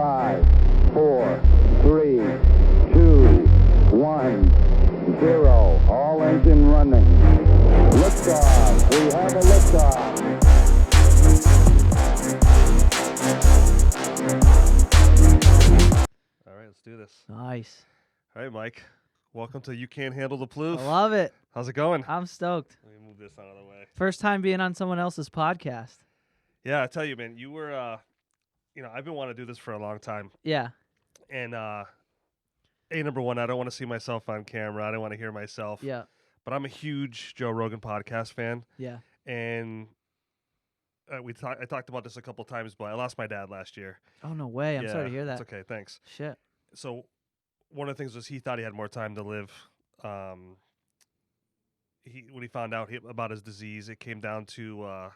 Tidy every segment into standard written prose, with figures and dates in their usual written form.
5, 4, 3, 2, 1, 0. All engine running. Liftoff. We have a liftoff. All right, let's do this. Nice. All right, Mike. Welcome to You Can't Handle the Plouf. I love it. How's it going? I'm stoked. Let me move this out of the way. First time being on someone else's podcast. Yeah, I tell you, man, you were, I've been wanting to do this for a long time. Yeah. And, number one, I don't want to see myself on camera. I don't want to hear myself. Yeah. But I'm a huge Joe Rogan podcast fan. Yeah. And I talked about this a couple times, but I lost my dad last year. Oh, no way. I'm sorry to hear that. It's okay. Thanks. Shit. So one of the things was he thought he had more time to live. When he found out about his disease, it came down to a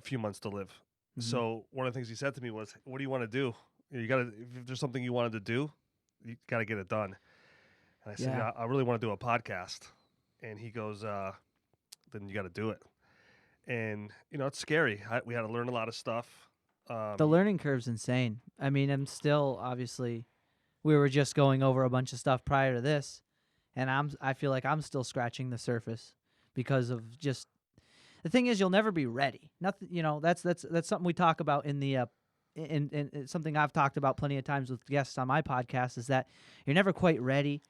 few months to live. Mhm. So one of the things he said to me was, "What do you want to do? You got to. If there's something you wanted to do, you got to get it done." And I said, Yeah. I really want to do a podcast." And he goes, "Then you got to do it." And it's scary. We had to learn a lot of stuff. The learning curve's insane. I mean, I'm still, obviously, we were just going over a bunch of stuff prior to this, and I feel like I'm still scratching the surface because of just the thing is you'll never be ready. Nothing, that's something we talk about in the in something I've talked about plenty of times with guests on my podcast is that you're never quite ready,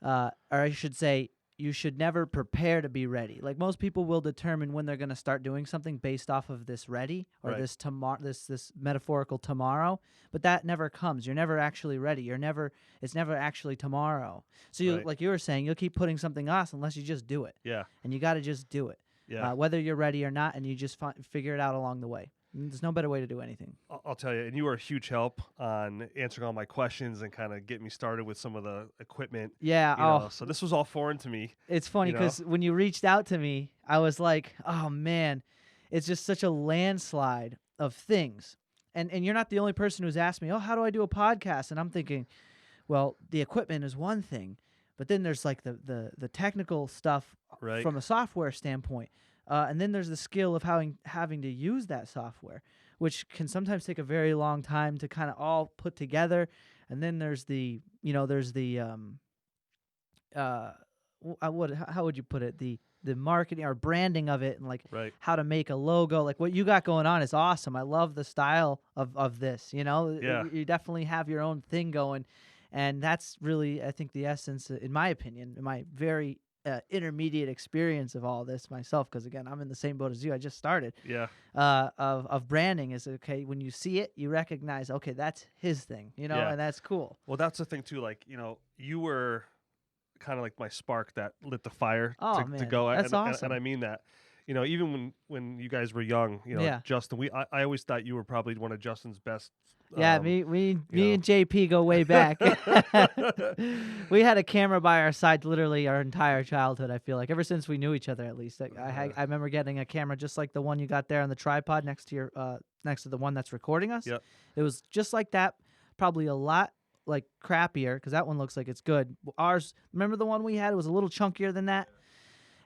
or I should say, you should never prepare to be ready. Like most people will determine when they're going to start doing something based off of this ready or Right. this tomorrow, this metaphorical tomorrow, but that never comes. You're never actually ready. It's never actually tomorrow. So you, Right. like you were saying, you'll keep putting something off unless you just do it. Yeah. And you got to just do it. Yeah. Whether you're ready or not, and you just figure it out along the way. There's no better way to do anything. I'll tell you, and you were a huge help on answering all my questions and kind of getting me started with some of the equipment. Yeah. So this was all foreign to me. It's funny you know? because when you reached out to me, I was like, oh, man, it's just such a landslide of things. And you're not the only person who's asked me, oh, how do I do a podcast? And I'm thinking, well, the equipment is one thing, but then there's like the technical stuff Right. from a software standpoint. And then there's the skill of having to use that software, which can sometimes take a very long time to kind of all put together. And then there's how would you put it? The marketing or branding of it and like Right. how to make a logo. Like what you got going on is awesome. I love the style of this, Yeah. You definitely have your own thing going. And that's really, I think, the essence, in my opinion, in my very intermediate experience of all this myself, because again, I'm in the same boat as you. I just started. Yeah. Of branding is okay. When you see it, you recognize, okay, that's his thing, Yeah. and that's cool. Well, that's the thing too. Like, you were kind of like my spark that lit the fire Oh, to man, go. that's awesome. And I mean that. Even when you guys were young, Yeah. Justin, I always thought you were probably one of Justin's best. Yeah, me and JP go way back. We had a camera by our side literally our entire childhood, I feel like. Ever since we knew each other, at least. I remember getting a camera just like the one you got there on the tripod next to the one that's recording us. Yep. It was just like that, probably a lot like crappier because that one looks like it's good. Ours, remember the one we had? It was a little chunkier than that.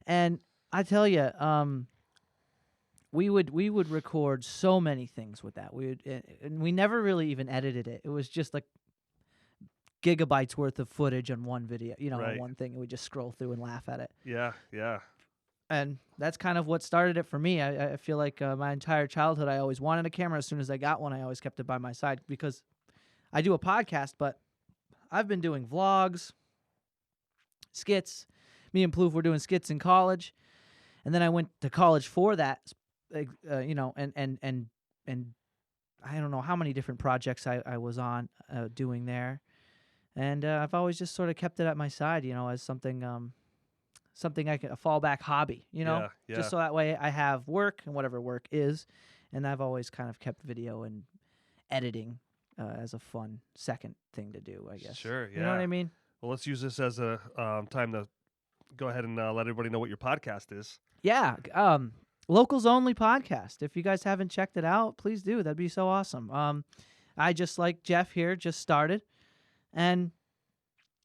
And I tell you, we would record so many things with that. And we never really even edited it. It was just like gigabytes worth of footage on one video, Right. on one thing, and we just scroll through and laugh at it. Yeah. Yeah. And that's kind of what started it for me. I feel like my entire childhood, I always wanted a camera. As soon as I got one, I always kept it by my side because I do a podcast, but I've been doing vlogs, skits. Me and Plouf were doing skits in college, and then I went to college for that. And I don't know how many different projects I was on doing there, and I've always just sort of kept it at my side, as something I can a fallback hobby, Yeah. just so that way I have work and whatever work is, and I've always kind of kept video and editing as a fun second thing to do, I guess. Sure. Yeah. You know what I mean? Well, let's use this as a time to go ahead and let everybody know what your podcast is. Yeah. Locals Only podcast. If you guys haven't checked it out, please do. That'd be so awesome. I just like Jeff here, just started, and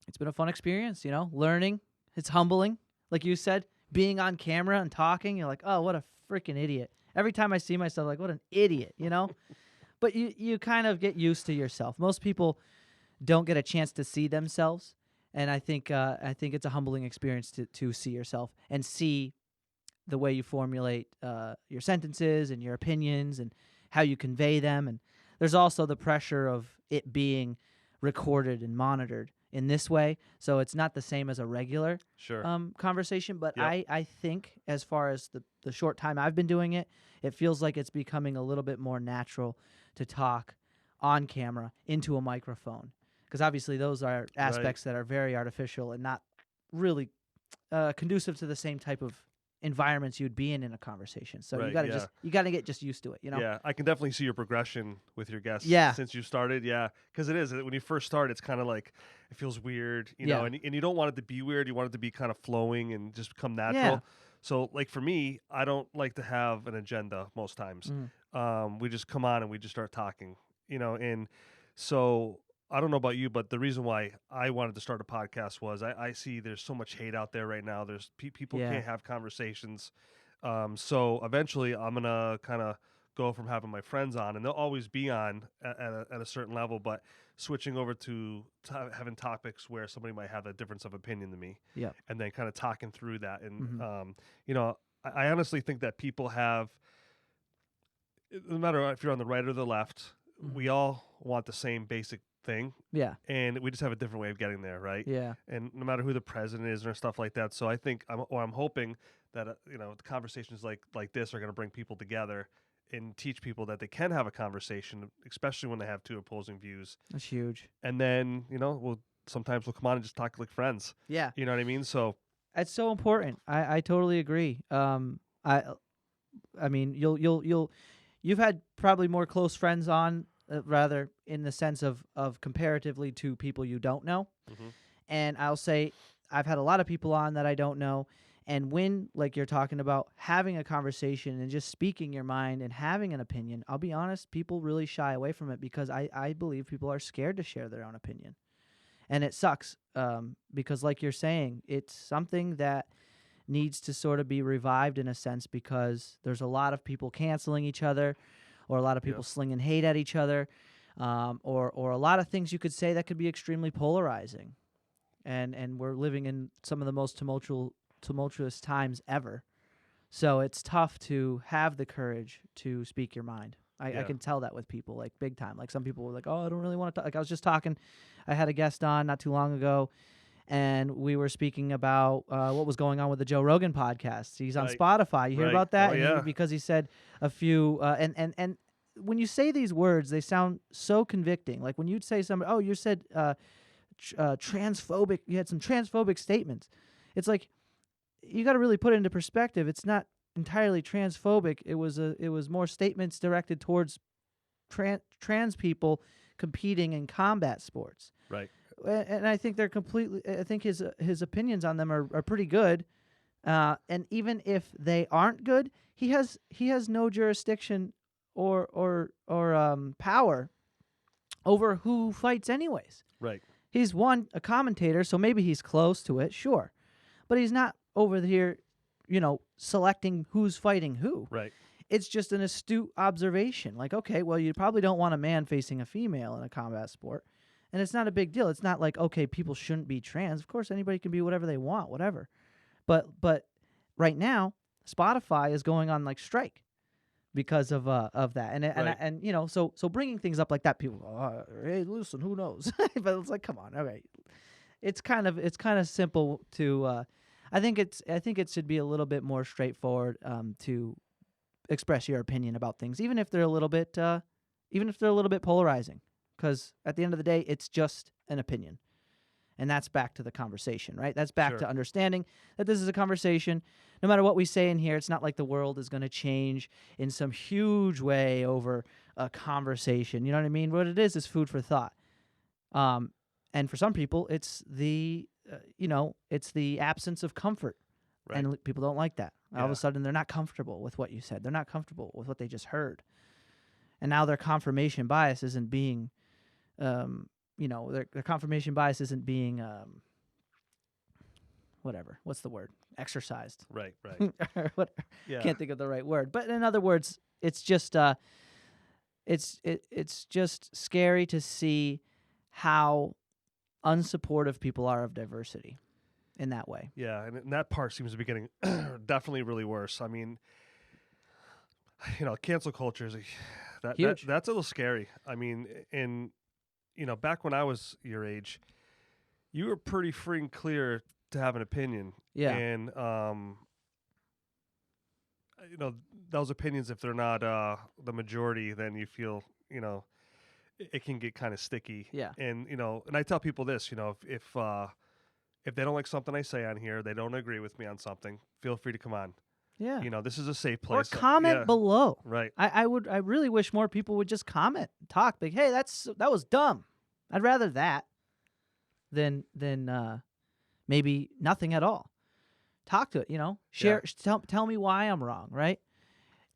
it's been a fun experience, learning. It's humbling. Like you said, being on camera and talking, you're like, oh, what a freaking idiot. Every time I see myself, like, what an idiot, But you kind of get used to yourself. Most people don't get a chance to see themselves, and I think it's a humbling experience to see yourself and see the way you formulate your sentences and your opinions and how you convey them. And there's also the pressure of it being recorded and monitored in this way, so it's not the same as a regular Sure. conversation. But Yep. I think as far as the short time I've been doing it, it feels like it's becoming a little bit more natural to talk on camera into a microphone, because obviously those are aspects that are very artificial and not really conducive to the same type of environments you'd be in a conversation. So you Right, got to yeah. you got to get just used to it, you know? Yeah, I can definitely see your progression with your guests Yeah. since you started. Yeah, because it is when you first start, it's kind of like it feels weird, you know, Yeah. and you don't want it to be weird. You want it to be kind of flowing and just come natural. Yeah. So, like for me, I don't like to have an agenda most times. Mm. We just come on and we just start talking, you know, and so. I don't know about you, but the reason why I wanted to start a podcast was I see there's so much hate out there right now. There's people Yeah. can't have conversations. So eventually, I'm gonna kind of go from having my friends on, and they'll always be on at a certain level, but switching over to having topics where somebody might have a difference of opinion than me, Yep. and then kind of talking through that. And Mhm. you know, I honestly think that people have, no matter if you're on the right or the left, we Mhm. all want the same basic thing, Yeah. and we just have a different way of getting there, right? Yeah. And no matter who the president is or stuff like that. So I think I'm hoping that the conversations like this are going to bring people together and teach people that they can have a conversation, especially when they have two opposing views. That's huge. And then sometimes we'll come on and just talk like friends. Yeah. You know what I mean? So It's so important. I totally agree. I mean, you've had probably more close friends on, rather in the sense of comparatively to people you don't know. mhm. And I'll say I've had a lot of people on that I don't know. And when, like you're talking about, having a conversation and just speaking your mind and having an opinion, I'll be honest, people really shy away from it because I believe people are scared to share their own opinion. And it sucks because, like you're saying, it's something that needs to sort of be revived in a sense, because there's a lot of people canceling each other, or a lot of people Yeah. slinging hate at each other, or a lot of things you could say that could be extremely polarizing. And we're living in some of the most tumultuous times ever. So it's tough to have the courage to speak your mind. I Yeah. can tell that with people, like big time. Like some people were like, "Oh, I don't really want to talk." Like I was just talking, I had a guest on not too long ago, and we were speaking about what was going on with the Joe Rogan podcast. He's on Right. Spotify. You hear Right. about that? Oh, And yeah. because he said a few, and when you say these words, they sound so convicting. Like when you'd say something, "Oh, you said transphobic," you had some transphobic statements. It's like, you got to really put it into perspective. It's not entirely transphobic. It was more statements directed towards trans people competing in combat sports. Right. And I think they're completely. I think his opinions on them are pretty good. And even if they aren't good, he has no jurisdiction or power over who fights anyways. Right. He's a commentator, so maybe he's close to it, sure. But he's not over here, selecting who's fighting who. Right. It's just an astute observation. Like, okay, well, you probably don't want a man facing a female in a combat sport. And it's not a big deal. It's not like, okay, people shouldn't be trans. Of course, anybody can be whatever they want, whatever. But right now, Spotify is going on like strike because of that. And so bringing things up like that, people go, hey, listen, who knows? But it's like, come on, okay. It's kind of simple to. I think it should be a little bit more straightforward to express your opinion about things, even if they're a little bit polarizing. Because at the end of the day, it's just an opinion. And that's back to the conversation, right? That's back Sure. to understanding that this is a conversation. No matter what we say in here, it's not like the world is going to change in some huge way over a conversation. You know what I mean? What it is food for thought. And for some people, it's the absence of comfort. Right. And people don't like that. All of Yeah. a sudden, they're not comfortable with what you said. They're not comfortable with what they just heard. And now their confirmation bias isn't being, their confirmation bias isn't being, whatever. What's the word? Exercised. Right. Right. Or what? Yeah. Can't think of the right word. But in other words, it's just, it's just scary to see how unsupportive people are of diversity in that way. Yeah, and that part seems to be getting definitely really worse. I mean, cancel culture is Huge. that's a little scary. I mean, back when I was your age, you were pretty free and clear to have an opinion. Yeah. And those opinions, if they're not the majority, then you feel it can get kind of sticky. Yeah. And and I tell people this, if they don't like something I say on here, they don't agree with me on something, feel free to come on. Yeah. This is a safe Or place. comment Yeah, below. right. I really wish more people would just comment, talk, like, hey, that was dumb. I'd rather that than maybe nothing at all. Talk to it, share, tell me why I'm wrong, right?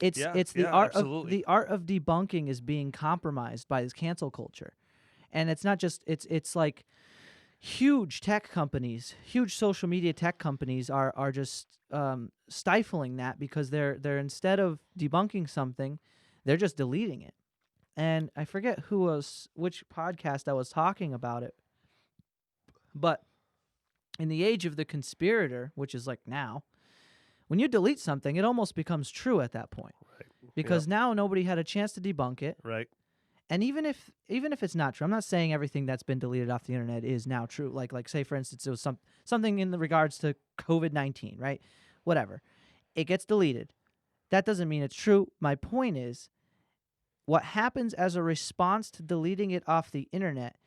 It's the art absolutely. of debunking is being compromised by this cancel culture. And it's not just it's like huge tech companies, huge social media tech companies are just stifling that because they're instead of debunking something, they're just deleting it. And I forget which podcast I was talking about it, but in the age of the conspirator, which is like now, when you delete something, it almost becomes true at that point. Right. Because now nobody had a chance to debunk it. Right. And even if it's not true, I'm not saying everything that's been deleted off the internet is now true. Like say for instance, it was something in the regards to COVID-19, right? Whatever. It gets deleted. That doesn't mean it's true. My point is, what happens as a response to deleting it off the internet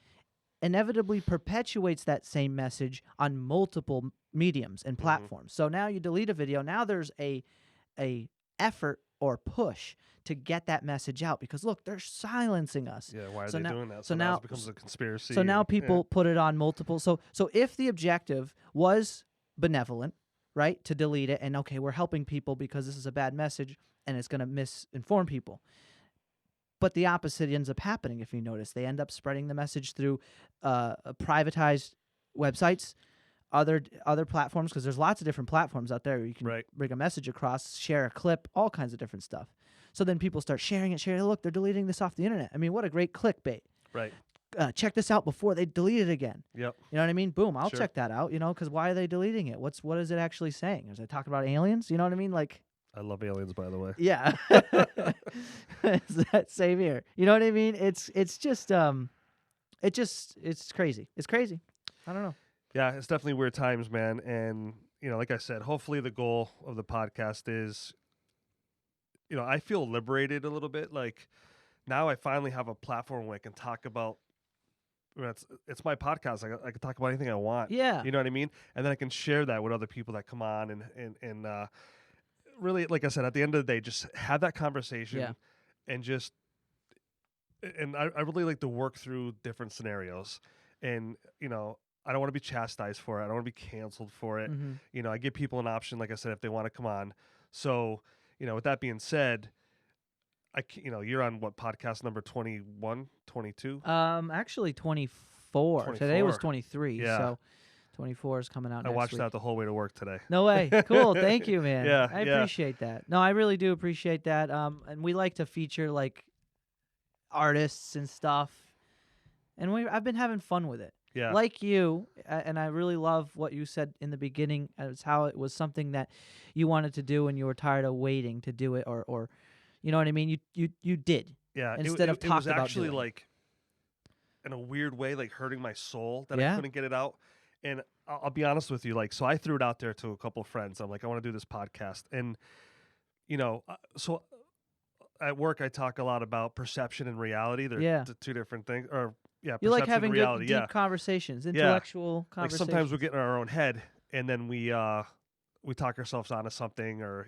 inevitably perpetuates that same message on multiple mediums and platforms. So now you delete a video, now there's a effort or push to get that message out because look, they're silencing us. Yeah, why are they doing that? So now it becomes a conspiracy. So now people put it on multiple. So if the objective was benevolent, right, to delete it and okay, we're helping people because this is a bad message and it's going to misinform people. But the opposite ends up happening. If you notice, they end up spreading the message through privatized websites, other platforms, because there's lots of different platforms out there where you can bring a message across, share a clip, all kinds of different stuff. So then people start sharing it. Look, they're deleting this off the internet. I mean, what a great clickbait. Right. Check this out before they delete it again. Yep. You know what I mean? Boom, I'll Sure. check that out, because why are they deleting it? What is it actually saying? Is it talking about aliens? You know what I mean? Like, I love aliens, by the way. yeah. Same here. You know what I mean? It's just it's crazy. It's crazy. I don't know. Yeah, it's definitely weird times, man. And, like I said, hopefully the goal of the podcast is, I feel liberated a little bit. Like now I finally have a platform where I can talk about, it's my podcast. I can talk about anything I want. Yeah. You know what I mean? And then I can share that with other people that come on and really, like I said, at the end of the day, just have that conversation. Yeah. And I really like to work through different scenarios. And, I don't want to be chastised for it. I don't want to be canceled for it. Mm-hmm. I give people an option, like I said, if they want to come on. So, with that being said, you're on what, podcast number 21, 22? Actually 24. Today was 23. Yeah. So 24 is coming out next I watched week. that the whole way to work today. No way. Cool. Thank you, man. Yeah, I yeah. appreciate that. No, I really do appreciate that. And we like to feature like artists and stuff. And I've been having fun with it. Yeah. Like you, and I really love what you said in the beginning as how it was something that you wanted to do and you were tired of waiting to do it or you know what I mean? You did. Yeah. Instead of it talk was about actually doing. like in a weird way, like hurting my soul that Yeah. I couldn't get it out. And I'll be honest with you, like, so I threw it out there to a couple of friends. I'm like, I want to do this podcast. And, so at work, I talk a lot about perception and reality. They're two different things. Or, yeah, You like perception having and reality. good, deep conversations, intellectual Like conversations. sometimes we get in our own head and then we talk ourselves onto something or,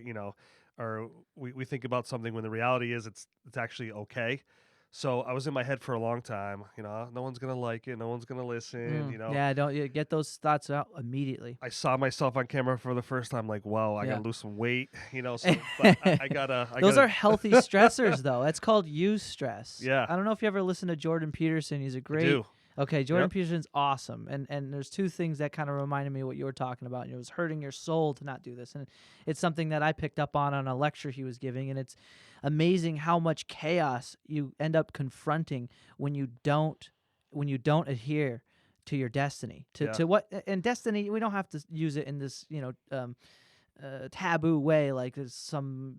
or we think about something when the reality is it's actually okay. So I was in my head for a long time, no one's going to like it. No one's going to listen, Yeah, don't you get those thoughts out immediately. I saw myself on camera for the first time, like, wow, I Yeah. got to lose some weight, so but I gotta. Those are healthy stressors, though. That's called eustress. Yeah. I don't know if you ever listened to Jordan Peterson. He's a great. do. Okay, Jordan Yep. Peterson's awesome, and there's two things that kind of reminded me of what you were talking about. And it was hurting your soul to not do this, and it's something that I picked up on a lecture he was giving, and it's amazing how much chaos you end up confronting when you don't adhere to your destiny, Yeah. to what and destiny. We don't have to use it in this taboo way like there's some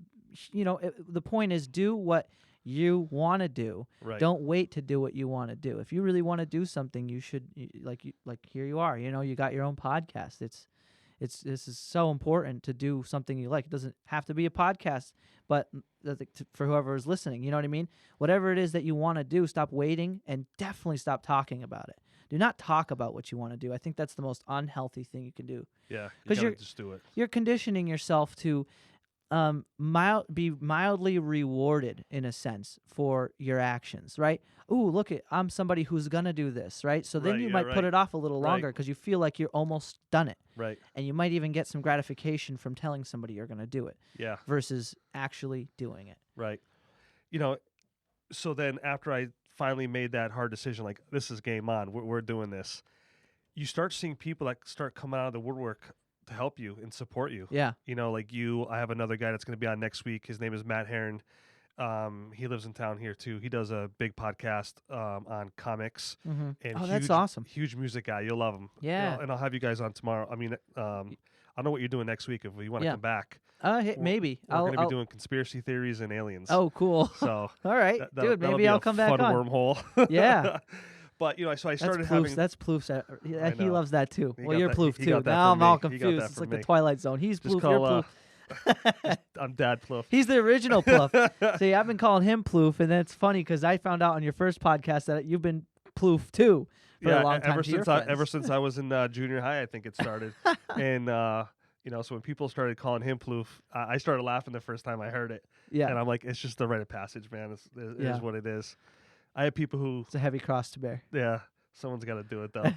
the point is do what you want to do. Right. Don't wait to do what you want to do. If you really want to do something, you should like here you are. You got your own podcast. This is so important to do something you like. It doesn't have to be a podcast, but for whoever is listening, you know what I mean? Whatever it is that you want to do, stop waiting and definitely stop talking about it. Do not talk about what you want to do. I think that's the most unhealthy thing you can do. Yeah. 'Cause You you're- gotta just do it. You're conditioning yourself to be mildly rewarded in a sense for your actions, right? Ooh, look I'm somebody who's gonna do this, right? So then Right, you yeah, might put right. it off a little Right. longer because you feel like you're almost done it, Right. and you might even get some gratification from telling somebody you're gonna do it Yeah. versus actually doing it. Right. So then after I finally made that hard decision, like this is game on, we're doing this. You start seeing people that start coming out of the woodwork to help you and support you. Yeah. Like I have another guy that's going to be on next week. His name is Matt Heron. He lives in town here too. He does a big podcast on comics. Mm-hmm. And Oh, that's awesome. Huge music guy. You'll love him. Yeah. And I'll have you guys on tomorrow. I mean, I don't know what you're doing next week. If you want to Yeah. come back, Maybe we're going to I'll be doing conspiracy theories and aliens. Oh, cool. So All right, that'll dude. Maybe be I'll a come back fun on. wormhole. Yeah. But so I That's started Plouf's. having. That's Plouf's. He know. loves that too. He Well, got you're that- Plouf he too. got that Now from I'm all me. He got confused. that It's from like me. the Twilight Zone. He's Just Plouf. You're call, Plouf. I'm Dad Plouf. He's the original Plouf. See, I've been calling him Plouf, and that's funny because I found out on your first podcast that you've been Plouf too for a long time. Ever since I was in junior high, I think it started, and so when people started calling him Plouf, I started laughing the first time I heard it, Yeah, and I'm like, it's just the rite of passage, man. It Yeah. is what it is. I have people who, it's a heavy cross to bear. yeah, someone's got to do it though.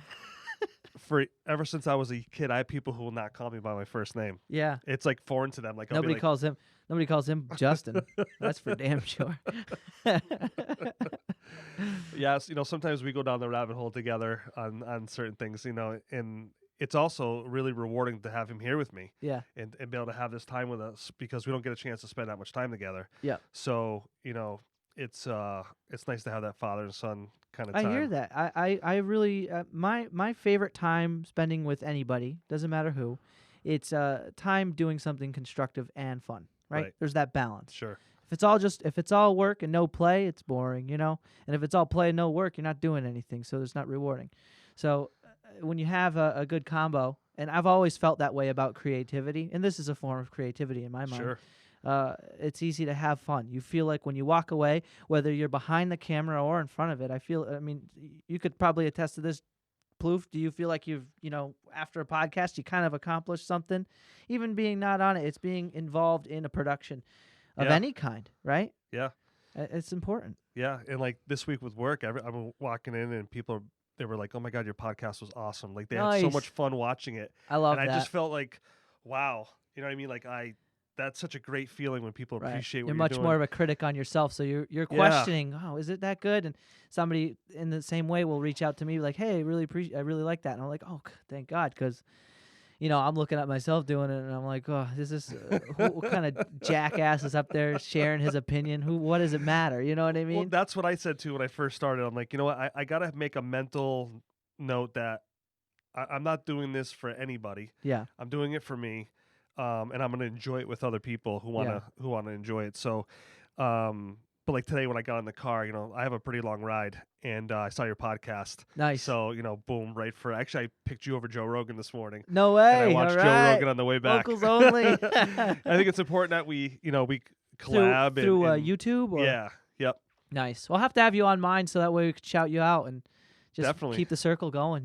Ever since I was a kid, I have people who will not call me by my first name. Yeah, It's like foreign to them. Like I'll nobody be like, calls him Justin. That's for damn sure. yes, sometimes we go down the rabbit hole together on certain things, and it's also really rewarding to have him here with me Yeah, and be able to have this time with us because we don't get a chance to spend that much time together. yeah. So, it's nice to have that father and son kind of time. I hear that. I really my favorite time spending with anybody, doesn't matter who, it's time doing something constructive and fun. Right? There's that balance. Sure. If it's all work and no play, it's boring, And if it's all play and no work, you're not doing anything, so it's not rewarding. So when you have a good combo, and I've always felt that way about creativity, and this is a form of creativity in my mind. Sure. It's easy to have fun. You feel like when you walk away, whether you're behind the camera or in front of it, you could probably attest to this, Plouf. Do you feel like after a podcast, you kind of accomplished something? Even being not on it, it's being involved in a production of Yeah. any kind, right? Yeah. It's important. Yeah. And like this week with work, I'm walking in and they were like, oh my God, your podcast was awesome. Like they had so Nice. much fun watching it. I love and that. I just felt like, wow, you know what I mean? Like that's such a great feeling when people Right. appreciate what You're you're much doing. more of a critic on yourself, so you're Yeah. questioning, oh, is it that good? And somebody in the same way will reach out to me like, hey, I really like that, and I'm like, oh, thank God, because I'm looking at myself doing it, and I'm like, oh, this is what kind of jackass is up there sharing his opinion? What does it matter? You know what I mean? Well, that's what I said too when I first started. I'm like, you know what? I got to make a mental note that I'm not doing this for anybody. Yeah. I'm doing it for me, and I'm going to enjoy it with other people who want to enjoy it. So, but like today when I got in the car, I have a pretty long ride, and I saw your podcast. Nice. So boom, right for. Actually, I picked you over Joe Rogan this morning. No way. And I watched all Joe right. Rogan on the way back. Locals only. I think it's important that we collab through and YouTube. Or? yeah. Yep. Nice. We'll have to have you on mine so that way we could shout you out and just Definitely. keep the circle going.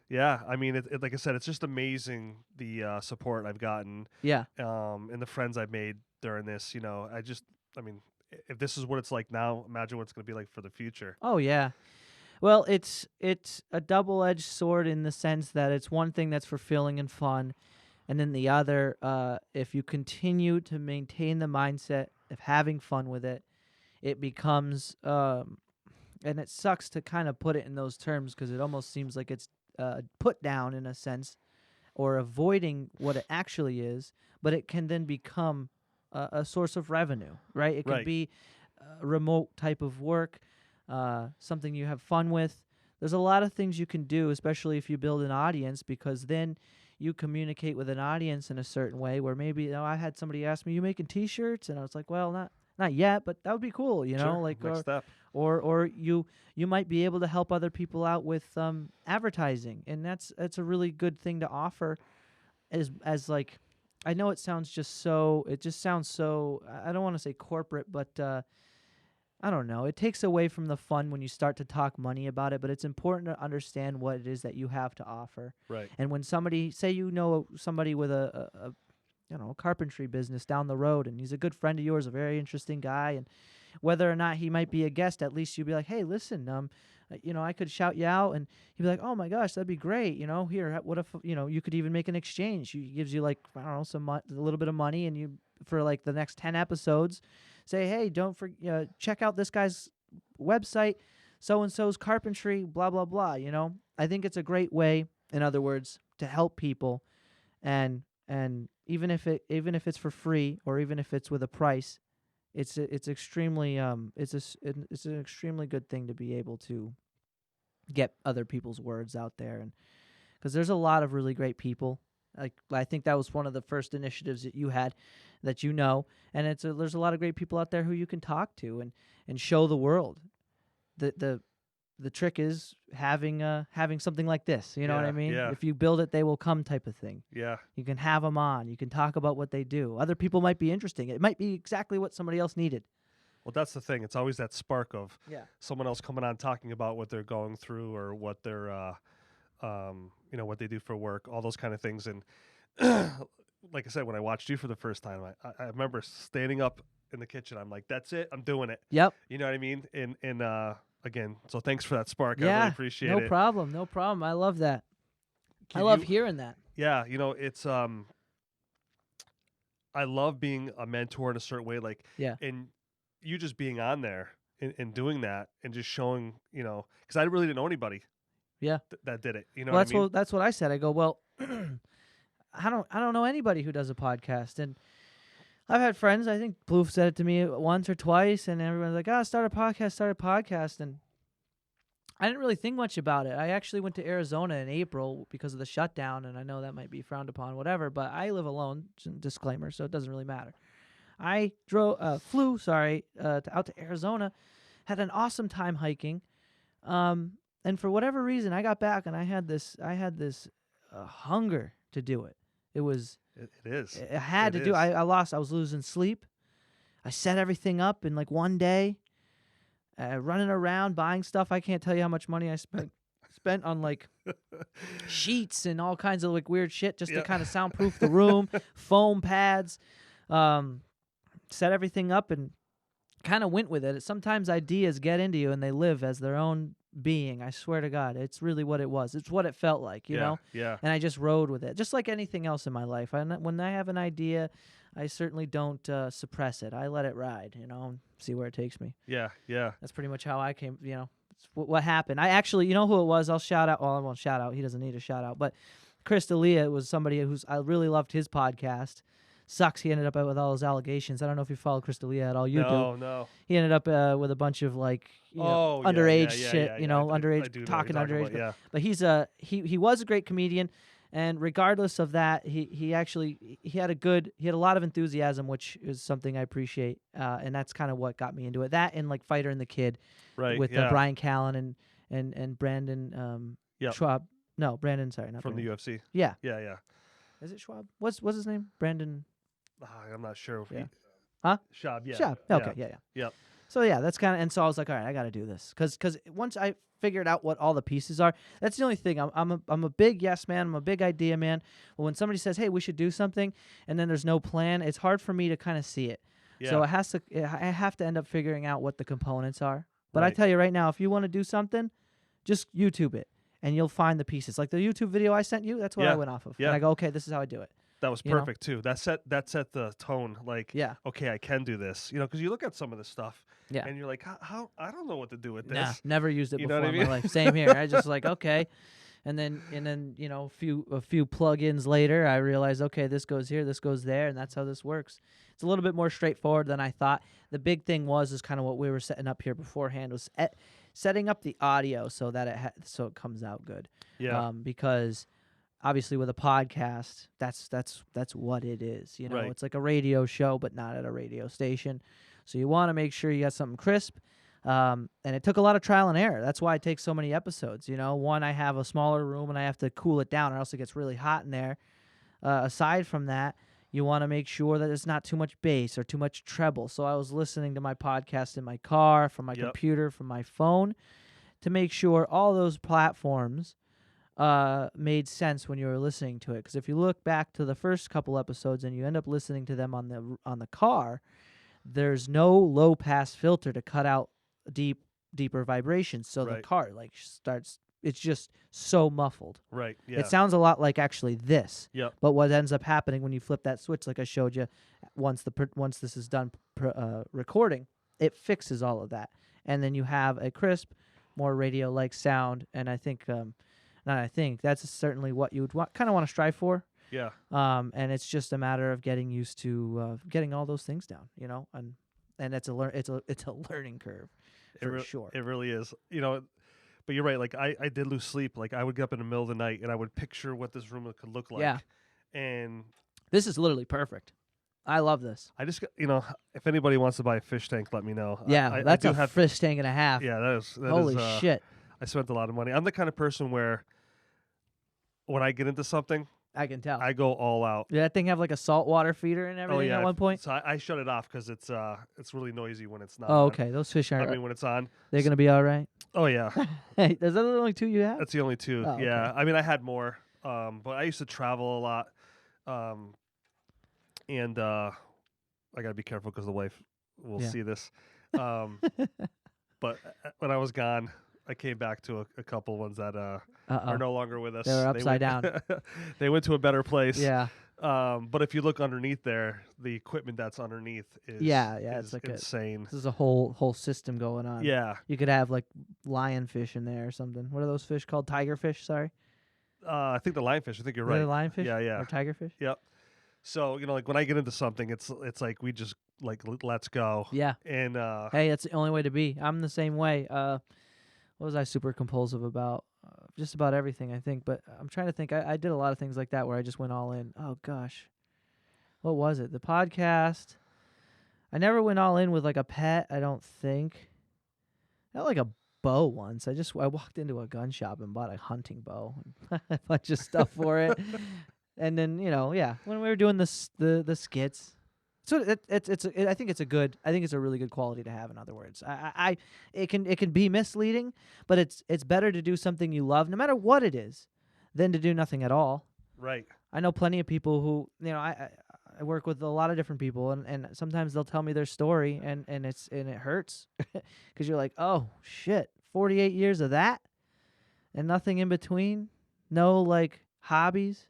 Yeah, I mean, it like I said, it's just amazing the support I've gotten, Yeah. and the friends I've made during this. If this is what it's like now, imagine what it's going to be like for the future. Oh yeah. Well, it's a double-edged sword in the sense that it's one thing that's fulfilling and fun, and then the other, if you continue to maintain the mindset of having fun with it, it becomes and it sucks to kind of put it in those terms because it almost seems like it's put down in a sense, or avoiding what it actually is. But it can then become a source of revenue, right? It could be a remote type of work, something you have fun with. There's a lot of things you can do, especially if you build an audience, because then you communicate with an audience in a certain way where maybe, I had somebody ask me, you making T-shirts? And I was like, well, not yet, but that would be cool, Sure. like, Next step. or you might be able to help other people out with advertising, and that's a really good thing to offer as like, I know it sounds just so, I don't want to say corporate, but I don't know. It takes away from the fun when you start to talk money about it, but it's important to understand what it is that you have to offer. Right. And when somebody, say somebody with a carpentry business down the road, and he's a good friend of yours, a very interesting guy, and whether or not he might be a guest, at least you'd be like, hey, listen, I could shout you out, and he'd be like, oh my gosh, that'd be great. Here, what if, you could even make an exchange. He gives you like, I don't know, a little bit of money, and you, for like the next 10 episodes, say, hey, don't forget, check out this guy's website, so-and-so's carpentry, blah, blah, blah. I think it's a great way, in other words, to help people, and even if it's for free, or even if it's with a price, it's extremely it's an extremely good thing to be able to get other people's words out there, and because there's a lot of really great people. Like, I think that was one of the first initiatives that you had, that and there's a lot of great people out there who you can talk to and show the world. The trick is having something like this. You know what I mean? Yeah. If you build it, they will come type of thing. Yeah. You can have them on. You can talk about what they do. Other people might be interesting. It might be exactly what somebody else needed. Well, that's the thing. It's always that spark of Yeah. someone else coming on talking about what they're going through, or what they're, what they do for work, all those kind of things. And like I said, when I watched you for the first time, I remember standing up in the kitchen. I'm like, that's it. I'm doing it. Yep. You know what I mean? And again, so thanks for that spark. Yeah. I really appreciate it. No problem. I love that. I love hearing that. Yeah. It's, I love being a mentor in a certain way. Like, Yeah. and you just being on there and doing that and just showing, because I really didn't know anybody. Yeah. That did it. Well, what I mean? that's what I said. I go, well, I don't know anybody who does a podcast, and I've had friends. I think Plouffe said it to me once or twice, and everyone's like, start a podcast, and I didn't really think much about it. I actually went to Arizona in April because of the shutdown, and I know that might be frowned upon, whatever, but I live alone, disclaimer, so it doesn't really matter. I flew out to Arizona, had an awesome time hiking, and for whatever reason, I got back and I had this hunger to do it. It was. It is. I had to do. I was losing sleep. I set everything up in like one day, running around buying stuff. I can't tell you how much money I spent on like sheets and all kinds of like weird shit just to kind of soundproof the room, foam pads, set everything up and kind of went with it. Sometimes ideas get into you and they live as their own being. I swear to God, it's really what it was. It's what it felt like, you know? Yeah. And I just rode with it, just like anything else in my life. When I have an idea, I certainly don't suppress it. I let it ride, and see where it takes me. Yeah. That's pretty much how I came, it's what happened. I actually, you know who it was? I'll shout out. Well, I won't shout out. He doesn't need a shout out. But Chris D'Elia was somebody I really loved his podcast. Sucks he ended up with all those allegations. I don't know if you follow Chris D'Elia at all. You do. No. He ended up with a bunch of like underage shit. Underage talking underage. But he's he was a great comedian, and regardless of that, he had a lot of enthusiasm, which is something I appreciate. And that's kind of what got me into it. That and like Fighter and the Kid, right? With Brian Callen and Brandon Schwab. No, Brandon. Sorry, not from Brandon. the UFC. Yeah. Is it Schwab? What's his name? Brandon. I'm not sure. Huh? Schwab. Yeah. Schwab. Okay. Yeah. Yep. So yeah, that's kind of, and so I was like, all right, I got to do this because once I figured out what all the pieces are, that's the only thing. I'm a big yes man. I'm a big idea man. But when somebody says, hey, we should do something, and then there's no plan, it's hard for me to kind of see it. Yeah. So I have to end up figuring out what the components are. But I tell you right now, if you want to do something, just YouTube it, and you'll find the pieces. Like the YouTube video I sent you, that's what I went off of. Yeah. And I go, okay, this is how I do it. That was you know? perfect too. That set the tone. Like, Yeah. okay, I can do this. Because you look at some of this stuff, Yeah. and you're like, how I don't know what to do with Nah, this. never used it You know before what I in my mean? life. Same here. I just like, okay. And then a few plugins later, I realized, okay, this goes here, this goes there, and that's how this works. It's a little bit more straightforward than I thought. The big thing is kind of what we were setting up here beforehand, was setting up the audio so that it comes out good. Yeah. Because obviously with a podcast, that's what it is. Right. It's like a radio show, but not at a radio station. So you want to make sure you got something crisp. And it took a lot of trial and error. That's why it takes so many episodes. One, I have a smaller room and I have to cool it down, or else it gets really hot in there. Aside from that, you want to make sure that it's not too much bass or too much treble. So I was listening to my podcast in my car, from my computer, from my phone, to make sure all those platforms made sense when you were listening to it. Because if you look back to the first couple episodes and you end up listening to them on the car, there's no low pass filter to cut out deeper vibrations. So the car starts. It's just so muffled. Right. Yeah. It sounds a lot like actually this. Yep. But what ends up happening when you flip that switch, like I showed you, once this is done recording, it fixes all of that, and then you have a crisp, more radio-like sound. And I think, that's certainly what you would kind of want to strive for. Yeah. And it's just a matter of getting used to getting all those things down, and it's a learning curve for sure. It really is. But you're right. Like I did lose sleep. Like I would get up in the middle of the night and I would picture what this room could look like. Yeah. And this is literally perfect. I love this. I just, if anybody wants to buy a fish tank, let me know. Yeah, that's a fish tank and a half. Yeah, that is. Holy shit. I spent a lot of money. I'm the kind of person where when I get into something, I can tell. I go all out. Did that thing have like a saltwater feeder and everything at one point? So I shut it off because it's really noisy when it's not. Oh, on. okay. Those fish are. I mean, when it's on, they're gonna be all right. Oh yeah. Hey, is that the only two you have? That's the only two. Oh, yeah. okay. I mean, I had more, but I used to travel a lot, and I gotta be careful because the wife will see this. But when I was gone, I came back to a couple ones that are no longer with us. They're upside down. They went to a better place. Yeah. But if you look underneath there, the equipment that's underneath is it's like insane. This is a whole system going on. Yeah. You could have like lionfish in there or something. What are those fish called? Tigerfish, sorry. I think the lionfish. I think you're right. Lionfish? Yeah. Or tigerfish? Yep. So like when I get into something, it's like we just like let's go. Yeah. And hey, it's the only way to be. I'm the same way. What was I super compulsive about? Just about everything, I think. But I'm trying to think. I did a lot of things like that where I just went all in. Oh, gosh. What was it? The podcast. I never went all in with like a pet, I don't think. I had like a bow once. I walked into a gun shop and bought a hunting bow and a bunch of stuff for it. And then, when we were doing the skits. So I think it's a really good quality to have. In other words, it can be misleading, but it's better to do something you love, no matter what it is, than to do nothing at all. Right. I know plenty of people who I work with a lot of different people, and sometimes they'll tell me their story, and it hurts because you're like, oh shit, 48 years of that, and nothing in between, no like hobbies.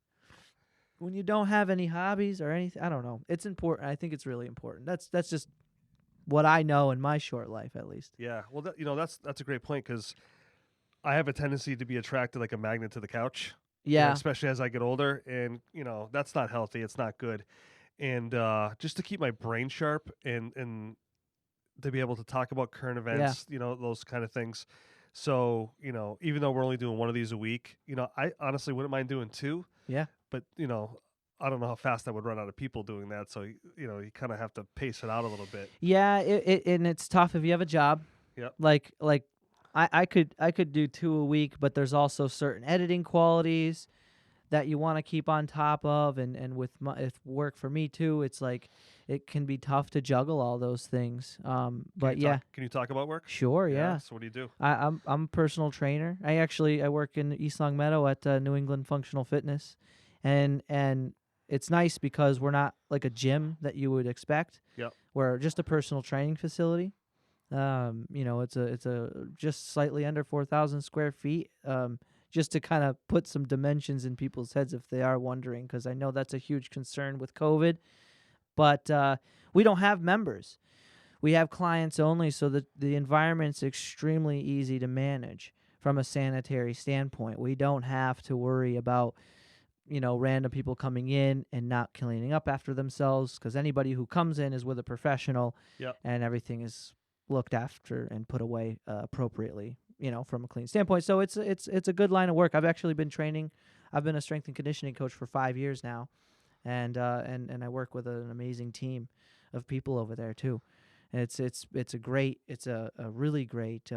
When you don't have any hobbies or anything, I don't know. It's important. I think it's really important. That's just what I know in my short life, at least. Yeah. Well, that's a great point because I have a tendency to be attracted like a magnet to the couch. Yeah. Especially as I get older, and that's not healthy. It's not good. And just to keep my brain sharp and to be able to talk about current events, those kind of things. So even though we're only doing one of these a week, I honestly wouldn't mind doing two. Yeah. But, I don't know how fast I would run out of people doing that. So, you kind of have to pace it out a little bit. Yeah, and it's tough if you have a job. Yep. Like I could do two a week, but there's also certain editing qualities that you want to keep on top of, and with work for me too, it's like it can be tough to juggle all those things. But can you talk about work? Sure, yeah. So what do you do? I'm a personal trainer. I work in East Long Meadow at New England Functional Fitness, and it's nice because we're not like a gym that you would expect. Yep. We're just a personal training facility. It's a just slightly under 4,000 square feet. just to kind of put some dimensions in people's heads if they are wondering, because I know that's a huge concern with COVID. But we don't have members. We have clients only, so the environment's extremely easy to manage from a sanitary standpoint. We don't have to worry about, random people coming in and not cleaning up after themselves, because anybody who comes in is with a professional, Yep. and everything is looked after and put away appropriately, from a clean standpoint. So it's a good line of work. I've actually been training. I've been a strength and conditioning coach for 5 years now, and I work with an amazing team of people over there too. And it's a really great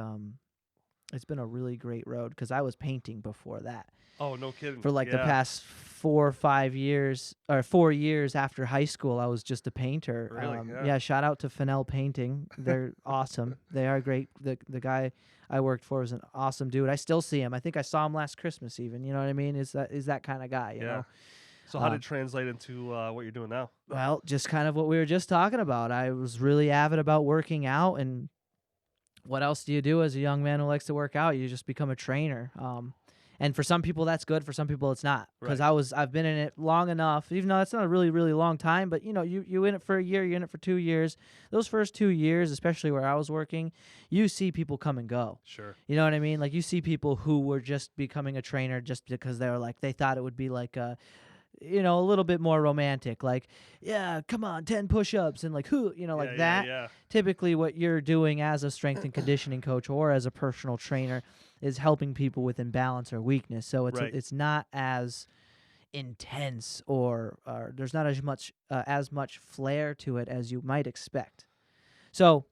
it's been a really great road, because I was painting before that Oh, no kidding. for like the past 4 or 5 years, or 4 years after high school. I was just a painter. Really? Yeah. Shout out to Fennell Painting. They're awesome. They are great. The guy I worked for was an awesome dude. I still see him. I think I saw him last Christmas even. You know what I mean? Is that kind of guy, you know? So how did it translate into what you're doing now? Well, just kind of what we were just talking about. I was really avid about working out, and what else do you do as a young man who likes to work out? You just become a trainer. And for some people that's good. For some people it's not. Because Right. I've been in it long enough, even though that's not a really, really long time. But you in it for a year, you're in it for 2 years. Those first 2 years, especially where I was working, you see people come and go. Sure. You know what I mean? Like, you see people who were just becoming a trainer just because they thought it would be like a little bit more romantic, like, yeah, come on, 10 push-ups, and like, who, like that. Yeah. Typically what you're doing as a strength and conditioning coach or as a personal trainer is helping people with imbalance or weakness. So it's not as intense, or there's not as much flair to it as you might expect. So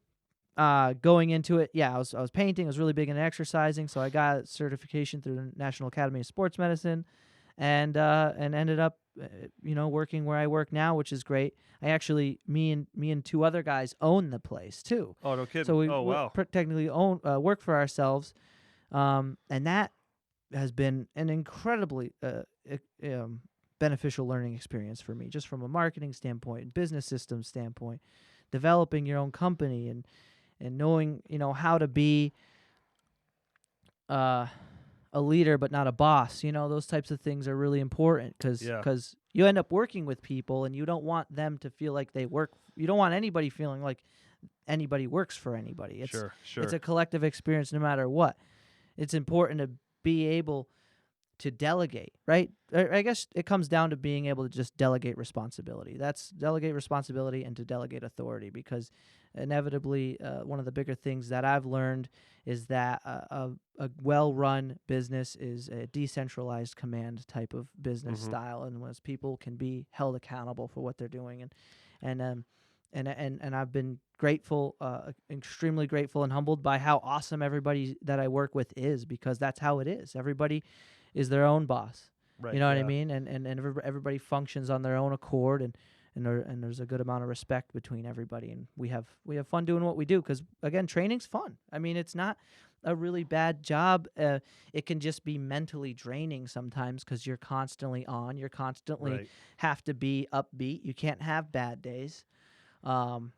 going into it, I was painting. I was really big into exercising, so I got certification through the National Academy of Sports Medicine, and ended up working where I work now, which is great. I actually, me and 2 other guys own the place too. Oh, no kidding. So we wow. technically own work for ourselves, and that has been an incredibly beneficial learning experience for me, just from a marketing standpoint, business systems standpoint, developing your own company, and knowing how to be a leader but not a boss. Those types of things are really important, because you end up working with people, and you don't want them to feel like they work. You don't want anybody feeling like anybody works for anybody. Sure. It's a collective experience no matter what. It's important to be able to delegate, right? I guess it comes down to being able to just delegate responsibility. That's delegate responsibility and to delegate authority, because inevitably one of the bigger things that I've learned is that a well-run business is a decentralized command type of business style, and once people can be held accountable for what they're doing, and I've been grateful, extremely grateful and humbled by how awesome everybody that I work with is, because that's how it is. Everybody is their own boss. Right. You know what I mean? And everybody functions on their own accord, and there's a good amount of respect between everybody, and we have fun doing what we do, because again, training's fun. I mean, it's not a really bad job. It can just be mentally draining sometimes, because you're constantly on. You're constantly have to be upbeat. You can't have bad days. And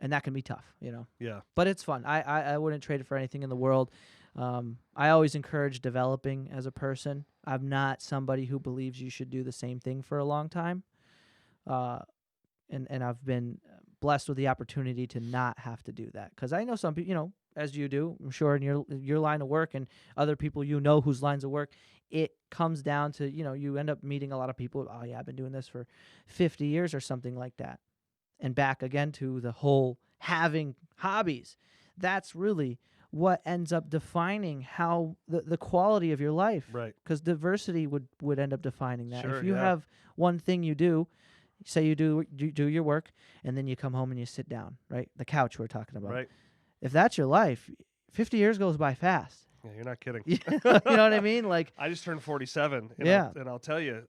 that can be tough, Yeah. But it's fun. I wouldn't trade it for anything in the world. I always encourage developing as a person. I'm not somebody who believes you should do the same thing for a long time. And I've been blessed with the opportunity to not have to do that, because I know some people, as you do, I'm sure, in your line of work, and other people whose lines of work, it comes down to, you end up meeting a lot of people. Oh yeah, I've been doing this for 50 years or something like that. And back again to the whole having hobbies. That's really what ends up defining how the quality of your life. Right. Because diversity would end up defining that. Sure, if you have one thing you do, say you do your work, and then you come home and you sit down, right? The couch we're talking about. Right. If that's your life, 50 years goes by fast. Yeah, you're not kidding. You know what I mean? Like, I just turned 47. And I'll tell you,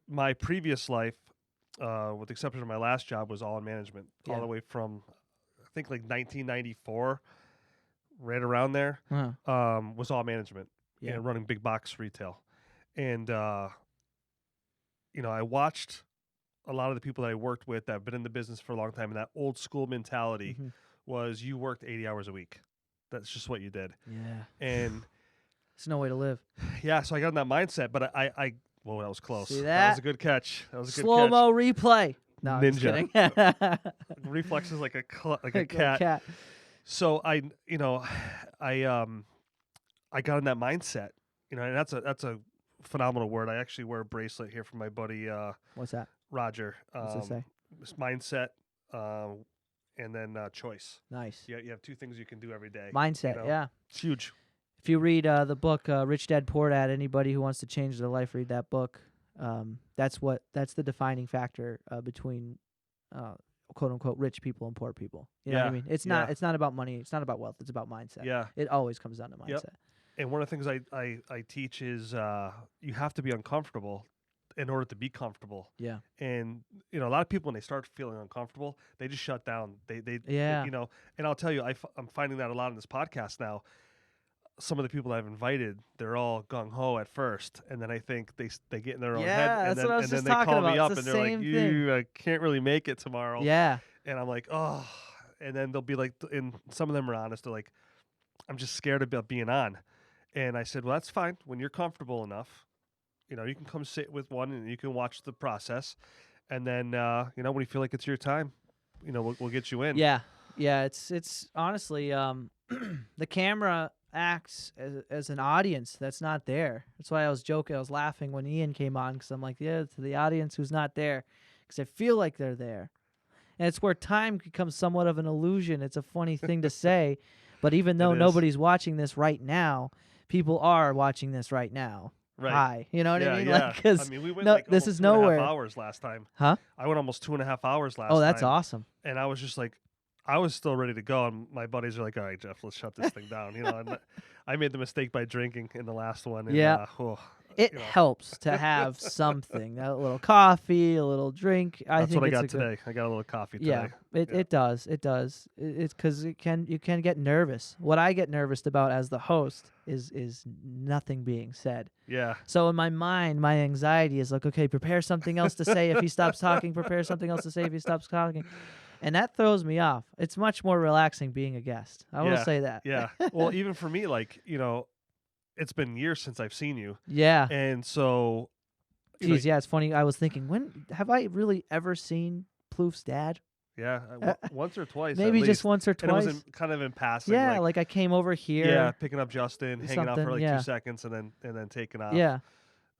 my previous life, with the exception of my last job, was all in management, all the way from, I think, like 1994, right around there, was all management, and running big box retail. And, I watched a lot of the people that I worked with that have been in the business for a long time, and that old school mentality was you worked 80 hours a week. That's just what you did. Yeah. And It's no way to live. Yeah, so I got in that mindset, but I well, that was close. See That was that? a good catch. That was a good Slow catch. mo replay. No, I'm just Ninja. kidding. Reflexes like a Like a cat. So I got in that mindset, and that's a phenomenal word. I actually wear a bracelet here from my buddy What's that? Roger. What's it say? It's mindset, and then choice. Nice. Yeah, you have two things you can do every day. Mindset, yeah. It's huge. If you read the book Rich Dad Poor Dad, anybody who wants to change their life, read that book. That's the defining factor between quote unquote rich people and poor people. You know what I mean? It's not about money. It's not about wealth. It's about mindset. Yeah. It always comes down to mindset. Yep. And one of the things I teach is you have to be uncomfortable in order to be comfortable. Yeah. And a lot of people, when they start feeling uncomfortable, they just shut down. They Yeah. and I'll tell you, I'm finding that a lot in this podcast now. Some of the people I've invited, they're all gung ho at first, and then I think they get in their own head, and that's then what I was and then just they talking call about. me It's up the and they're like, same "You can't really make it tomorrow." Yeah. And I'm like, "Oh," and then they'll be like, and some of them are honest. They're like, "I'm just scared about being on," and I said, "Well, that's fine. When you're comfortable enough, you can come sit with one and you can watch the process, and then when you feel like it's your time, we'll get you in." Yeah. Yeah. It's honestly the camera acts as an audience that's not there. That's why I was joking. I was laughing when Ian came on because I'm like, yeah, to the audience who's not there, because I feel like they're there. And it's where time becomes somewhat of an illusion. It's a funny thing to say, but even though nobody's watching this right now, people are watching this right now. Right. Hi. You know what I mean? Yeah. Like, 'cause we went no, like this almost is 2.5 nowhere. hours last time. Huh? I went almost 2.5 hours last time. Oh, that's awesome. And I was just like, I was still ready to go, and my buddies are like, "All right, Jeff, let's shut this thing down." And I made the mistake by drinking in the last one. And, Yeah. It you know. helps to have something, a little coffee, a little drink. That's think what I it's got a good- today. I got a little coffee Yeah, today. it does. It's because you can get nervous. What I get nervous about as the host is nothing being said. Yeah. So in my mind, my anxiety is like, okay, prepare something else to say if he stops talking. Prepare something else to say if he stops talking. And that throws me off. It's much more relaxing being a guest. I will say that. Yeah. Well, even for me, like, it's been years since I've seen you. Yeah. And so. Geez, yeah, it's funny. I was thinking, when have I really ever seen Plouf's dad? Yeah, once or twice. Maybe at just least. once or And twice. it was kind of in passing. Yeah, like I came over here. Yeah, picking up Justin, hanging out for something, like yeah. 2 seconds, and then taking off. Yeah.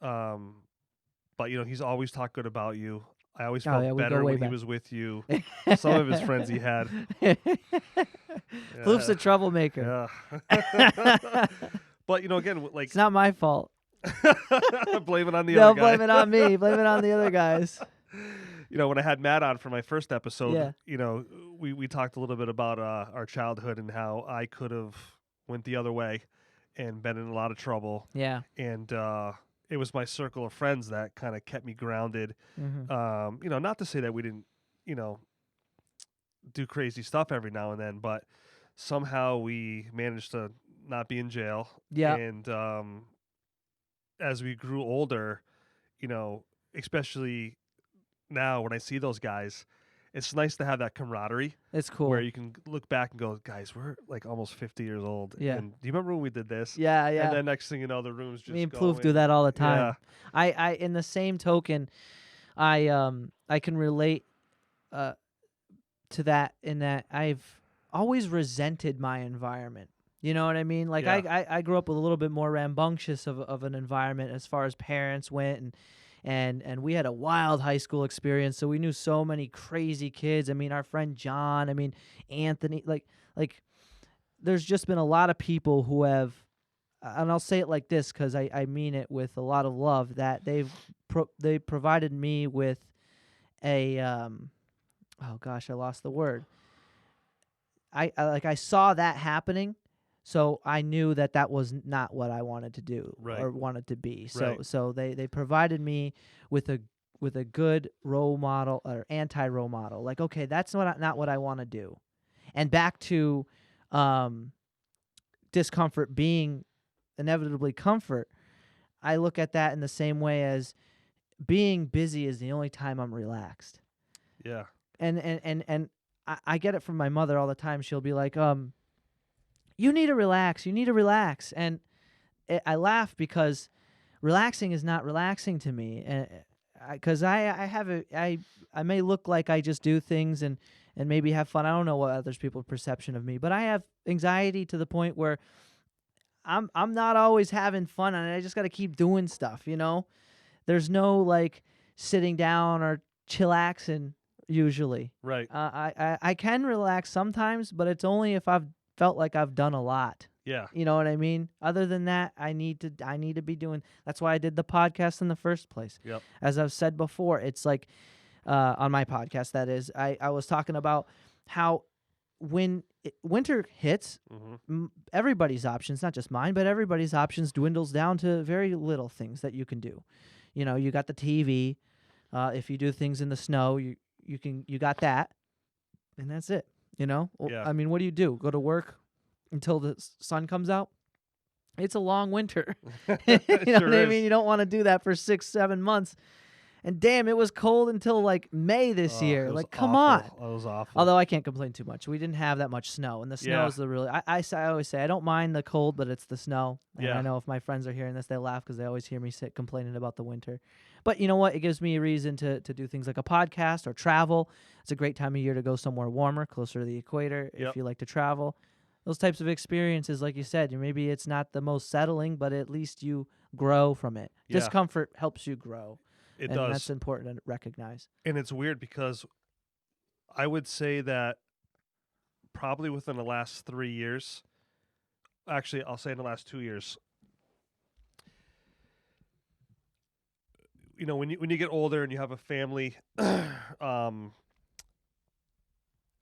But he's always talked good about you. I always Oh, felt yeah, we go better way when he back. was with you. Some of his friends he had. Plouf's a troublemaker. Yeah. But again, like It's not my fault. blame it on the No, other guy. blame it on me. Blame it on the other guys. When I had Matt on for my first episode, Yeah. we talked a little bit about our childhood and how I could have went the other way and been in a lot of trouble. Yeah. And it was my circle of friends that kind of kept me grounded. Mm-hmm. Not to say that we didn't, do crazy stuff every now and then, but somehow we managed to not be in jail. Yeah. And as we grew older, especially now when I see those guys, it's nice to have that camaraderie. It's cool. Where you can look back and go, guys, we're like almost 50 years old. Yeah. And do you remember when we did this? Yeah, yeah. And then next thing you know, the room's just Me and going. Plouf do that all the time. Yeah. I in the same token, I can relate to that in that I've always resented my environment. You know what I mean? Like Yeah. I grew up with a little bit more rambunctious of an environment as far as parents went, and we had a wild high school experience, so we knew so many crazy kids. I mean, our friend John, I mean Anthony, like there's just been a lot of people who have, and I'll say it like this because I mean it with a lot of love, that they provided me with a oh gosh, I lost the word. I saw that happening, so I knew that was not what I wanted to do or wanted to be. So they provided me with a good role model or anti-role model. Like, okay, that's not what I want to do. And back to discomfort being inevitably comfort, I look at that in the same way as being busy is the only time I'm relaxed. Yeah. And I get it from my mother all the time. She'll be like, you need to relax. You need to relax. And I laugh because relaxing is not relaxing to me, because I may look like I just do things and maybe have fun. I don't know what others people's perception of me, but I have anxiety to the point where I'm not always having fun, and I just got to keep doing stuff. There's no like sitting down or chillaxing usually. Right. I can relax sometimes, but it's only if I've felt like I've done a lot. Yeah. You know what I mean? Other than that, I need to be doing. That's why I did the podcast in the first place. Yep. As I've said before, it's like on my podcast, that is, I was talking about how when winter hits, everybody's options, not just mine, but everybody's options dwindles down to very little things that you can do. You got the TV. If you do things in the snow, you got that, and that's it. Yeah. I mean, what do you do? Go to work until the sun comes out? It's a long winter. You know Sure what I is. mean? You don't want to do that for 6-7 months. And damn, it was cold until like May this year. It was Like, come awful. on. It was awful. Although I can't complain too much. We didn't have that much snow, and the snow Yeah. is the really. I always say I don't mind the cold, but it's the snow. And Yeah. I know if my friends are hearing this, they laugh because they always hear me complaining about the winter. But you know what? It gives me a reason to do things like a podcast or travel. It's a great time of year to go somewhere warmer, closer to the equator, Yep. if you like to travel. Those types of experiences, like you said, maybe it's not the most settling, but at least you grow from it. Yeah. Discomfort helps you grow. It And does. that's important to recognize. And it's weird because I would say that probably within the last 3 years, actually, I'll say in the last 2 years, when you get older and you have a family,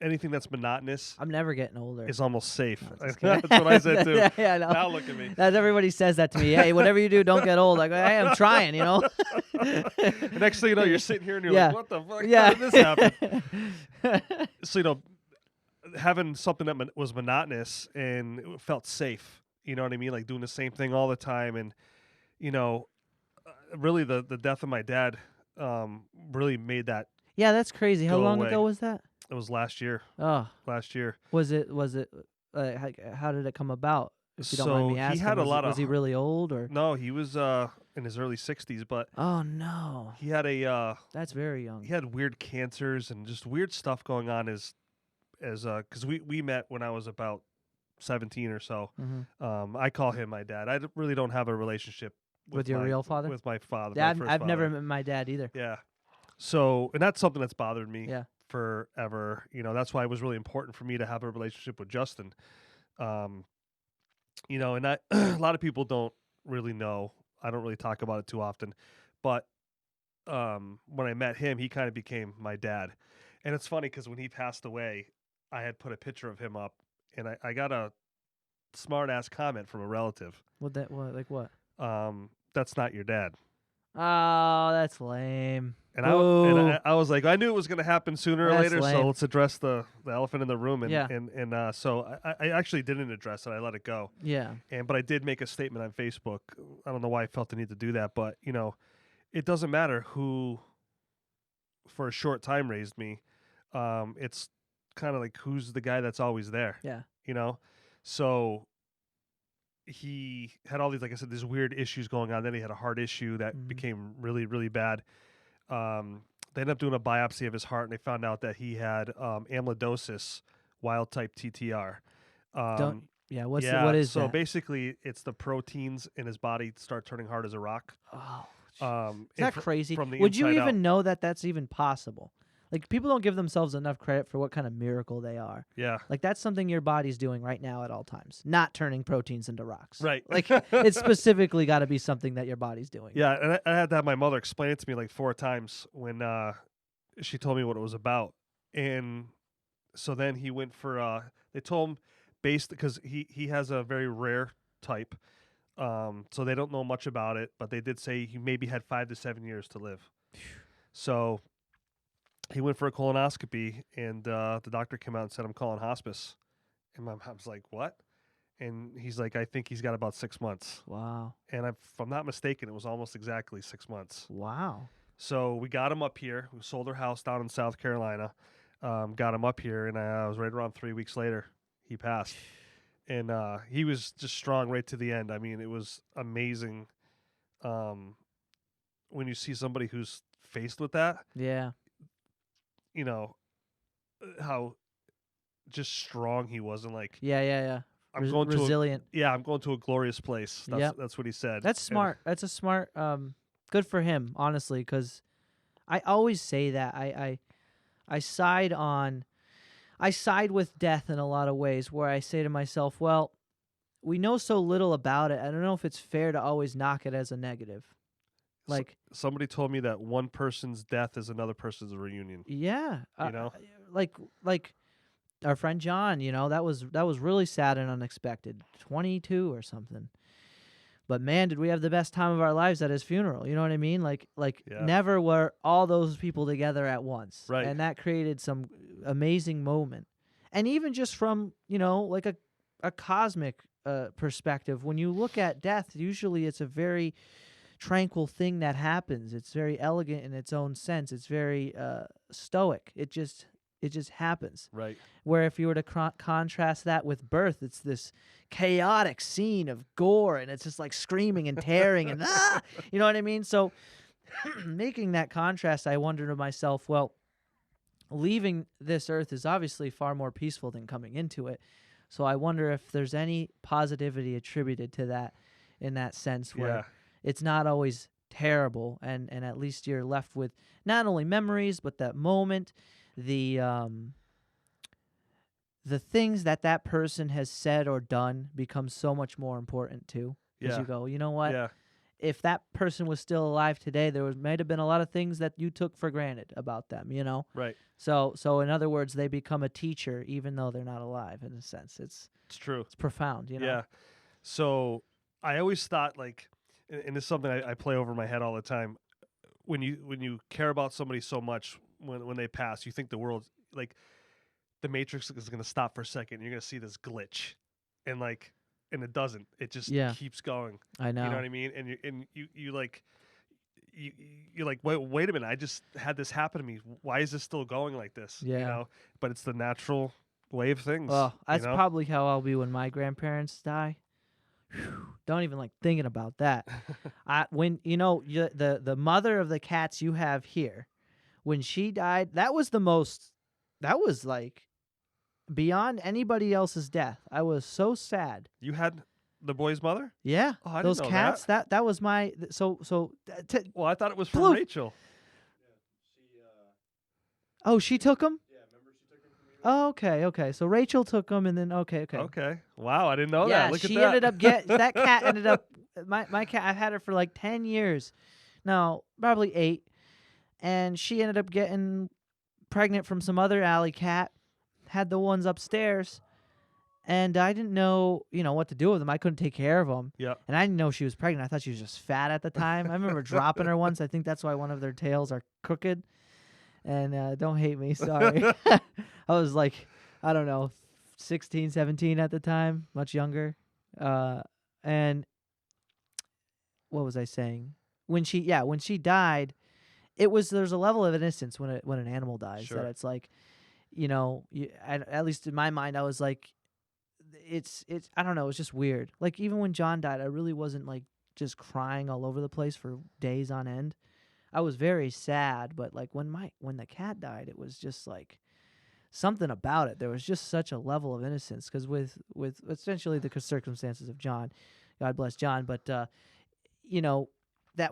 anything that's monotonous I'm never getting older. is almost safe. No, just kidding. That's what I said too. Yeah, I know. Now look at me. That everybody says that to me. Hey, whatever you do, don't get old. Like, hey, I'm trying, The next thing you know, you're sitting here and you're Yeah. like, what the fuck? Yeah. How did this happen? So, having something that was monotonous and it felt safe, you know what I mean? Like doing the same thing all the time. And, really the death of my dad really made that. Yeah, that's crazy. How Go long away. ago was that? It was last year. Oh, was it? How did it come about? If you don't mind me he asking, had a lot was he of. really old or? No, he was in his early 60s, but Oh no, he had that's very young. he had weird cancers and just weird stuff going on as because we met when I was about 17 or so. Mhm. I call him my dad. I really don't have a relationship With your real father? with my father. Yeah, my first I've never father. met my dad either. Yeah. So, and that's something that's bothered me Yeah. forever. That's why it was really important for me to have a relationship with Justin. And I, a lot of people don't really know. I don't really talk about it too often, but when I met him, he kind of became my dad. And it's funny because when he passed away, I had put a picture of him up, and I got a smart ass comment from a relative. What? What? That's not your dad. Oh, that's lame. And Boo. I was like, I knew it was going to happen sooner or That's later, so lame. let's address the elephant in the room. And Yeah. So I actually didn't address it. I let it go. Yeah. But I did make a statement on Facebook. I don't know why I felt the need to do that, but it doesn't matter who, for a short time, raised me. It's kind of like who's the guy that's always there. Yeah. So he had all these, like I said, these weird issues going on. Then he had a heart issue that Mhm. became really, really bad. They ended up doing a biopsy of his heart, and they found out that he had amyloidosis, wild type TTR. Yeah. What is so that? basically, it's the proteins in his body start turning hard as a rock. Oh, Is is that crazy? From the Would you inside even out. know that that's even possible? Like, people don't give themselves enough credit for what kind of miracle they are. Yeah. Like, that's something your body's doing right now at all times, not turning proteins into rocks. Right. Like, it's specifically got to be something that your body's doing. Yeah, and I had to have my mother explain it to me like 4 times when she told me what it was about. And so then he went for they told him because he has a very rare type. So they don't know much about it, but they did say he maybe had 5 to 7 years to live. So he went for a colonoscopy, and the doctor came out and said, I'm calling hospice. And my mom's like, what? And he's like, I think he's got about 6 months. Wow. And if I'm not mistaken, it was almost exactly 6 months. Wow. So we got him up here. We sold our house down in South Carolina. Got him up here, and I was right around 3 weeks later, he passed. and he was just strong right to the end. I mean, it was amazing. When you see somebody who's faced with that, Yeah. you know how just strong he was, and like Yeah. Yeah. Yeah. I'm going to Resilient. I'm going to a glorious place. Yep. That's what he said. That's And smart. That's a smart. Good for him, honestly, because I always say that I side on. I side with death in a lot of ways, where I say to myself, well, we know so little about it. I don't know if it's fair to always knock it as a negative. Like, somebody told me that one person's death is another person's reunion. yeah, You know? like our friend John, that was really sad and unexpected. 22 or something. But man, did we have the best time of our lives at his funeral. You know what I mean? Like Yeah. never were all those people together at once. Right. And that created some amazing moment. And even just from, like a cosmic perspective, when you look at death, usually it's a very tranquil thing that happens. It's very elegant in its own sense. It's very stoic. It just happens. Right. Where if you were to contrast that with birth, it's this chaotic scene of gore, and it's just like screaming and tearing and you know what I mean? So making that contrast, I wonder to myself, well, leaving this earth is obviously far more peaceful than coming into it. So I wonder if there's any positivity attributed to that in that sense, where it's not always terrible, and at least you're left with not only memories, but that moment, the things that person has said or done become so much more important too. Because you go, you know what? Yeah. If that person was still alive today, there might have been a lot of things that you took for granted about them, Right. So in other words, they become a teacher even though they're not alive, in a sense. It's true. It's profound, Yeah. So I always thought, like, and it's something I play over my head all the time. When you care about somebody so much, when they pass, you think the world, like, the Matrix is going to stop for a second. You're going to see this glitch, and it doesn't. It just keeps going. I know. You know what I mean? And you like. You're like, wait a minute! I just had this happen to me. Why is this still going like this? Yeah. But it's the natural way of things. Well, that's probably how I'll be when my grandparents die. Whew, don't even like thinking about that. The mother of the cats you have here, when she died, that was like beyond anybody else's death. I was so sad. You had the boy's mother? Yeah. Oh, I those didn't know cats. that. That was my Well, I thought it was from Blue. Rachel. Oh, she took him? Yeah, remember she took him from you? Okay. So Rachel took him, and then okay. Okay. Wow, I didn't know Yeah, that. Look at she that. ended up that cat ended up my cat. I've had her for like 10 years. No, probably 8. And she ended up getting pregnant from some other alley cat. Had the ones upstairs. And I didn't know, what to do with them. I couldn't take care of them. Yeah. And I didn't know she was pregnant. I thought she was just fat at the time. I remember dropping her once. I think that's why one of their tails are crooked. And don't hate me, sorry. I was like, I don't know, 16, 17 at the time, much younger. And what was I saying? When she died, there's a level of innocence when an animal dies, Sure. that it's like, at least in my mind, I was like, it's I don't know, it's just weird. Like, even when John died, I really wasn't like just crying all over the place for days on end. I was very sad, but like when the cat died, it was just like something about it. There was just such a level of innocence, because with essentially the circumstances of John, God bless John, but that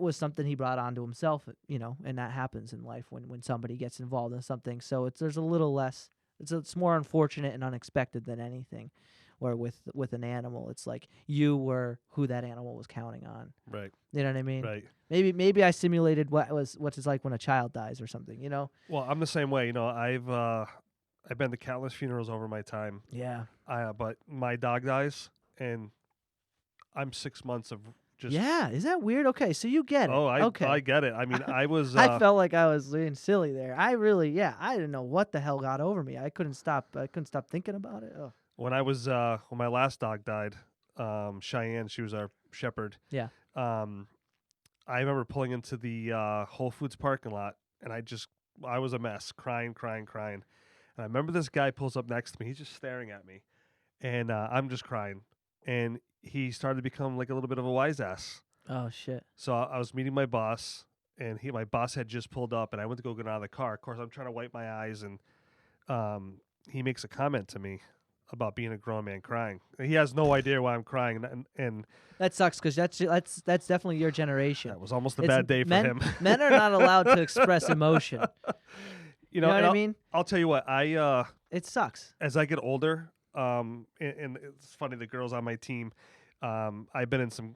was something he brought onto himself, and that happens in life when somebody gets involved in something. So there's a little less. It's more unfortunate and unexpected than anything. Where with an animal, it's like you were who that animal was counting on. Right. You know what I mean? Right. Maybe I simulated what it's like when a child dies or something. Well, I'm the same way. I've been to countless funerals over my time. Yeah. But my dog dies, and I'm 6 months of just. Yeah. Is that weird? Okay, so you get it. Oh, okay. I get it. I mean, I was. I felt like I was being silly there. I didn't know what the hell got over me. I couldn't stop thinking about it. Oh. When I was when my last dog died, Cheyenne, she was our shepherd. Yeah. I remember pulling into the Whole Foods parking lot, and I was a mess, crying. And I remember this guy pulls up next to me. He's just staring at me, and I'm just crying. And he started to become like a little bit of a wise ass. Oh shit. So I was meeting my boss, and my boss had just pulled up, and I went to go get out of the car. Of course, I'm trying to wipe my eyes, and he makes a comment to me about being a grown man crying. He has no idea why I'm crying, and That sucks because that's definitely your generation. that was almost a It's bad day for men, him. Men are not allowed to express emotion. You You know what and I mean? I'll tell you what, It sucks. as I get older, and it's funny, the girls on my team, I've been in some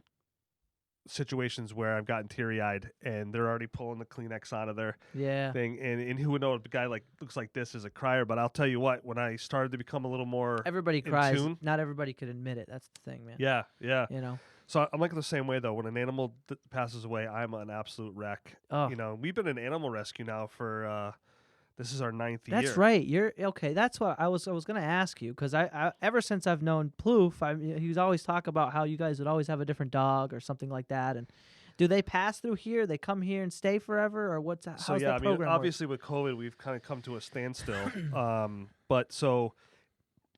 situations where I've gotten teary eyed, and they're already pulling the Kleenex out of their Yeah. thing, and who would know a guy like looks like this is a crier? But I'll tell you what, when I started to become a little more Everybody in cries. tune, Not everybody could admit it. That's the thing, man. yeah, yeah. You know. So I'm like the same way though. When an animal passes away, I'm an absolute wreck. Oh. You know, we've been in animal rescue now for this is our 9th year. That's right. You're okay. That's what I was going to ask you because I ever since I've known Plouffe, he was always talk about how you guys would always have a different dog or something like that. And do they pass through here? They come here and stay forever, or what's how's So yeah, that I mean, program work? obviously with COVID, we've kind of come to a standstill. But so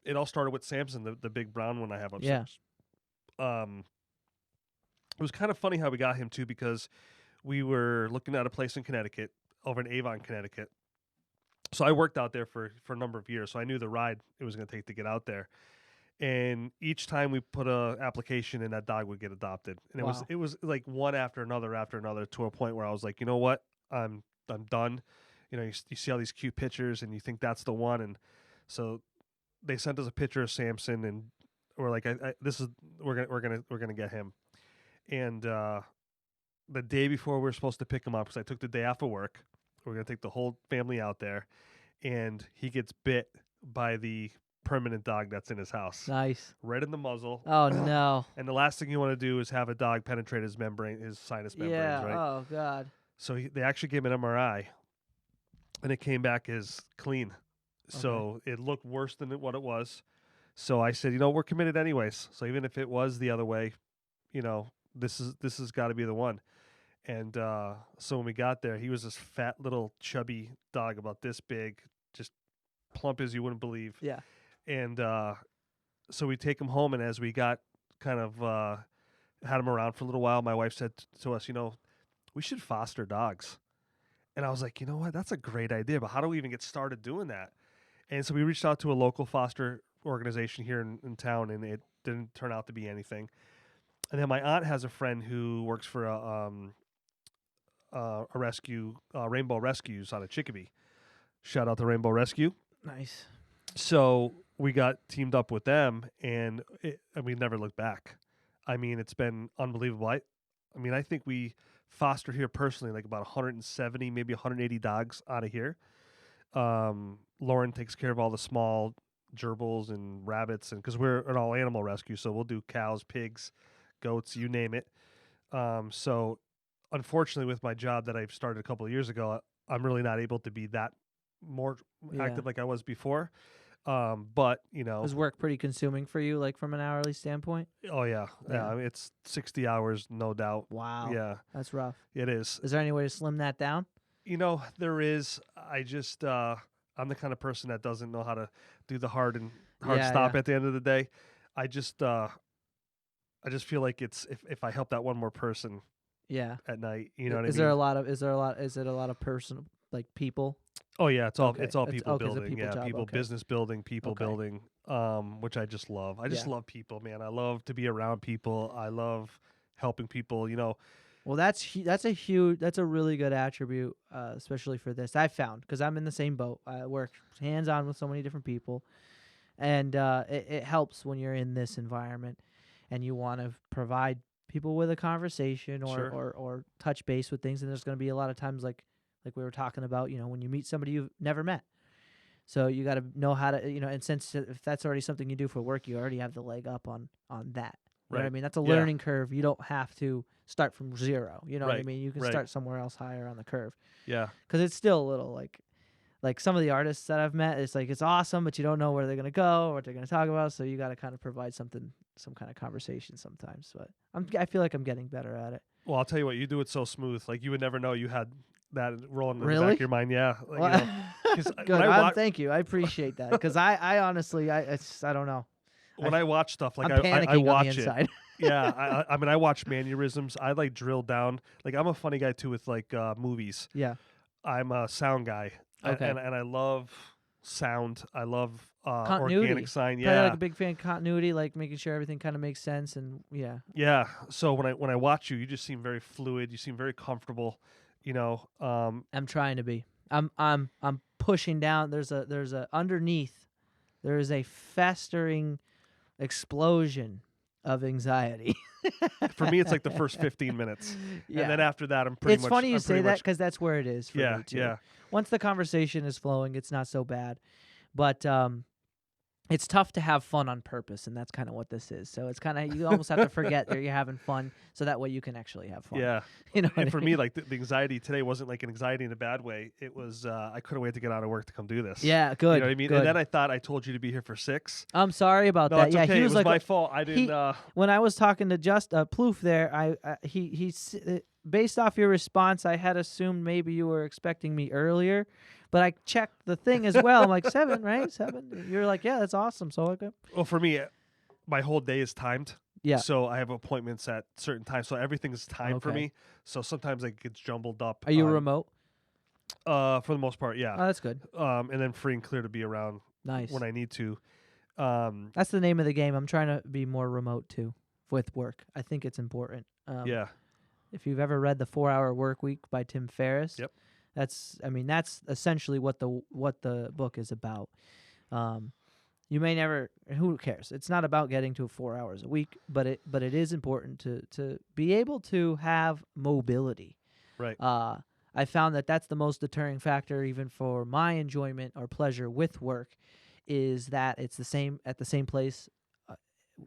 it all started with Samson, the big brown one I have upstairs. Yeah. It was kind of funny how we got him too, because we were looking at a place in Connecticut, over in Avon, Connecticut. So I worked out there for a number of years, so I knew the ride it was going to take to get out there. And each time we put a application in, that dog would get adopted, and Wow. it was like one after another, to a point where I was like, you know what, I'm done. You know, you see all these cute pictures, and you think that's the one, and so they sent us a picture of Samson, and we're like, we're gonna get him. And the day before we were supposed to pick him up, because I took the day off of work, we're gonna take the whole family out there, and he gets bit by the permanent dog that's in his house, Nice. right in the muzzle. Oh no. And the last thing you want to do is have a dog penetrate his sinus membranes, Yeah. right? Oh god. So they actually gave him an MRI, and it came back as clean. So it looked worse than what it was. So I said, we're committed anyways. So even if it was the other way, this has got to be the one. And so when we got there, he was this fat little chubby dog about this big, just plump as you wouldn't believe. Yeah. And so we take him home, and as we got kind of had him around for a little while, my wife said to us, we should foster dogs. And I was like, you know what? That's a great idea, but how do we even get started doing that? And so we reached out to a local foster organization here in town, and it didn't turn out to be anything. And then my aunt has a friend who works for a rescue, Rainbow Rescues out of Chicopee. Shout out to Rainbow Rescue. Nice. So we got teamed up with them, and we never looked back. I mean, it's been unbelievable. I think we foster here personally like about 170, maybe 180 dogs out of here. Lauren takes care of all the small gerbils and rabbits, and because we're an all animal rescue, so we'll do cows, pigs, goats, you name it. So unfortunately, with my job that I've started a couple of years ago, I'm really not able to be that more active like I was before. But is work pretty consuming for you, like from an hourly standpoint? Oh yeah. I mean, it's 60 hours, no doubt. Wow. Yeah, That's rough. it is. Is there any way to slim that down? There is. I just I'm the kind of person that doesn't know how to do the hard Yeah, stop yeah. at the end of the day. I just feel like it's if I help that one more person Yeah. at night, you know what I mean? Is it a lot of personal, like people? Oh yeah, it's all Okay. it's all It's- people okay, it's a building. people Yeah, job, people okay. business building, people Okay. building, which I just love. I just Yeah. love people, man. I love to be around people. I love helping people, Well, that's a really good attribute, especially for this. I found because I'm in the same boat. I work hands on with so many different people, and it helps when you're in this environment, and you want to provide people with a conversation or Sure. or touch base with things. And there's going to be a lot of times like we were talking about, when you meet somebody you've never met. So you got to know how to, and since if that's already something you do for work, you already have the leg up on that. You know what I Right. mean? That's a Yeah. learning curve. You don't have to start from zero. You know what I Right. mean? You can Right. start somewhere else higher on the curve. Yeah. Because it's still a little like some of the artists that I've met, it's like it's awesome, but you don't know where they're gonna go or what they're gonna talk about. So you got to kind of provide some kind of conversation sometimes. But I feel like I'm getting better at it. Well, I'll tell you what, you do it so smooth. Like you would never know you had that rolling in the Really? back of your mind. Yeah. Like, Well, 'cause good. when I Thank you. I appreciate that because I honestly I don't know. when I watch stuff, like I'm panicking I on the watch it. inside. Yeah, I mean, I watch mannerisms. I like drill down. Like I'm a funny guy too with like movies. Yeah. I'm a sound guy. Okay. And I love sound. I love Continuity. organic sign. Probably like Yeah, a big fan of continuity, like making sure everything kind of makes sense, and yeah. yeah. So when I watch you, you just seem very fluid. You seem very comfortable. You know, I'm trying to be. I'm pushing down. There's a underneath. There is a festering explosion of anxiety. for me, it's like the first 15 minutes, Yeah. and then after that, I'm pretty It's much. funny you I'm say pretty that much- because that's where it is for Yeah, me too. yeah. Once the conversation is flowing, it's not so bad. But it's tough to have fun on purpose, and that's kind of what this is. So it's kind of, you almost have to forget that you're having fun, so that way you can actually have fun. Yeah. You know what And I for mean? me, like the anxiety today wasn't like an anxiety in a bad way. It was I couldn't wait to get out of work to come do this. Yeah, good. You know what I mean? Good. And then I thought I told you to be here for 6. I'm sorry about No, that. it's Yeah, okay. he It was was like my fault. I didn't. when I was talking to just Plouffe there, he's based off your response, I had assumed maybe you were expecting me earlier, but I checked the thing as well. I'm like 7, right? 7. You're like, yeah, that's awesome. So okay. Well, for me, my whole day is timed. Yeah. So I have appointments at certain times. So everything's timed for Okay. me. So sometimes it gets jumbled up. Are you on- remote? For the most part, yeah. Oh, that's good. And then free and clear to be around Nice. when I need to. That's the name of the game. I'm trying to be more remote too with work. I think it's important. Yeah. If you've ever read The 4-Hour Work Week by Tim Ferriss, Yep. That's essentially what the book is about. You may never. Who cares? It's not about getting to 4 hours a week, but it is important to be able to have mobility. Right. I found that that's the most deterring factor, even for my enjoyment or pleasure with work, is that it's the same at the same place,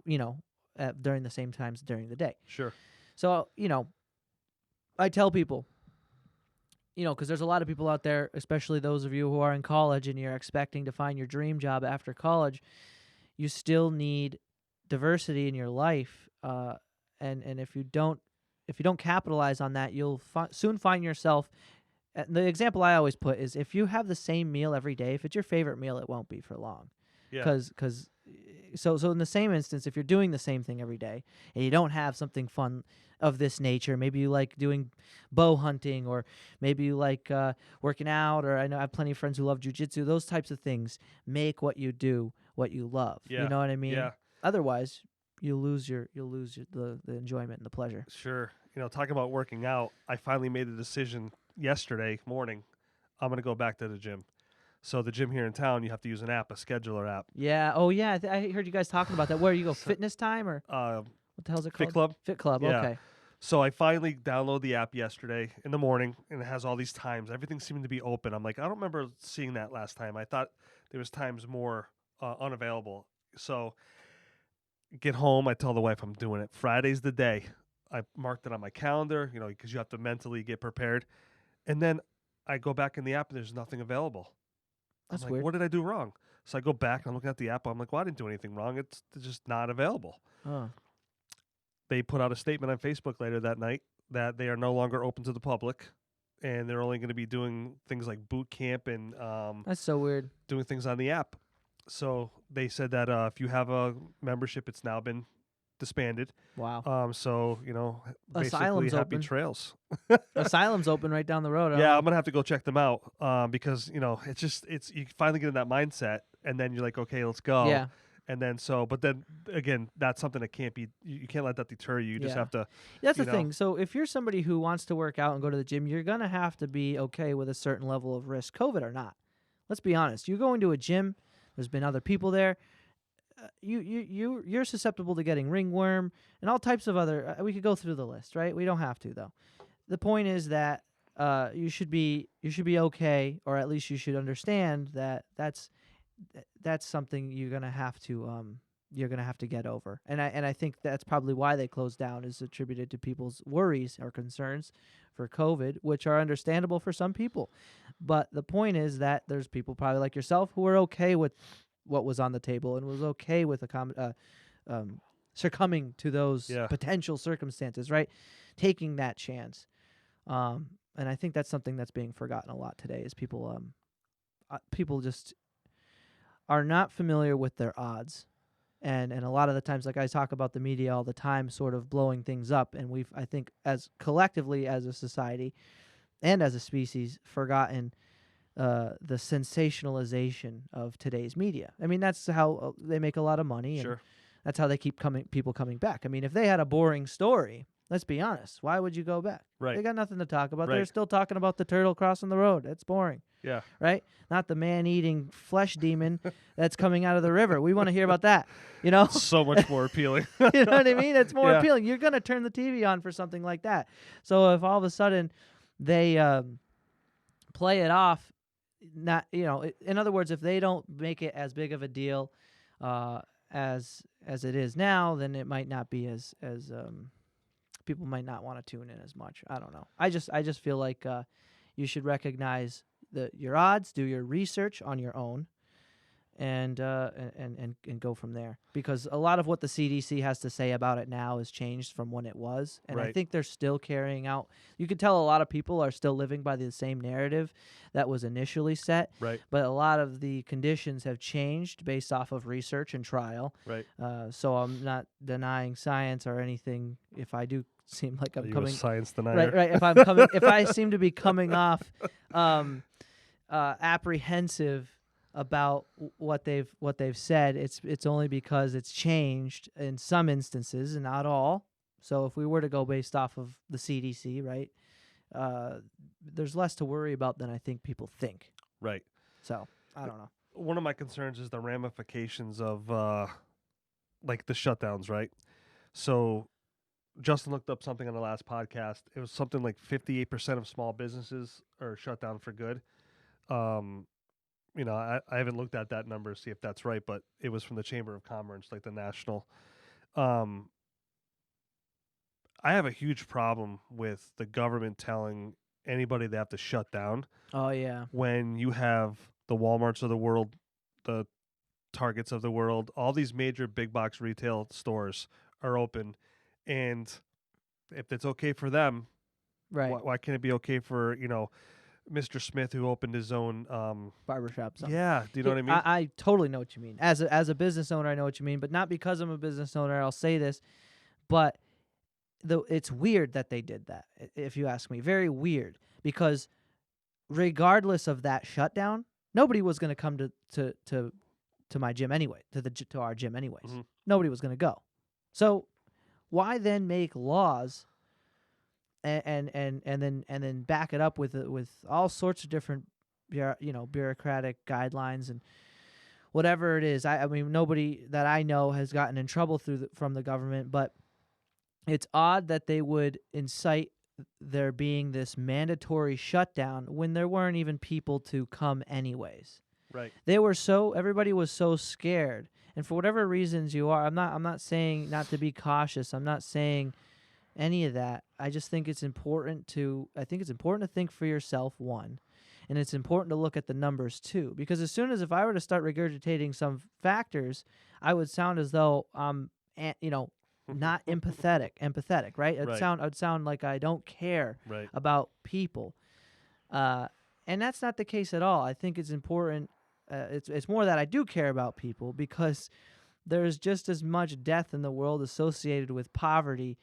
during the same times during the day. Sure. So I tell people, because there's a lot of people out there, especially those of you who are in college and you're expecting to find your dream job after college, you still need diversity in your life, and if you don't capitalize on that, you'll soon find yourself. The example I always put is, if you have the same meal every day, if it's your favorite meal, it won't be for long. Yeah. So in the same instance, if you're doing the same thing every day and you don't have something fun of this nature, maybe you like doing bow hunting, or maybe you like working out, or I know I have plenty of friends who love jujitsu, those types of things, make what you do what you love. Yeah. You know what I mean? Yeah. Otherwise, you'll lose the enjoyment and the pleasure. Sure. Talking about working out, I finally made the decision yesterday morning. I'm going to go back to the gym. So the gym here in town, you have to use an app, a scheduler app. Yeah. Oh, yeah. I heard you guys talking about that. Where you go, Fitness Time, or what the hell's it called? Fit Club. Fit Club. Yeah. Okay. So I finally downloaded the app yesterday in the morning, and it has all these times. Everything seemed to be open. I'm like, I don't remember seeing that last time. I thought there was times more unavailable. So get home, I tell the wife I'm doing it. Friday's the day. I marked it on my calendar, because you have to mentally get prepared. And then I go back in the app, and there's nothing available. That's I'm like, weird. what did I do wrong? So I go back, and I'm looking at the app. I'm like, well, I didn't do anything wrong. It's just not available. Oh. They put out a statement on Facebook later that night that they are no longer open to the public, and they're only going to be doing things like boot camp and That's so weird. doing things on the app. So they said that if you have a membership, it's now been disbanded. Wow. So basically, Asylum's happy open. trails. Asylum's open right down the road. Yeah, I'm gonna have to go check them out because it's you finally get in that mindset, and then you're like, okay, let's go. Yeah. And then but then again, that's something that can't be. You can't let that deter you. You just Yeah. have to. That's the you know. thing. So if you're somebody who wants to work out and go to the gym, you're going to have to be okay with a certain level of risk, COVID or not. Let's be honest. You're going to a gym. There's been other people there. You're susceptible to getting ringworm and all types of other. We could go through the list, right? We don't have to, though. The point is that you should be okay, or at least you should understand that that's something you're gonna have to get over. And I think that's probably why they closed down, is attributed to people's worries or concerns for COVID, which are understandable for some people. But the point is that there's people probably like yourself who are okay with what was on the table and was okay with succumbing to those potential circumstances, right? Taking that chance. And I think that's something that's being forgotten a lot today, is people just are not familiar with their odds. and a lot of the times, like I talk about the media all the time, sort of blowing things up, and we've, I think, as collectively as a society and as a species, forgotten the sensationalization of today's media. I mean, that's how they make a lot of money, and Sure. that's how they keep people coming back. I mean, if they had a boring story, let's be honest, why would you go back? Right. They got nothing to talk about. They're Right. still talking about the turtle crossing the road. It's boring, Yeah. right? Not the man-eating flesh demon that's coming out of the river. We want to hear about that, you know? So much more appealing. You know what I mean? It's more Yeah. appealing. You're going to turn the TV on for something like that. So if all of a sudden they play it off, not, you know, in other words, if they don't make it as big of a deal as it is now, then it might not be as people might not want to tune in as much. I don't know. I just feel like you should recognize your odds, do your research on your own, and go from there. Because a lot of what the CDC has to say about it now has changed from when it was, and I Right. think they're still carrying out. You could tell a lot of people are still living by the same narrative that was initially set, Right. but a lot of the conditions have changed based off of research and trial. Right. So I'm not denying science or anything. If I do seem like Are I'm you coming a science denier? right. If I'm coming, if I seem to be coming off apprehensive about what they've said, it's only because it's changed in some instances and not all. So if we were to go based off of the CDC, right, there's less to worry about than I think people think. Right. So I don't know. One of my concerns is the ramifications of like the shutdowns, right? So Justin looked up something on the last podcast. It was something like 58% of small businesses are shut down for good. You know, I haven't looked at that number to see if that's right, but it was from the Chamber of Commerce, like the national. I have a huge problem with the government telling anybody they have to shut down Oh yeah. when you have the Walmarts of the world, the Targets of the world, all these major big box retail stores are open, and if it's okay for them, Right. why can't it be okay for, you know, Mr. Smith who opened his own Barbershop. Something. yeah, do you know what I mean? I totally know what you mean. As a business owner, I know what you mean, but not because I'm a business owner. I'll say this, but it's weird that they did that. If you ask me, very weird, because regardless of that shutdown, nobody was going to come to my gym anyway, to our gym anyways. Mhm. Nobody was going to go. So why then make laws and then back it up with all sorts of different bureaucratic guidelines and whatever it is. I mean, nobody that I know has gotten in trouble from the government, but it's odd that they would incite there being this mandatory shutdown when there weren't even people to come anyways. Right. Everybody was so scared. And for whatever reasons you are, I'm not saying not to be cautious. I'm not saying any of that. I just think it's important to think for yourself, one. And it's important to look at the numbers too, because as soon as if I were to start regurgitating some factors, I would sound as though I'm not empathetic, right? I'd sound like I don't care Right. about people. And that's not the case at all. I think it's important. It's more that I do care about people, because there's just as much death in the world associated with poverty,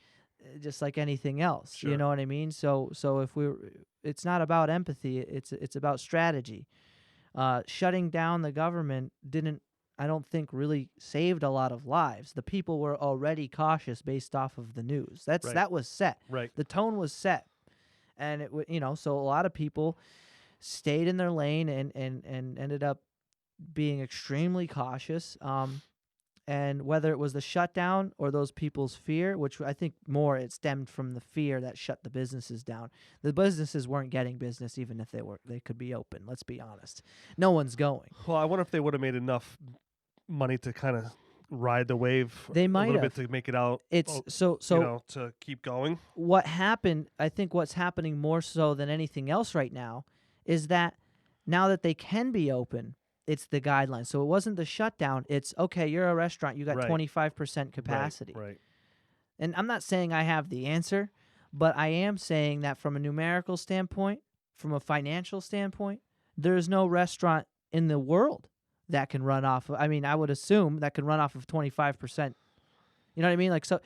just like anything else. Sure. You know what I mean? So if it's not about empathy. It's about strategy. Shutting down the government I don't think really saved a lot of lives. The people were already cautious based off of the news. That was set. Right. The tone was set, and so a lot of people stayed in their lane and ended up being extremely cautious. And whether it was the shutdown or those people's fear, which I think more it stemmed from the fear that shut the businesses down. The businesses weren't getting business even if they could be open. Let's be honest. No one's going. Well, I wonder if they would have made enough money to kind of ride the wave They a might little have. bit to make it out. It's you know, to keep going. What happened, I think what's happening more so than anything else right now is that now that they can be open, it's the guidelines. So it wasn't the shutdown. It's, okay, you're a restaurant. You got Right. 25% capacity. Right. And I'm not saying I have the answer, but I am saying that from a numerical standpoint, from a financial standpoint, there is no restaurant in the world that can run off. I mean, I would assume that can run off of 25%. You know what I mean? Like, so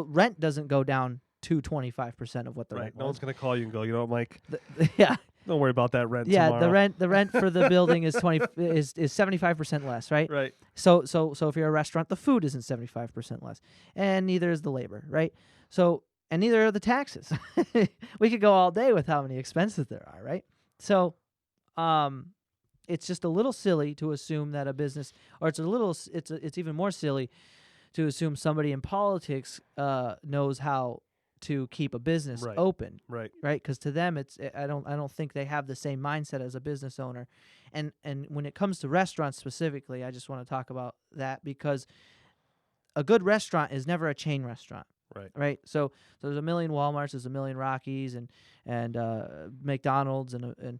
rent doesn't go down to 25% of what the Right. rent No was. one's gonna call you and go, you know what, Mike? Yeah. Don't worry about that rent Yeah, tomorrow. the rent for the building is 75% less, right? Right. So if you're a restaurant, the food isn't 75% less, and neither is the labor, right? So and neither are the taxes. We could go all day with how many expenses there are, right? So, it's just a little silly to assume that a business, or it's even more silly to assume somebody in politics knows how to keep a business Right. open. Right. Right, because to them, I don't think they have the same mindset as a business owner, and when it comes to restaurants specifically, I just want to talk about that because a good restaurant is never a chain restaurant. Right. Right, so there's a million WalMarts, there's a million Rockies, and McDonald's, and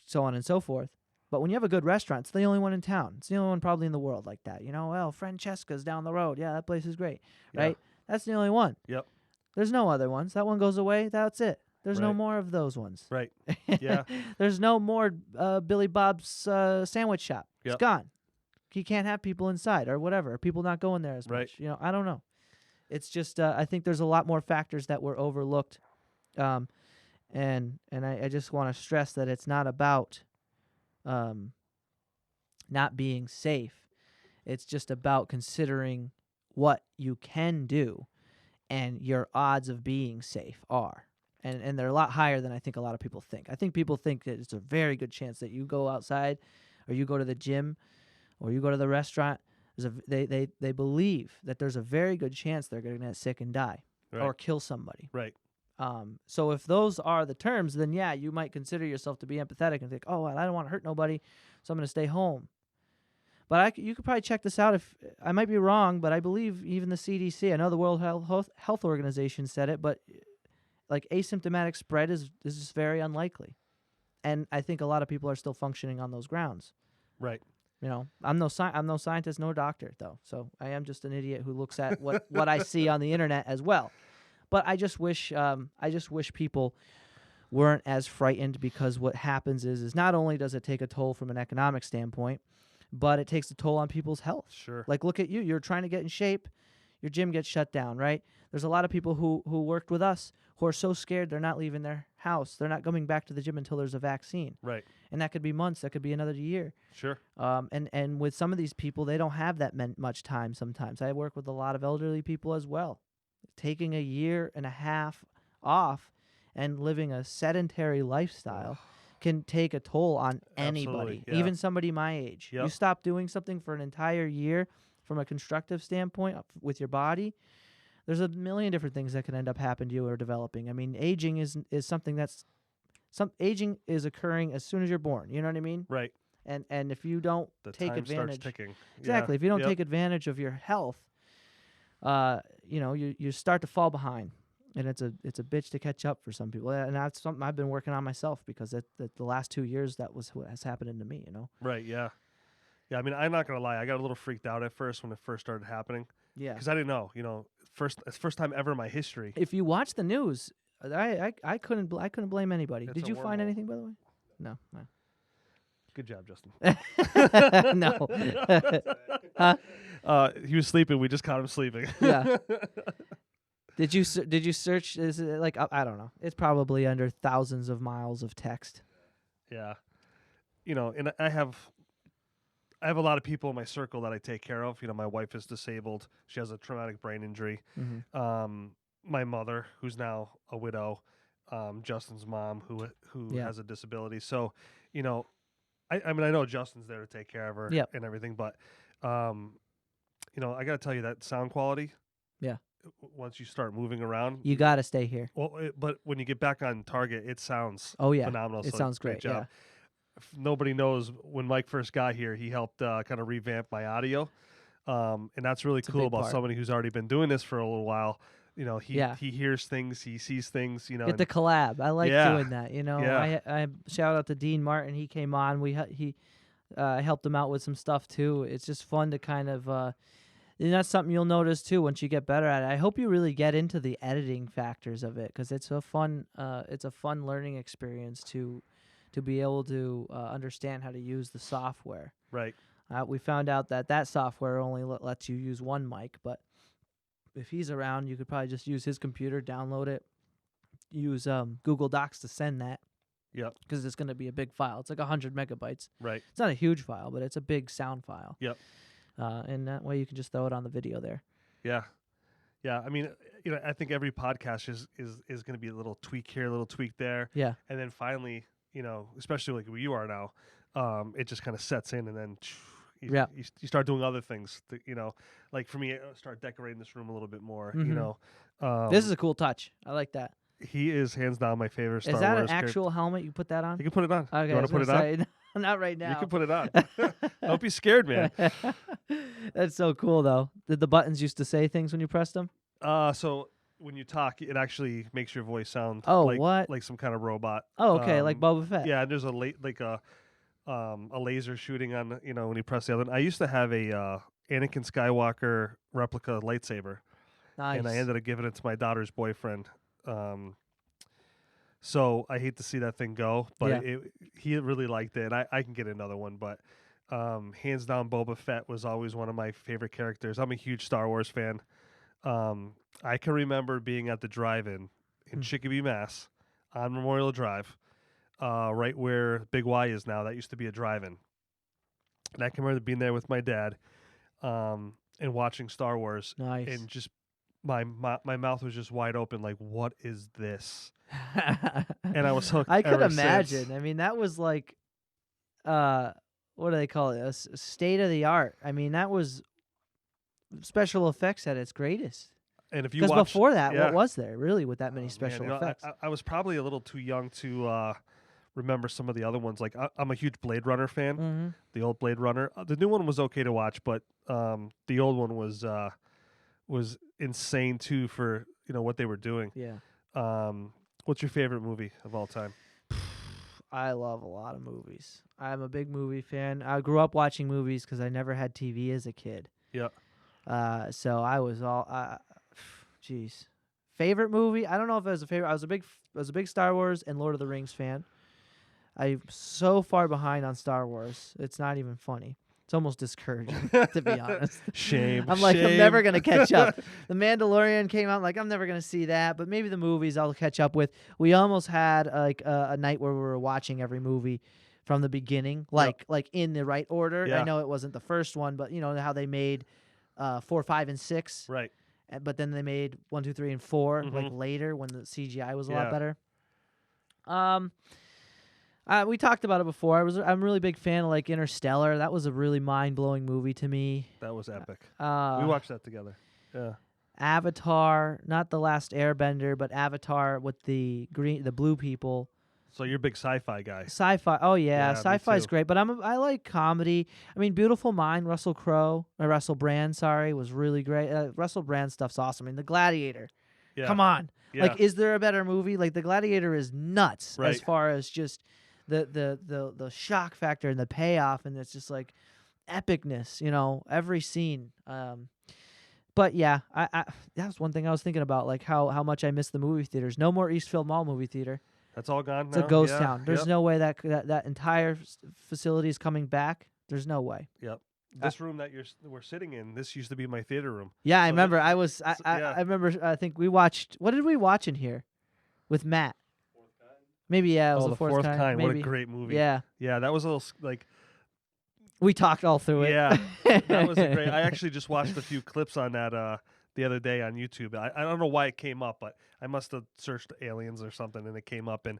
so on and so forth. But when you have a good restaurant, it's the only one in town. It's the only one probably in the world like that. You know, well, Francesca's down the road. Yeah, that place is great. Yeah. Right, that's the only one. Yep. There's no other ones. That one goes away. That's it. There's no Right. more of those ones. Right. Yeah. There's no more Billy Bob's sandwich shop. It's Yep. gone. He can't have people inside or whatever. People not going there as Right. much. You know, I don't know. It's just I think there's a lot more factors that were overlooked, and I just want to stress that it's not about not being safe. It's just about considering what you can do and your odds of being safe are. And they're a lot higher than I think a lot of people think. I think people think that it's a very good chance that you go outside or you go to the gym or you go to the restaurant. They believe that there's a very good chance they're going to get sick and die Right. or kill somebody. Right. So if those are the terms, then yeah, you might consider yourself to be empathetic and think, oh, well, I don't want to hurt nobody, so I'm going to stay home. But you could probably check this out. If I might be wrong, but I believe even the CDC, I know the World Health Organization said it, but like asymptomatic spread is just very unlikely. And I think a lot of people are still functioning on those grounds. Right. You know, I'm no scientist, no doctor though. So I am just an idiot who looks at what I see on the internet as well. But I just wish people weren't as frightened, because what happens is not only does it take a toll from an economic standpoint, but it takes a toll on people's health. Sure. Like, look at you. You're trying to get in shape. Your gym gets shut down, right? There's a lot of people who worked with us who are so scared they're not leaving their house. They're not coming back to the gym until there's a vaccine. Right. And that could be months. That could be another year. Sure. And with some of these people, they don't have that much time sometimes. I work with a lot of elderly people as well. Taking a year and a half off and living a sedentary lifestyle can take a toll on anybody, Absolutely, yeah. even somebody my age. Yep. You stop doing something for an entire year from a constructive standpoint with your body, there's a million different things that can end up happening to you or developing. I mean, aging is something aging is occurring as soon as you're born. You know what I mean? Right. And if you don't The take time advantage, starts ticking. exactly, Yeah. if you don't Yep. take advantage of your health, you start to fall behind, and it's a bitch to catch up for some people. And that's something I've been working on myself, because the last 2 years that was what has happened to me. You know? Right. Yeah. Yeah. I mean, I'm not gonna lie. I got a little freaked out at first when it first started happening, Yeah. because I didn't know. You know, it's the first time ever in my history. If you watch the news, I couldn't blame anybody. It's Did a you find wormhole. anything, by the way? No. Good job, Justin. No. Huh? He was sleeping. We just caught him sleeping. Yeah. Did you search? Is it like I don't know? It's probably under thousands of miles of text. Yeah. You know, and I have a lot of people in my circle that I take care of. You know, my wife is disabled. She has a traumatic brain injury. Mm-hmm. My mother, who's now a widow, Justin's mom, who Yeah. has a disability. So, you know, I mean, I know Justin's there to take care of her Yep. and everything, but, you know, I got to tell you that sound quality. Yeah. Once you start moving around, You got to stay here. well, but when you get back on target, it sounds Oh yeah. phenomenal. It So sounds great. job. Yeah. If nobody knows, when Mike first got here, he helped kind of revamp my audio, and that's really It's a cool big about part. somebody who's already been doing this for a little while. You know, he Yeah. hears things, he sees things. You know, Get the collab. I like Yeah. doing that. You know, Yeah. I shout out to Dean Martin. He came on. He helped him out with some stuff too. It's just fun to kind of. And that's something you'll notice too once you get better at it. I hope you really get into the editing factors of it, because it's a fun learning experience to to be able to understand how to use the software. Right. We found out that software only lets you use one mic, but if he's around, you could probably just use his computer, download it, use Google Docs to send that. Yep. Because it's going to be a big file. It's like 100 megabytes. Right. It's not a huge file, but it's a big sound file. Yep. And that way you can just throw it on the video there. Yeah. Yeah. I mean, I think every podcast is going to be a little tweak here, a little tweak there. Yeah. And then finally, especially like where you are now, it just kind of sets in, and then you start doing other things. Like for me, I start decorating this room a little bit more. Mm-hmm. This is a cool touch. I like that. He is hands down my favorite Star Is that Wars an actual helmet you put that on? You can put it on. Okay, You want to put it on? Not right now. You can put it on. Don't be scared, man. That's so cool, though. Did the buttons used to say things when you pressed them? So when you talk, it actually makes your voice sound like some kind of robot. Oh, okay, like Boba Fett. Yeah, there's a laser shooting on when you press the other one. I used to have a Anakin Skywalker replica lightsaber. Nice. And I ended up giving it to my daughter's boyfriend. So I hate to see that thing go, but he really liked it. I can get another one, but hands down, Boba Fett was always one of my favorite characters. I'm a huge Star Wars fan. I can remember being at the drive-in in Chicopee, Mass, on Memorial Drive, right where Big Y is now. That used to be a drive-in. And I can remember being there with my dad and watching Star Wars. Nice. And just my mouth was just wide open, like, what is this? And I was hooked. I could imagine. Since. I mean, that was like, what do they call it? A state of the art. I mean, that was special effects at its greatest. And if you because before that, what was there really with that many special effects? I was probably a little too young to remember some of the other ones. Like I'm a huge Blade Runner fan. Mm-hmm. The old Blade Runner. The new one was okay to watch, but the old one was insane too for what they were doing. Yeah. What's your favorite movie of all time? I love a lot of movies. I'm a big movie fan. I grew up watching movies because I never had TV as a kid. Yeah. So I was all, favorite movie. I don't know if it was a favorite. I was a big Star Wars and Lord of the Rings fan. I'm so far behind on Star Wars. It's not even funny. It's almost discouraging, to be honest. Shame. I'm never going to catch up. The Mandalorian came out, I'm never going to see that, but maybe the movies I'll catch up with. We almost had a night where we were watching every movie from the beginning, like in the right order. Yeah. I know it wasn't the first one, but how they made 4, 5, and 6. Right. But then they made 1, 2, 3, and 4 Mm-hmm. later when the CGI was a lot better. We talked about it before. I'm a really big fan of Interstellar. That was a really mind-blowing movie to me. That was epic. We watched that together. Yeah. Avatar, not The Last Airbender, but Avatar with the blue people. So you're a big sci-fi guy. Sci-fi. Oh yeah, Yeah, sci-fi is me too. great, but I like comedy. I mean, Beautiful Mind, Russell Brand, was really great. Russell Brand stuff's awesome. I mean, The Gladiator. Yeah. Come on. Yeah. Is there a better movie? The Gladiator is nuts Right. as far as just the shock factor and the payoff, and it's just epicness, every scene. But yeah, I that was one thing I was thinking about, how much I miss the movie theaters. No more Eastfield Mall movie theater. That's all gone It's now? a ghost Yeah. town. There's Yep. no way that entire facility is coming back. There's no way. Yep. This room that we're sitting in, this used to be my theater room. Yeah, I So remember. this- I remember. I think we watched. What did we watch in here with Matt? Maybe it was Oh, the The Fourth Fourth Kind. Kind. What a Maybe. great movie. Yeah, Yeah, that was a little we talked all through it. Yeah, that was a great. I actually just watched a few clips on that the other day on YouTube. I don't know why it came up, but I must have searched aliens or something, and it came up, and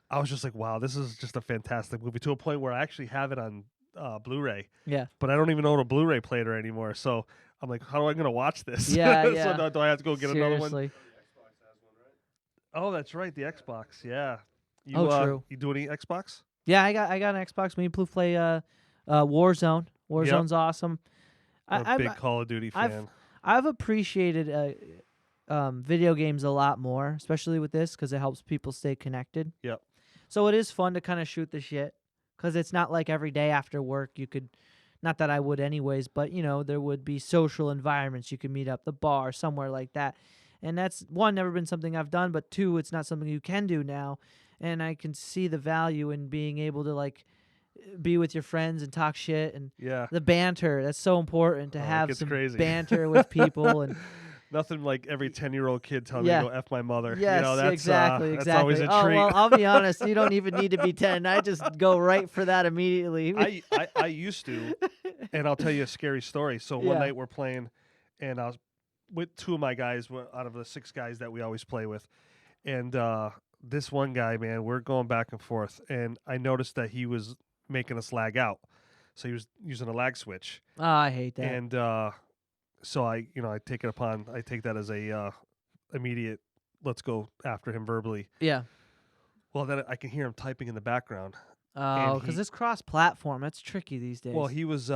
I was just like, wow, this is just a fantastic movie, to a point where I actually have it on Blu-ray. Yeah. But I don't even own a Blu-ray player anymore, so I'm like, how am I going to watch this? Yeah, So yeah. do I have to go get another one? Seriously. Oh, that's right, the Xbox. Yeah. You, Oh, true. You do any Xbox? Yeah, I got an Xbox. Me and Blue play Warzone. Warzone's awesome. I'm a I've- big Call of Duty fan. I've appreciated video games a lot more, especially with this, because it helps people stay connected. Yep. So it is fun to kind of shoot the shit, because it's not like every day after work you could, not that I would anyways, but there would be social environments you could meet up, the bar, somewhere like that. And that's, one, never been something I've done, but two, it's not something you can do now. and I can see the value in being able to like be with your friends and talk shit and Yeah. the banter. That's so important to Oh, it have gets some crazy. banter with people and Nothing like every 10-year-old kid telling me Yeah. to go F my mother. yes, That's exactly. that's always a Oh treat. well, I'll be honest. You don't even need to be 10. I just go right for that immediately. I used to, and I'll tell you a scary story. So one Yeah. night we're playing, and I was with two of my guys out of the 6 guys that we always play with, and this one guy, man, we're going back and forth, and I noticed that he was making us lag out, so he was using a lag switch, Oh, I hate that. and so I take that as a immediate let's go after him verbally. Yeah. Well, then I can hear him typing in the background. Oh, because he- it's cross-platform. That's tricky these days. Well, he was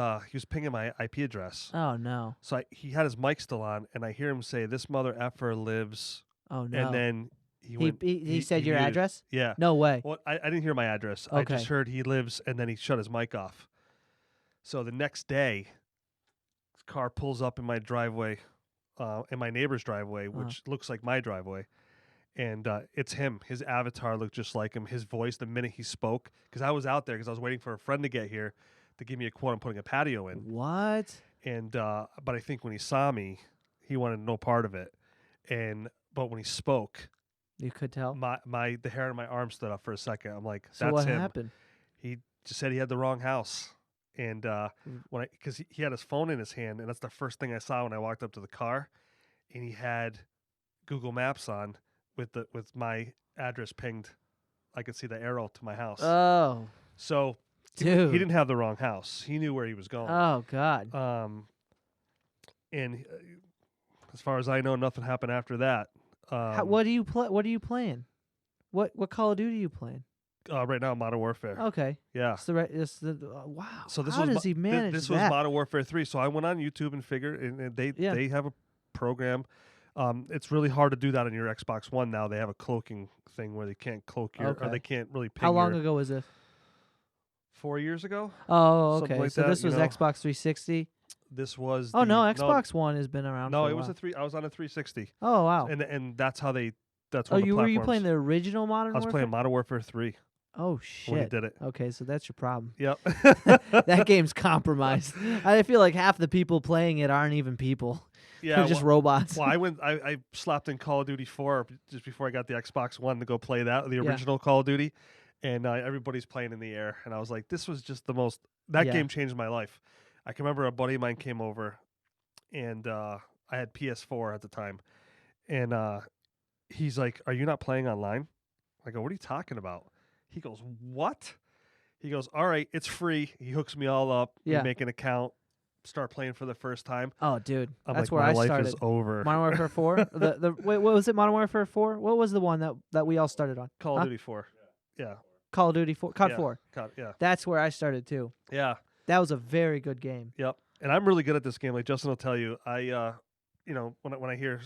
pinging my IP address. Oh no. So he had his mic still on, and I hear him say, "This mother effer lives," Oh no. and then he said your muted. address? Yeah. No way. Well, I didn't hear my address. I Okay. just heard he lives, and then he shut his mic off. So the next day, his car pulls up in my driveway, in my neighbor's driveway, which looks like my driveway. And it's him. His avatar looked just like him. His voice, the minute he spoke, because I was out there because I was waiting for a friend to get here to give me a quote on putting a patio in. What? And but I think when he saw me, he wanted no part of it. But when he spoke, You could tell. the hair on my arm stood up for a second. I'm like, So that's what him. happened? He just said he had the wrong house. And because he had his phone in his hand, and that's the first thing I saw when I walked up to the car, and he had Google Maps on with my address pinged. I could see the arrow to my house. Oh, So dude. he didn't have the wrong house. He knew where he was going. Oh God. And as far as I know, nothing happened after that. What do you play? What are you playing? What Call of Duty are you playing? Right now, Modern Warfare. Okay. Yeah. It's the wow. So this How was does he manage this that? was Modern Warfare 3. So I went on YouTube and figured, and they have a program. It's really hard to do that on your Xbox One now. They have a cloaking thing where they can't cloak your, or Okay. they can't really ping How long your- ago was this? 4 years ago. Oh, Something okay. like So that, this you was know. Xbox 360. This was. Oh no, the- Xbox One has been around. No, for it a was while. I was on a 360, Oh wow. and that's how they. That's Oh, one of the were you platforms. playing the original Modern I was Warfare? playing Modern Warfare 3 Oh when he shit. did it. Okay, so that's your problem. Yep. That game's compromised. I feel like half the people playing it aren't even people. Yeah, They're just robots. Well, I slapped in Call of Duty 4 just before I got the Xbox One to go play that, the Yeah. original Call of Duty, and everybody's playing in the air, and I was like, this was just the most. That Yeah. game changed my life. I can remember a buddy of mine came over, and I had PS4 at the time, and he's like, "Are you not playing online?" I go, "What are you talking about?" He goes, "What?" He goes, "All right, it's free." He hooks me all up. Yeah. We make an account, start playing for the first time. Oh, dude, I'm that's like, where my I life started. is over. Modern Warfare 4. Wait, what was it? Modern Warfare 4. What was the one that we all started on? Call Huh? of Duty 4. Yeah. Call of Duty 4. COD Yeah. 4. Yeah. That's where I started too. Yeah. That was a very good game. Yep. And I'm really good at this game. Like Justin will tell you, when I hear,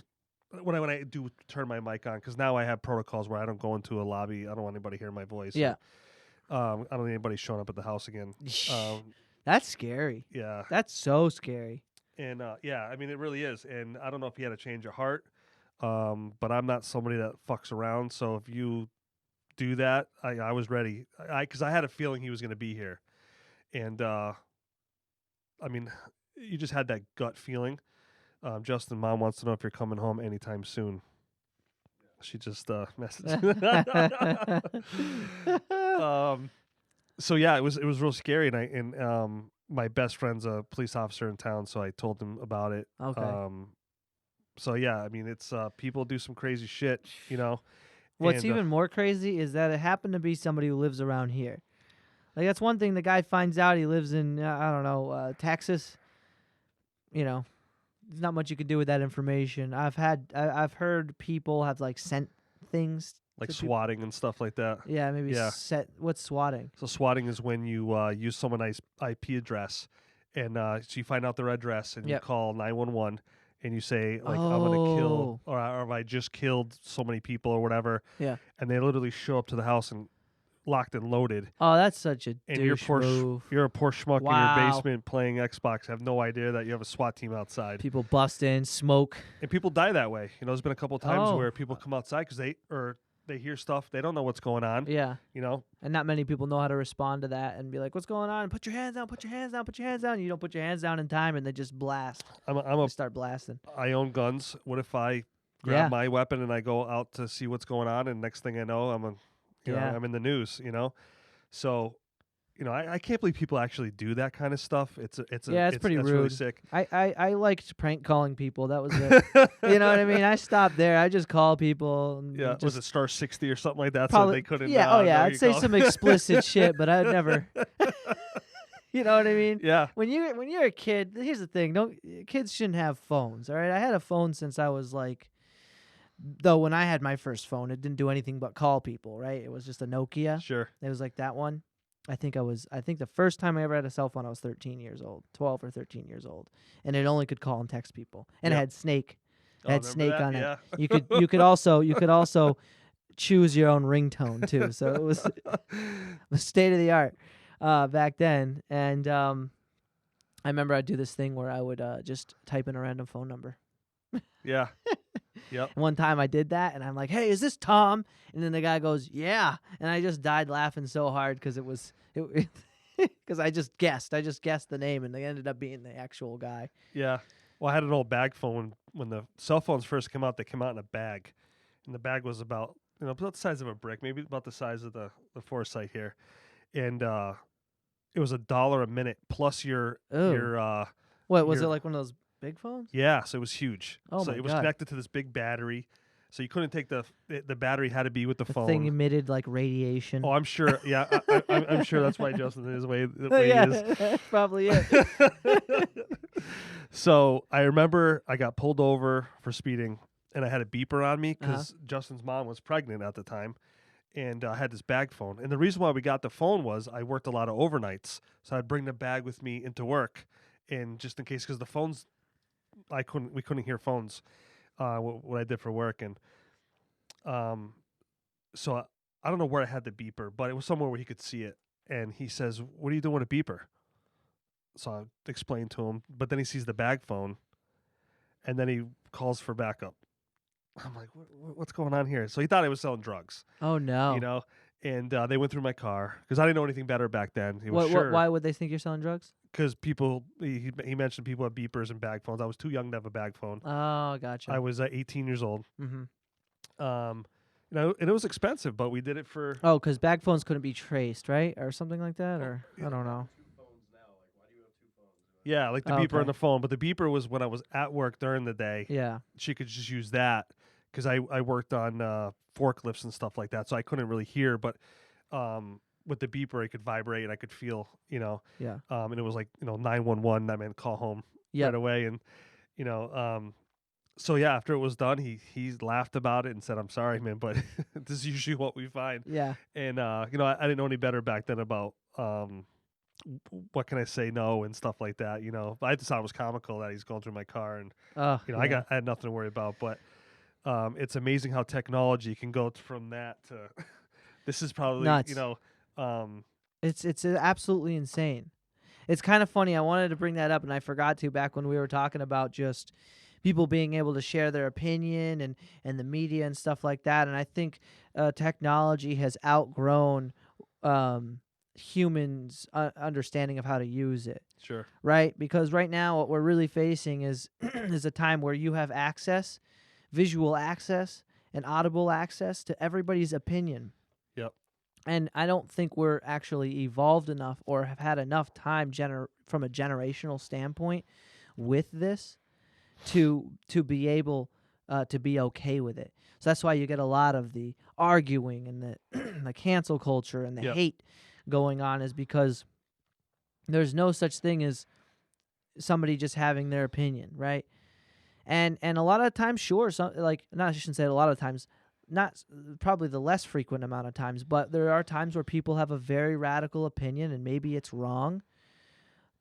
when I do turn my mic on, because now I have protocols where I don't go into a lobby. I don't want anybody hearing my voice. Yeah. I don't need anybody showing up at the house again. That's scary. Yeah. That's so scary. And yeah, I mean, it really is. And I don't know if you had a change of heart, but I'm not somebody that fucks around. So if you do that, I was ready. Because I had a feeling he was going to be here. And I mean, you just had that gut feeling. Justin, Mom wants to know if you're coming home anytime soon. She just messaged. So yeah, it was real scary, and my best friend's a police officer in town, so I told him about it. Okay. So yeah, I mean, it's people do some crazy shit, you know. What's and, even more crazy is that it happened to be somebody who lives around here. Like, that's one thing. The guy finds out he lives in, I don't know, Texas. You know, there's not much you can do with that information. I've heard people have, like, sent things. like to people. swatting and stuff like that. Yeah, maybe Yeah. what's swatting? So swatting is when you use someone's IP address, and so you find out their address, and Yep. you call 911, and you say like, I'm gonna kill, Oh. or I just killed so many people or whatever. Yeah. And they literally show up to the house and locked and loaded. Oh, that's such a And you're douche poor, move. you're a poor schmuck in Wow. your basement playing Xbox. Have no idea that you have a SWAT team outside. People bust in, smoke. And people die that way. You know, there's been a couple of times Oh. where people come outside because they hear stuff. They don't know what's going on. Yeah. You know. And not many people know how to respond to that and be like, "What's going on? Put your hands down. Put your hands down. Put your hands down." You don't put your hands down in time, and they just blast. They start blasting. I own guns. What if I grab my weapon and I go out to see what's going on, and next thing I know, I'm in the news. You know, so. You know, I can't believe people actually do that kind of stuff. It's pretty rude. Really sick. I liked prank calling people. That was it. You know what I mean? I stopped there. I just call people. And Yeah, was it star 60 or something like that? Probably, so they couldn't. Yeah, I'd say some explicit shit, but I'd never. You know what I mean? Yeah. When you're a kid, here's the thing: kids shouldn't have phones. All right, I had a phone since I was like. Though when I had my first phone, it didn't do anything but call people. Right? It was just a Nokia. Sure. It was like that one. I think the first time I ever had a cell phone, I was 13 years old, 12 or 13 years old, and it only could call and text people, and it had Snake, on yeah. it. You could also choose your own ringtone too. So it was state of the art back then. And I remember I'd do this thing where I would just type in a random phone number. Yeah. Yep. One time I did that, and I'm like, "Hey, is this Tom?" And then the guy goes, "Yeah," and I just died laughing so hard because because I just guessed the name, and they ended up being the actual guy. Yeah. Well, I had an old bag phone when the cell phones first came out. They came out in a bag, and the bag was about the size of a brick, maybe about the size of the Foresight here, and it was $1 a minute plus your What was it, like one of those big phones? Yeah, so it was huge. Oh so my it was God. connected to this big battery. So you couldn't take the battery had to be with the phone. Thing emitted like radiation. Oh, I'm sure. Yeah, I'm sure that's why Justin is the way he is. That's probably it. So I remember I got pulled over for speeding, and I had a beeper on me because Justin's mom was pregnant at the time, and I had this bag phone. And the reason why we got the phone was I worked a lot of overnights, so I'd bring the bag with me into work, and just in case, because the phones, we couldn't hear phones. What I did for work, and so I don't know where I had the beeper, but it was somewhere where he could see it. And he says, "What are you doing with a beeper?" So I explained to him, but then he sees the bag phone, and then he calls for backup. I'm like, "What's going on here?" So he thought I was selling drugs. Oh no! You know, and they went through my car because I didn't know anything better back then. He was sure. Why would they think you're selling drugs? Because he mentioned people have beepers and bag phones. I was too young to have a bag phone. Oh, gotcha. I was 18 years old. Mm-hmm. And it was expensive, but we did it for. Oh, because bag phones couldn't be traced, right, or something like that, or I don't know. Yeah, like the beeper and the phone, but the beeper was when I was at work during the day. Yeah. She could just use that because I worked on forklifts and stuff like that, so I couldn't really hear, but. With the beeper, it could vibrate, and I could feel, Yeah. And it was like, 911. That meant call home right away, and so yeah, after it was done, he laughed about it and said, "I'm sorry, man, but this is usually what we find." Yeah. And I didn't know any better back then about what can I say no and stuff like that. I just thought it was comical that he's going through my car, and I had nothing to worry about. But it's amazing how technology can go from that to this is probably nuts. It's absolutely insane. It's kind of funny. I wanted to bring that up, and I forgot to back when we were talking about just people being able to share their opinion and the media and stuff like that. And I think technology has outgrown humans' understanding of how to use it. Sure. Right? Because right now what we're really facing is is a time where you have access, visual access, and audible access to everybody's opinion. Yep. And I don't think we're actually evolved enough or have had enough time from a generational standpoint with this to be able to be okay with it. So that's why you get a lot of the arguing and the the cancel culture and the hate going on, is because there's no such thing as somebody just having their opinion, right? And a lot of times, sure, I shouldn't say it, a lot of times, not probably the less frequent amount of times, but there are times where people have a very radical opinion and maybe it's wrong,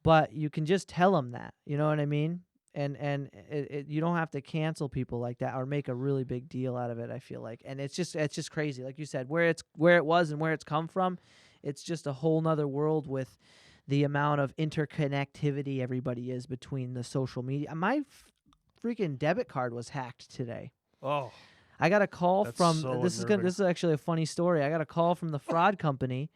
but you can just tell them that, you know what I mean? And you don't have to cancel people like that or make a really big deal out of it, I feel like. And it's just crazy. Like you said, where it was and where it's come from, it's just a whole nother world with the amount of interconnectivity everybody is between the social media. My freaking debit card was hacked today. Oh. I got a call That's from so this unnerving. is actually a funny story. I got a call from the fraud company,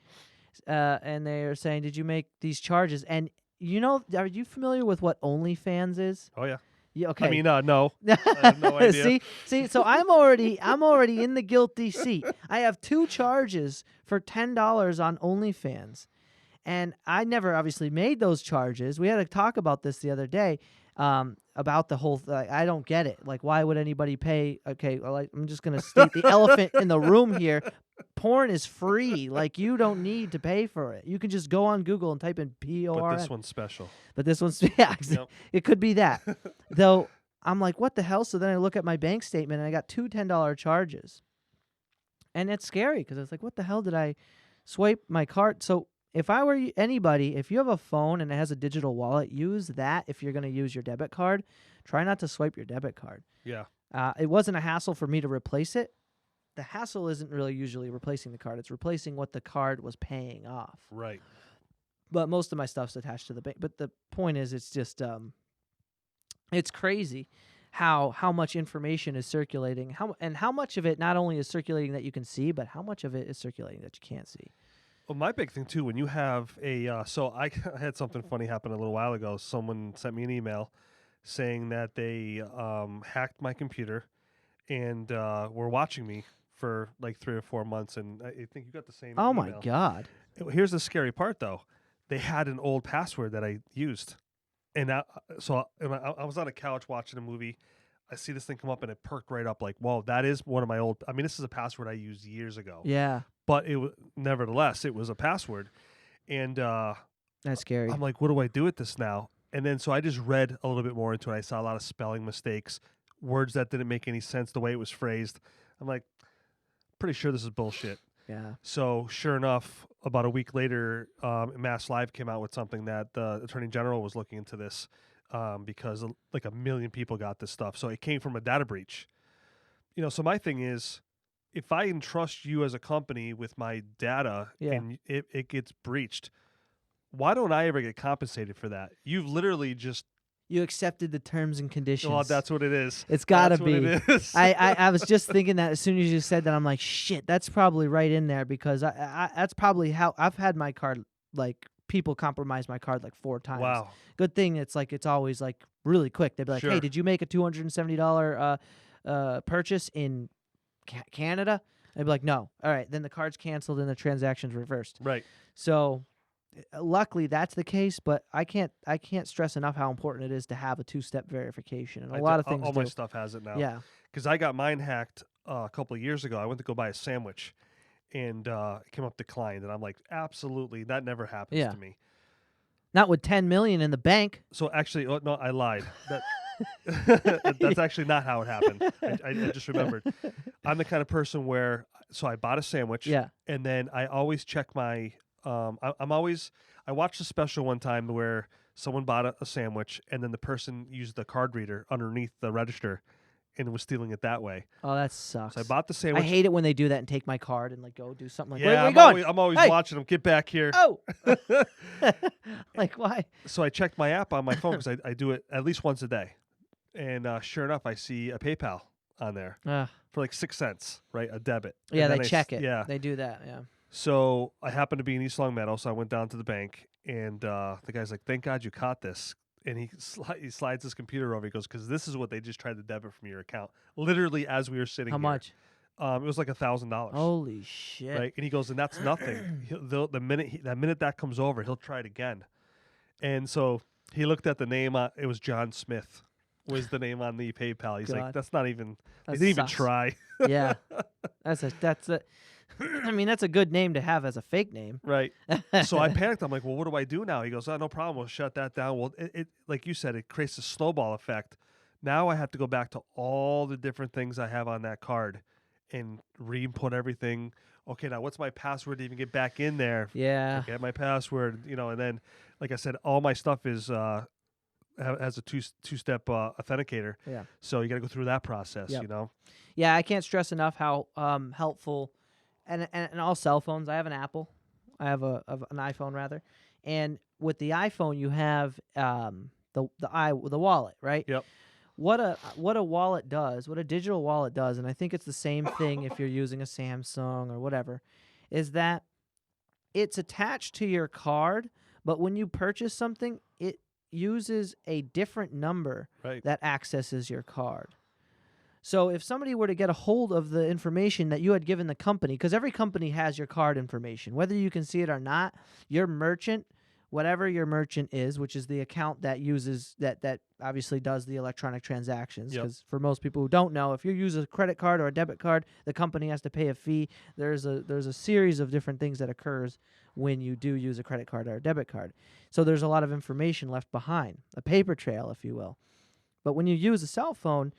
and they are saying, "Did you make these charges?" And are you familiar with what OnlyFans is? Oh yeah. Yeah. Okay. I mean, no. I have no idea. See. So I'm already in the guilty seat. I have 2 charges for $10 on OnlyFans, and I never obviously made those charges. We had a talk about this the other day, about the whole. I don't get it. Like, why would anybody pay? Okay, well, I'm just gonna state the elephant in the room here. Porn is free. Like, you don't need to pay for it. You can just go on Google and type in PORN. But this one's special. But this one's yeah, Yep. it could be that. Though I'm like, what the hell? So then I look at my bank statement and I got 2 $10 charges. And it's scary because it's like, what the hell did I swipe my card? So if I were anybody, if you have a phone and it has a digital wallet, use that if you're going to use your debit card. Try not to swipe your debit card. Yeah. It wasn't a hassle for me to replace it. The hassle isn't really usually replacing the card. It's replacing what the card was paying off. Right. But most of my stuff's attached to the bank. But the point is, it's just it's crazy how much information is circulating, how much of it not only is circulating that you can see, but how much of it is circulating that you can't see. Well, my big thing too, when you have a so I had something funny happen a little while ago. Someone sent me an email saying that they hacked my computer and were watching me for like 3 or 4 months, and I think you got the same. Oh email. my God! Here's the scary part, though. They had an old password that I used, and I was on a couch watching a movie. I see this thing come up, and it perked right up. Like, whoa, that is one of my old. I mean, this is a password I used years ago. Yeah, But nevertheless, it was a password, and that's scary. I'm like, what do I do with this now? And then so I just read a little bit more into it. I saw a lot of spelling mistakes, words that didn't make any sense the way it was phrased. I'm like, pretty sure this is bullshit. Yeah. So sure enough, about a week later, Mass Live came out with something that the Attorney General was looking into this because like 1 million people got this stuff. So it came from a data breach. So my thing is, if I entrust you as a company with my data and it gets breached, why don't I ever get compensated for that? You've literally just... You accepted the terms and conditions. Well, that's what it is. It's got to That's be. what it is. I was just thinking that as soon as you said that, I'm like, shit, that's probably right in there because that's probably how I've had my card, like, people compromise my card like 4 times. Wow. Good thing it's always like really quick. They'd be like, Sure. hey, did you make a $270 purchase in Canada? I'd be like, no. All right, then the card's canceled and the transaction's reversed. Right. So luckily that's the case, but I can't stress enough how important it is to have a 2-step verification, and a lot of things all do. my stuff has it now. Yeah. Because I got mine hacked a couple of years ago. I went to go buy a sandwich, and it came up declined, and I'm like, absolutely, that never happens Yeah. to me. Not with 10 million in the bank. So actually, no, I lied. That's actually not how it happened. I just remembered. I'm the kind of person where, so I bought a sandwich, Yeah. and then I always check my. I watched a special one time where someone bought a sandwich, and then the person used the card reader underneath the register, and was stealing it that way. Oh, that sucks. So I bought the I sandwich. hate it when they do that and take my card and like go do something like. Yeah, Where are you going? I'm always Hey! watching them. Get back here. Oh. Like, why? So I checked my app on my phone because I do it at least once a day, and sure enough, I see a PayPal on there for like 6 cents, right? A debit. Yeah, And they then check it. Yeah. They do that. Yeah. So I happened to be in East Long Meadow, so I went down to the bank, and the guy's like, "Thank God you caught this." And he slides his computer over. He goes, "Because this is what they just tried to debit from your account." Literally, as we were sitting How here. much? It was like $1,000. Holy shit! Right, and he goes, and that's nothing. The minute that comes over, he'll try it again. And so he looked at the name. It was John Smith. Was the name on the PayPal? He's like, God. that's not even. That They didn't even sucks. try. Yeah, that's a. I mean, that's a good name to have as a fake name. Right. So I panicked. I'm like, well, what do I do now? He goes, oh, no problem. We'll shut that down. Well, it like you said, it creates a snowball effect. Now I have to go back to all the different things I have on that card and re-input everything. Okay, now what's my password to even get back in there? Yeah. Okay, my password, and then, like I said, all my stuff is has a two-step authenticator. Yeah. So you got to go through that process, Yep. Yeah, I can't stress enough how helpful, and all cell phones. I have an Apple. I have an iPhone rather, and with the iPhone you have the wallet, right? Yep. what a wallet does, what a digital wallet does, and I think it's the same thing if you're using a Samsung or whatever, is that it's attached to your card, but when you purchase something, it uses a different number Right. that accesses your card. So if somebody were to get a hold of the information that you had given the company, because every company has your card information, whether you can see it or not, your merchant, whatever your merchant is, which is the account that uses that obviously does the electronic transactions. Yep. Because for most people who don't know, if you use a credit card or a debit card, the company has to pay a fee. There's a series of different things that occurs when you do use a credit card or a debit card. So there's a lot of information left behind, a paper trail, if you will. But when you use a cell phone,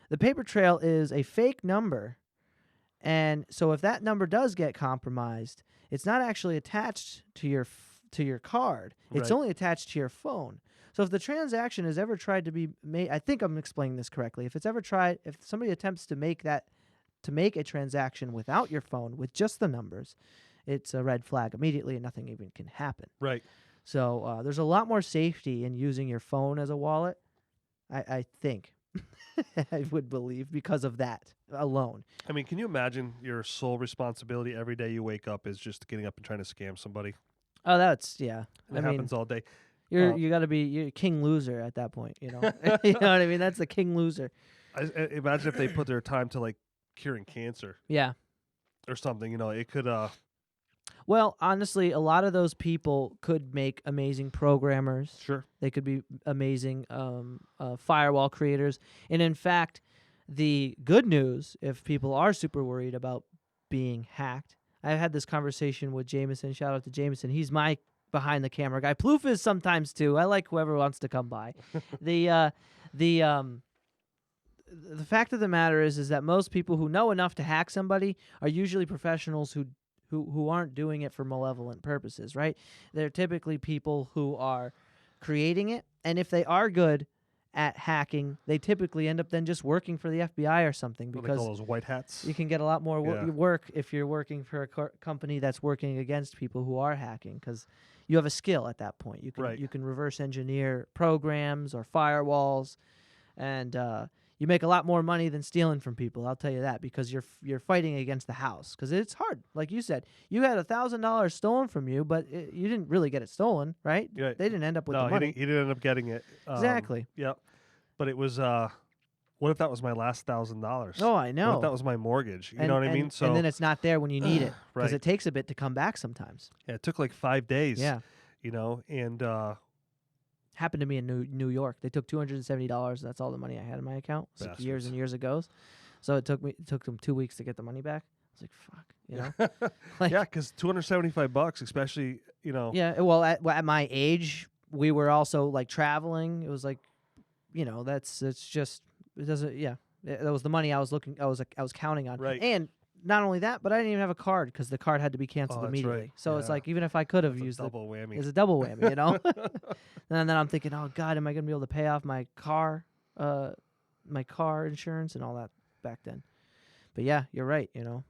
the paper trail is a fake number. And so if that number does get compromised, it's not actually attached to your card. It's Right. only attached to your phone. So if the transaction has ever tried to be made, I think I'm explaining this correctly. If somebody attempts to make a transaction without your phone with just the numbers, it's a red flag immediately and nothing even can happen. Right. So there's a lot more safety in using your phone as a wallet, I think. I would believe because of that alone. I mean, can you imagine your sole responsibility every day you wake up is just getting up and trying to scam somebody? Oh, that's yeah. It I mean, happens all day. you got to be you're king loser at that point. You know, you know what I mean. That's the king loser. I imagine if they put their time to like curing cancer Yeah. or something. You know, it could. Well, honestly, a lot of those people could make amazing programmers. Sure. They could be amazing firewall creators. And in fact, the good news, if people are super worried about being hacked, I've had this conversation with Jameson. Shout out to Jameson. He's my behind the camera guy. Plouffe is sometimes too. I like whoever wants to come by. The fact of the matter is that most people who know enough to hack somebody are usually professionals who aren't doing it for malevolent purposes, right? They're typically people who are creating it, and if they are good at hacking, they typically end up then just working for the FBI or something, What they because call those white hats. you can get a lot more Yeah. work if you're working for a company that's working against people who are hacking, because you have a skill at that point. You can Right. you can reverse engineer programs or firewalls, and you make a lot more money than stealing from people. I'll tell you that, because you're fighting against the house, because it's hard. Like you said, you had $1,000 stolen from you, but you didn't really get it stolen, right? Right. They didn't end up with No, the money. he didn't end up getting it. Exactly. Yep. But it was. What if that was my last $1,000? Oh, I What know. if that was my mortgage? You And- know what I and- mean? So and then it's not there when you need it, because Right. it takes a bit to come back sometimes. yeah, it took like 5 days. Yeah. You know, and Happened to me in New York. They took $270. That's all the money I had in my account. It was like years Bastards. and years ago. So it took them 2 weeks to get the money back. I was like, fuck, you know. Like, yeah, because $275, especially Yeah. Well, at my age, we were also like traveling. It was like, you know, it's just it doesn't. Yeah, that was the money I was counting on. Right. And not only that, but I didn't even have a card, because the card had to be canceled Oh, that's immediately. right. So it's Yeah. like, even if I could have it's a used it, double whammy. it's a double whammy, you know. And then I'm thinking, oh God, am I gonna be able to pay off my car insurance and all that back then? But yeah, you're right. You know,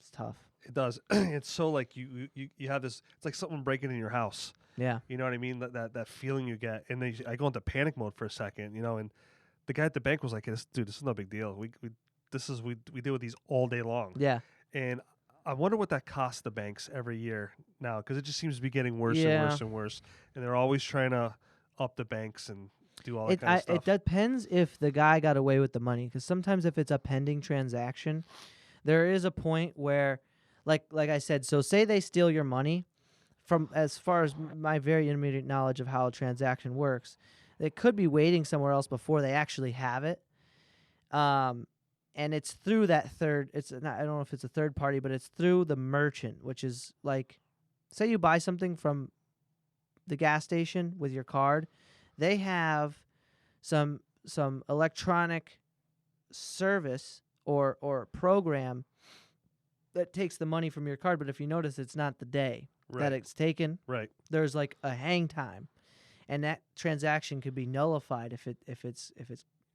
it's tough. It does. It's so like you have this. It's like something breaking in your house. Yeah. You know what I mean? That feeling you get, and then I go into panic mode for a second. You know, and the guy at the bank was like, "Dude, this is no big deal. We deal with these all day long." Yeah. And I wonder what that costs the banks every year now, because it just seems to be getting worse and Yeah. worse and worse. And they're always trying to up the banks and do all that kind of stuff. It depends if the guy got away with the money, because sometimes if it's a pending transaction, there is a point where, like I said, so say they steal your money. From as far as my very intermediate knowledge of how a transaction works, they could be waiting somewhere else before they actually have it. And it's through that third. It's not. I don't know if it's a third party, but it's through the merchant, which is like, say you buy something from the gas station with your card, they have some electronic service or program that takes the money from your card. But if you notice, it's not the day that Right. it's taken. Right. There's like a hang time, and that transaction could be nullified if it's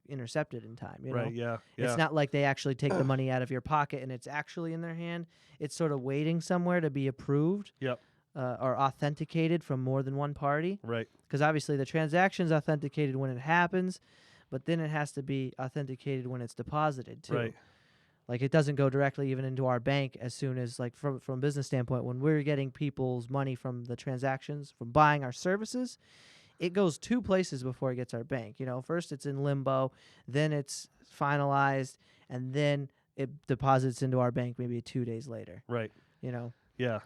intercepted in time. You know? Right. Yeah. It's not like they actually take the money out of your pocket and it's actually in their hand. It's sort of waiting somewhere to be approved. Yep. Or authenticated from more than one party. Right. Because obviously the transaction's authenticated when it happens, but then it has to be authenticated when it's deposited too. Right. Like it doesn't go directly even into our bank as soon as like from a business standpoint, when we're getting people's money from the transactions, from buying our services, it goes two places before it gets our bank. You know, first it's in limbo, then it's finalized, and then it deposits into our bank maybe 2 days later. Right. You know, Yeah.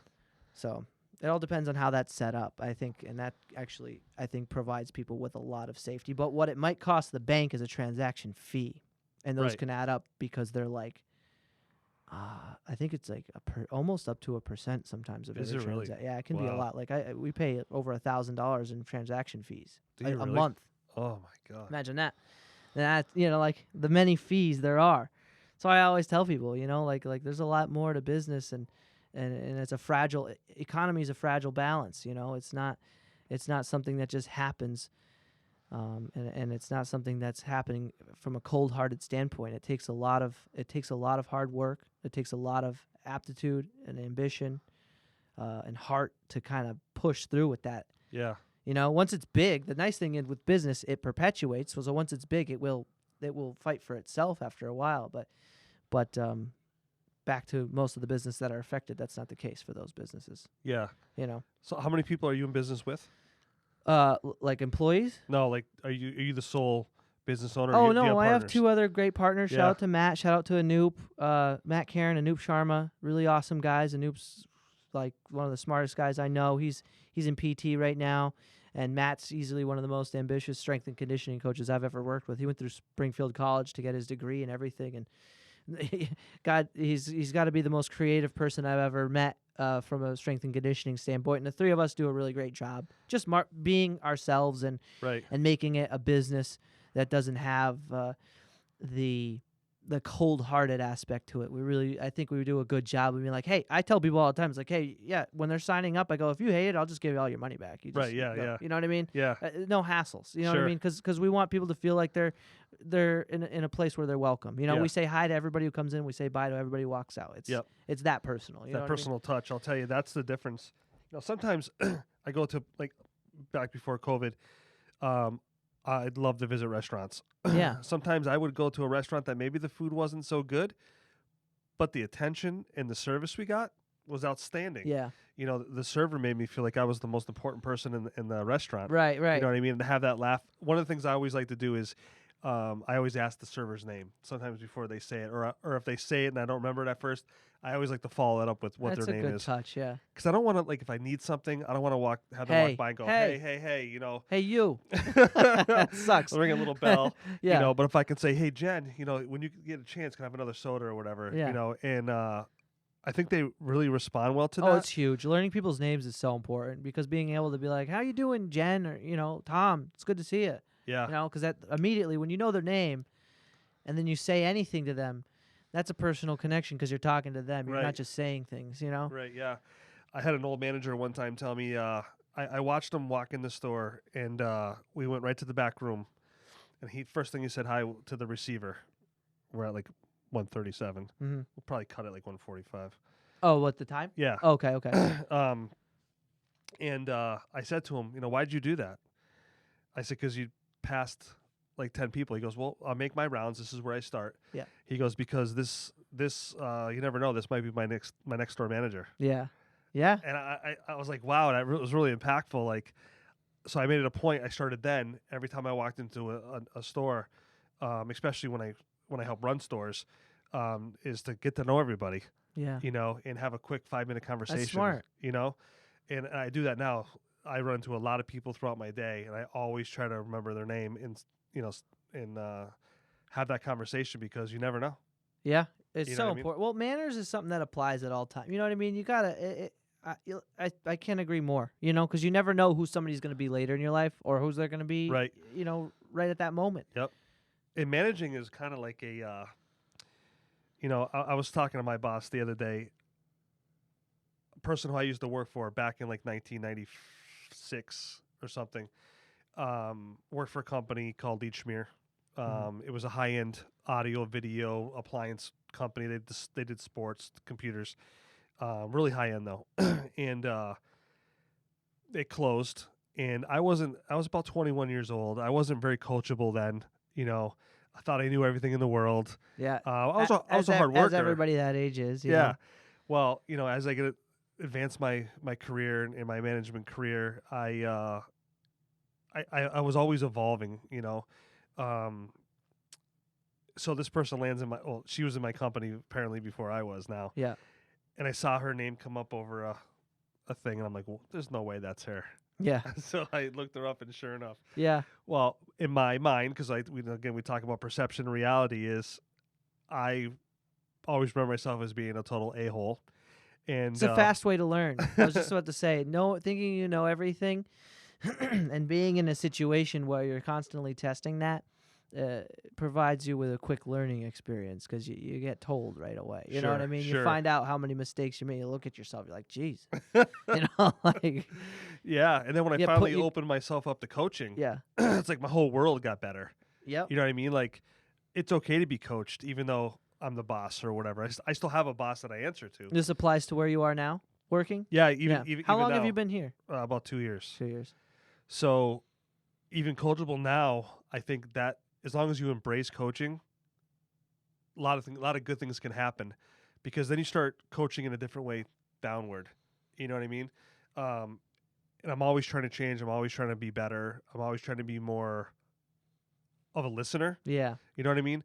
so it all depends on how that's set up, I think, and that actually I think provides people with a lot of safety. But what it might cost the bank is a transaction fee, and those Right. can add up because they're like, I think it's like almost up to 1% sometimes of Is every it really? transaction. Yeah, it can be a Wow. lot. Like we pay over $1,000 in transaction fees Do you a really? month. Oh my God. Imagine that. That like the many fees there are. So I always tell people, like there's a lot more to business, and it's a fragile economy is a fragile balance. It's not something that just happens. And it's not something that's happening from a cold-hearted standpoint. It takes a lot of hard work. It takes a lot of aptitude and ambition, and heart to kind of push through with that. Yeah. Once it's big, the nice thing with business, it perpetuates. So once it's big, it will fight for itself after a while. But back to most of the business that are affected, that's not the case for those businesses. Yeah. You know, So how many people are you in business with? like employees. No, like are you the sole business owner? Oh do you no, I have partners? two other great partners. Shout Yeah. out to Matt. Shout out to Anoop. Matt Karen, Anoop Sharma, really awesome guys. Anoop's like one of the smartest guys I know. He's in PT right now, and Matt's easily one of the most ambitious strength and conditioning coaches I've ever worked with. He went through Springfield College to get his degree and everything, and God, he's got to be the most creative person I've ever met from a strength and conditioning standpoint. And the three of us do a really great job, just being ourselves and Right. making it a business that doesn't have the cold-hearted aspect to it. I think we do a good job of being like, hey, I tell people all the time, it's like, hey, yeah, when they're signing up, I go, if you hate it, I'll just give you all your money back. You just, Right, yeah, go. yeah. You know what I mean? Yeah. No hassles. You know what I Sure. mean? Because we want people to feel like they're in a place where they're welcome. Yeah. We say hi to everybody who comes in. We say bye to everybody who walks out. Yep. It's that personal. You know That what I mean? personal touch, I'll tell you, that's the difference. Sometimes I go to, like, back before COVID, I'd love to visit restaurants. Yeah. Sometimes I would go to a restaurant that maybe the food wasn't so good, but the attention and the service we got was outstanding. Yeah. The server made me feel like I was the most important person in the restaurant. Right. You know what I mean? And to have that laugh. One of the things I always like to do is I always ask the server's name sometimes before they say it, or if they say it and I don't remember it at first, I always like to follow it up with what That's their a name good is. touch. Yeah. Because I don't want to, like, if I need something, I don't want to have them Hey, walk by and go, hey. hey, Hey, you. That sucks. I'll ring a little bell, Yeah. but if I can say, hey, Jen, when you get a chance, can I have another soda or whatever, Yeah. and I think they really respond well to Oh, that. it's huge. Learning people's names is so important because being able to be like, how you doing, Jen? Or, Tom, it's good to see you. Yeah. Because that immediately when you know their name and then you say anything to them, that's a personal connection because you're talking to them. You're Right. not just saying things, Right, yeah. I had an old manager one time tell me, I watched him walk in the store, and we went right to the back room, and first thing he said hi to the receiver. We're at like 137. Mm-hmm. We'll probably cut it like 145. Oh, what, the time? Yeah. Okay. And I said to him, why'd you do that? I said, because you passed like 10 people. He goes, well, I'll make my rounds. This is where I start. Yeah. He goes, because this you never know. This might be my next door manager. Yeah. Yeah. And I was like, wow, that was really impactful. Like, so I made it a point. I started then every time I walked into a store, especially when I help run stores, is to get to know everybody. Yeah. And have a quick 5-minute conversation. That's smart. And I do that now. I run into a lot of people throughout my day, and I always try to remember their name and have that conversation because you never know. Yeah. It's You know so what I mean? important. Well, manners is something that applies at all times. You know what I mean? You gotta. I can't agree more. Because you never know who somebody's going to be later in your life or who's they're going to be. Right. Right at that moment. Yep. And managing is kind of like a. I was talking to my boss the other day. A person who I used to work for back in like 1996 or something. Worked for a company called Leachmere. It was a high-end audio video appliance company. They did sports computers, really high-end though, and it closed. And I was about 21 years old. I wasn't very coachable then. You know, I thought I knew everything in the world. Yeah. I was a hard worker. As everybody that age is. You Yeah. know? Well, you know, as I get advance my career and my management career, I was always evolving. You know, so this person lands in she was in my company apparently before I was now, Yeah. and I saw her name come up over a thing, and I'm like, well, there's no way that's her. Yeah. So I looked her up, and sure enough, Yeah. well, in my mind, because we talk about perception, reality is, I always remember myself as being a total a-hole. And It's a fast way to learn. I was just about to say, thinking you know everything and being in a situation where you're constantly testing that provides you with a quick learning experience because you get told right away. You know what I mean? Sure. You find out how many mistakes you made. You look at yourself. You're like, geez. You know, like. Yeah. And then when I finally opened myself up to coaching, Yeah. it's like my whole world got better. Yep. You know what I mean? Like, it's okay to be coached, even though I'm the boss or whatever. I still have a boss that I answer to. This applies to where you are now working? Yeah. Even how long now, have you been here? About 2 years. 2 years. So even coachable now, I think that as long as you embrace coaching, a lot of good things can happen, because then you start coaching in a different way downward. You know what I mean? And I'm always trying to change. I'm always trying to be better. I'm always trying to be more of a listener. Yeah. You know what I mean?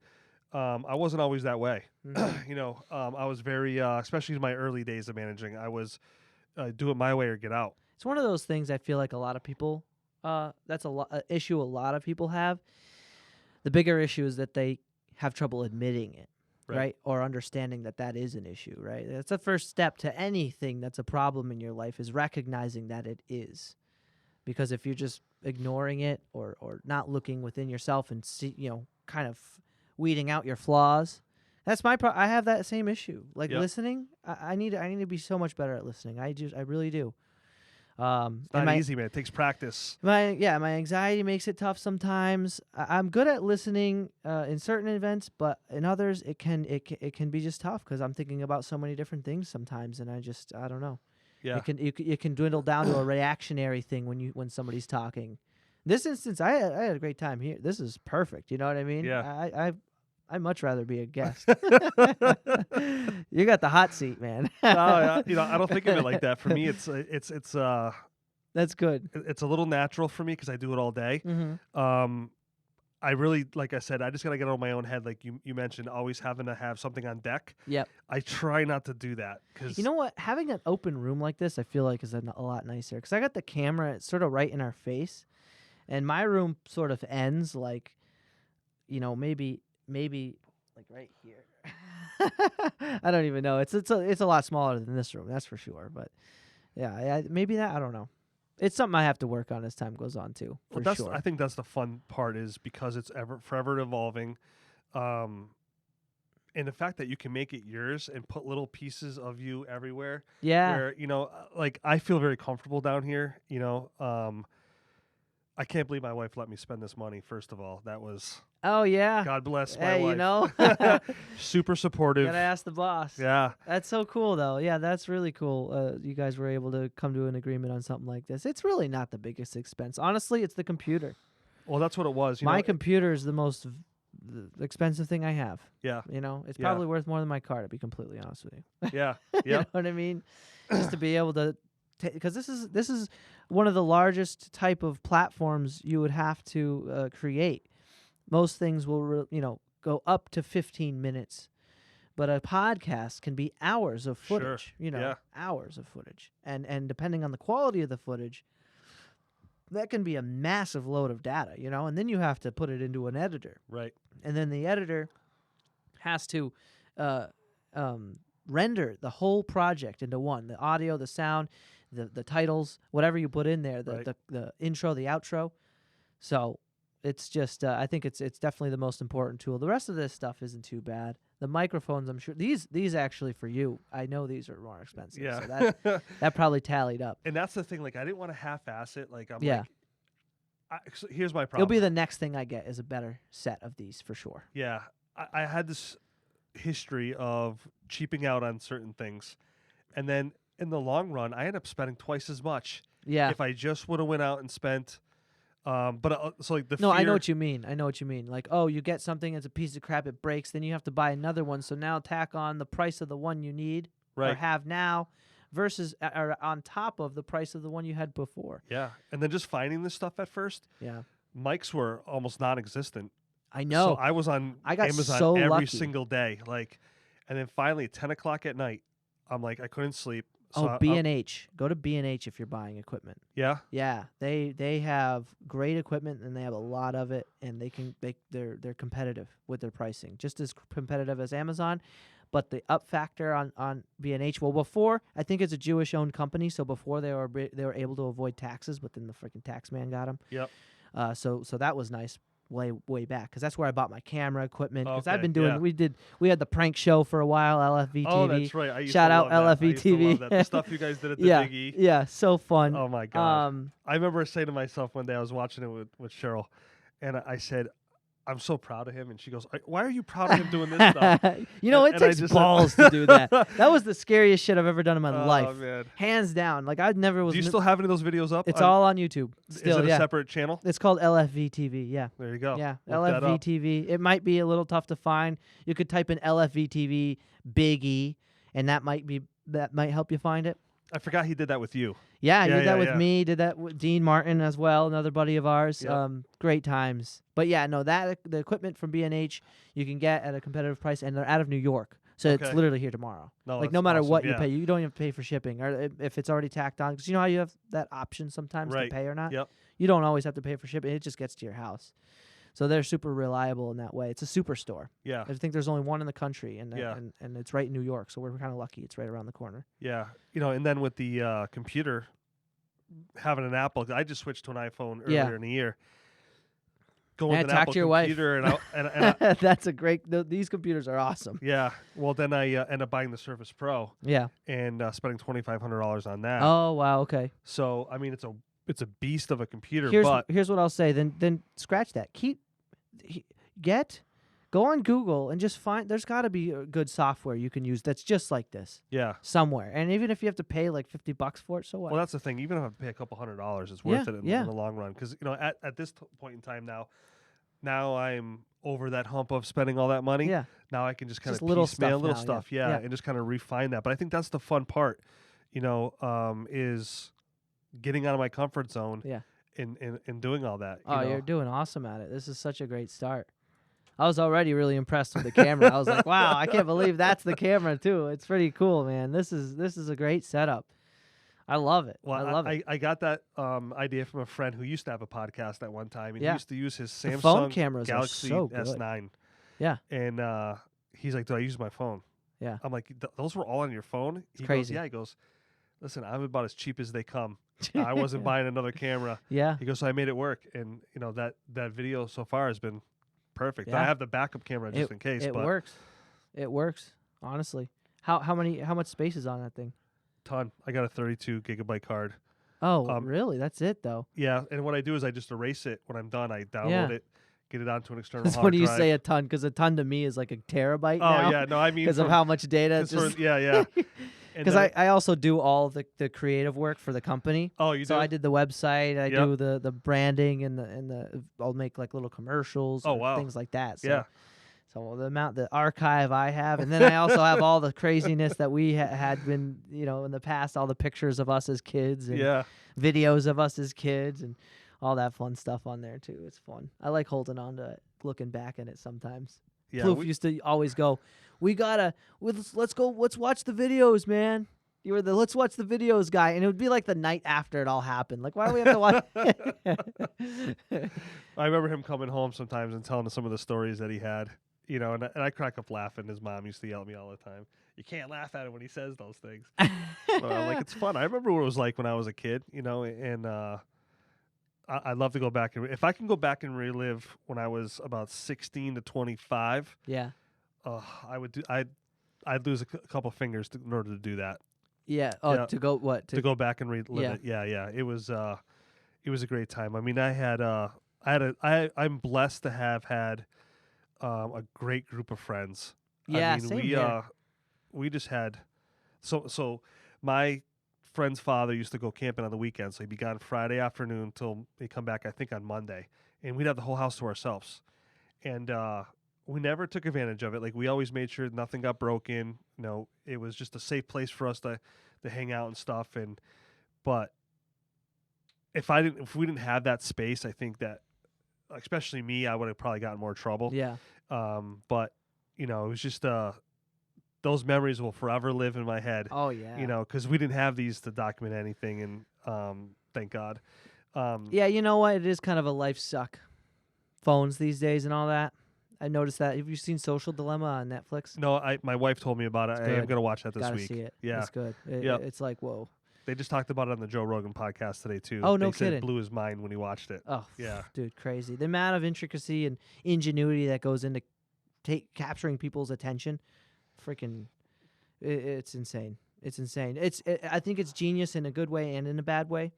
I wasn't always that way. Mhm. You know, I was very, especially in my early days of managing, I was do it my way or get out. It's one of those things I feel like a lot of people, that's an issue a lot of people have. The bigger issue is that they have trouble admitting it, right? Or understanding that that is an issue, right? That's the first step to anything that's a problem in your life, is recognizing that it is. Because if you're just ignoring it or not looking within yourself and kind of weeding out your flaws, that's my I have that same issue. Like listening, I need to be so much better at listening. I really do. It's not easy, man. It takes practice. My anxiety makes it tough sometimes. I'm good at listening in certain events, but in others it can be just tough because I'm thinking about so many different things sometimes, and I don't know. Yeah. It can dwindle down to a reactionary thing when somebody's talking. In this instance, I had a great time here. This is perfect. You know what I mean? Yeah. I'd much rather be a guest. You got the hot seat, man. I don't think of it like that. For me, it's That's good. It's a little natural for me because I do it all day. Mm-hmm. I really, like I said, I just gotta get out of my own head. Like you mentioned, always having to have something on deck. Yep. I try not to do that because You know what? Having an open room like this, I feel like is a lot nicer because I got the camera. It's sort of right in our face, and my room sort of ends like, maybe like right here. I don't even know. It's a lot smaller than this room, that's for sure. But yeah, maybe that, I don't know. It's something I have to work on as time goes on too. Sure. I think that's the fun part, is because it's forever evolving, and the fact that you can make it yours and put little pieces of you everywhere. Yeah. Where like I feel very comfortable down here. I can't believe my wife let me spend this money. First of all, that was. Oh yeah. God bless my wife. Super supportive. Gotta ask the boss. Yeah. That's so cool though. Yeah, that's really cool. You guys were able to come to an agreement on something like this. It's really not the biggest expense. Honestly, it's the computer. Well, that's what it was. My computer is the most expensive thing I have. Yeah. It's probably worth more than my car, to be completely honest with you. Yeah. You know what I mean? Just to be able to, because this is one of the largest type of platforms you would have to create. Most things will, go up to 15 minutes, but a podcast can be hours of footage. Sure. Hours of footage, and depending on the quality of the footage, that can be a massive load of data. And then you have to put it into an editor, Right. and then the editor has to render the whole project into one: the audio, the sound, the titles, whatever you put in there, the intro, the outro. So it's just I think it's definitely the most important tool. The rest of this stuff isn't too bad. The microphones, I'm sure these actually for you, I know these are more expensive. Yeah. So that probably tallied up. And that's the thing. Like I didn't want to half-ass it. Like I'm Yeah. so here's my problem. It'll be the next thing I get, is a better set of these for sure. Yeah. I had this history of cheaping out on certain things, and then in the long run, I end up spending twice as much. Yeah. If I just would have went out and spent But so like the No, I know fear- what you mean. I know what you mean. Like, oh, you get something, it's a piece of crap, it breaks, then you have to buy another one. So now tack on the price of the one you need or right. have now versus or on top of the price of the one you had before. Yeah, and then just finding this stuff at first, Yeah. mics were almost non-existent. I So know. I was on I got Amazon so every lucky. single day, like, and then finally at 10 o'clock at night, I'm like, I couldn't sleep. So Oh, B&H. Go to B&H if you're buying equipment. yeah, Yeah, they have great equipment and they have a lot of it, and they're competitive with their pricing, just as competitive as Amazon. But the up factor on B&H, well, before I think it's a Jewish-owned company, so before they were able to avoid taxes, but then the freaking tax man got them. yep. So that was nice. Way back, because that's where I bought my camera equipment. Because I've Okay, been doing, yeah. we had the prank show for a while, LFV TV. Oh, that's right. I used Shout to out love that. I LFV used to love TV. that. The stuff you guys did at the yeah, Big E. yeah, so fun. Oh my god. I remember saying to myself one day, I was watching it with Cheryl, and I said, I'm so proud of him. And she goes, why are you proud of him doing this stuff? You know, it And I takes just balls to do that. That was the scariest shit I've ever done in my Oh, life, man. hands down. Like I never was. Do you still have any of those videos up? It's all on YouTube. Still, is it a yeah. separate channel? It's called LFV TV. Yeah. There you go. Yeah, Look that LFV up. TV. It might be a little tough to find. You could type in LFV TV Big E, and that might help you find it. I forgot he did that with you. Yeah, Yeah, did that yeah, with yeah. me. Did that with Dean Martin as well, another buddy of ours. Yep. Great times. But yeah, no, the equipment from B&H you can get at a competitive price, and they're out of New York, so it's Okay. literally here tomorrow. No, Like that's no matter awesome. what you Yeah. pay, you don't even pay for shipping, or if it's already tacked on. Because you know how you have that option sometimes Right. to pay or not. Yep. You don't always have to pay for shipping; it just gets to your house. So they're super reliable in that way. It's a superstore. Yeah. I think there's only one in the country, and Yeah. and it's right in New York, so we're kind of lucky. It's right around the corner. Yeah. And then with the computer, having an Apple, I just switched to an iPhone earlier Yeah. in the year. Going Yeah, with an talk Apple to your wife. computer, and I, That's a great. These computers are awesome. yeah. Well, then I ended up buying the Surface Pro Yeah. and spending $2,500 on that. Oh wow. Okay. So I mean, it's a beast of a computer, Here's but here's what I'll say. Then scratch that. Go on Google and just find. There's got to be a good software you can use that's just like this yeah. somewhere. And even if you have to pay like $50 for it, so what? Well, that's the thing. Even if I pay a couple $100, it's worth Yeah, it yeah. in the long run. Because at this point in time now I'm over that hump of spending all that money. yeah. Now I can just kind Just of little piecemeal stuff little now, yeah. stuff, yeah, Yeah. and just kind of refine that. But I think that's the fun part, is getting out of my comfort zone. Yeah. In doing all that. Oh, you're doing awesome at it. This is such a great start. I was already really impressed with the camera. I was like, wow, I can't believe that's the camera too. It's pretty cool, man. This is a great setup. I love it. Well, I love it. I got that idea from a friend who used to have a podcast at one time, and Yeah. he used to use his The Samsung phone cameras are Galaxy so good. S9. Yeah. And he's like, "Do I use my phone?" Yeah. I'm like, "Those were all on your phone?" He crazy. goes, "Yeah." He goes, "Listen, I'm about as cheap as they come. I wasn't buying another camera." Yeah. He goes, "So I made it work," and that video so far has been perfect. Yeah. I have the backup camera just in case. It but works. It works. Honestly. How much space is on that thing? ton. I got a 32 gigabyte card. Oh, really? That's it though. Yeah, and what I do is I just erase it when I'm done. I download Yeah. it, get it onto an external That's hard what do you drive. say a ton? Because a ton to me is like a terabyte Oh now. yeah, no, I mean Because of from- how much data. it's sort of- yeah. And Because then I also do all the creative work for the company. oh, you So do? I did the website, I Yep. do the branding and the I'll make like little commercials Oh, or wow. things like that. So, Yeah. So the archive I have, and then I also have all the craziness that we had been, in the past, all the pictures of us as kids and Yeah. videos of us as kids and all that fun stuff on there too. It's fun. I like holding on to it, looking back at it sometimes. Yeah. Plouffe used to always go, let's watch the videos, man. You were the let's watch the videos guy, and it would be like the night after it all happened. Like, why do we have to watch? I remember him coming home sometimes and telling us some of the stories that he had, and I crack up laughing. His mom used to yell at me all the time. You can't laugh at him when he says those things. But I'm like, it's fun. I remember what it was like when I was a kid, and I'd love to go back. And if I can go back and relive when I was about 16 to 25, Yeah, I'd lose a couple fingers in order to do that. yeah. Oh, Yeah. to go what? To go back and relive Yeah. it. Yeah. It was a great time. I mean, I'm blessed to have had a great group of friends. Yeah, I mean, same here. we just had so my friend's father used to go camping on the weekend, so he'd be gone Friday afternoon till they come back, I think, on Monday, and we'd have the whole house to ourselves. And we never took advantage of it. Like, we always made sure nothing got broken. You know, it was just a safe place for us to hang out and stuff. But if we didn't have that space, I think that, especially me, I would have probably gotten more trouble. Yeah. But you know, it was just those memories will forever live in my head. Oh yeah. You know, because we didn't have these to document anything, and thank God. Yeah, you know what? It is kind of a life suck. Phones these days and all that. I noticed that. Have you seen Social Dilemma on Netflix? No, my wife told me about it. It's I am good. gonna watch that this Gotta week. see it. Yeah, It's good. Yep. It's like, whoa. they just talked about it on the Joe Rogan podcast today too. Oh, no They said kidding. it blew his mind when he watched it. Oh, Yeah. dude, crazy. The amount of intricacy and ingenuity that goes into capturing people's attention, freaking, it's insane. It's insane. I think it's genius in a good way and in a bad way,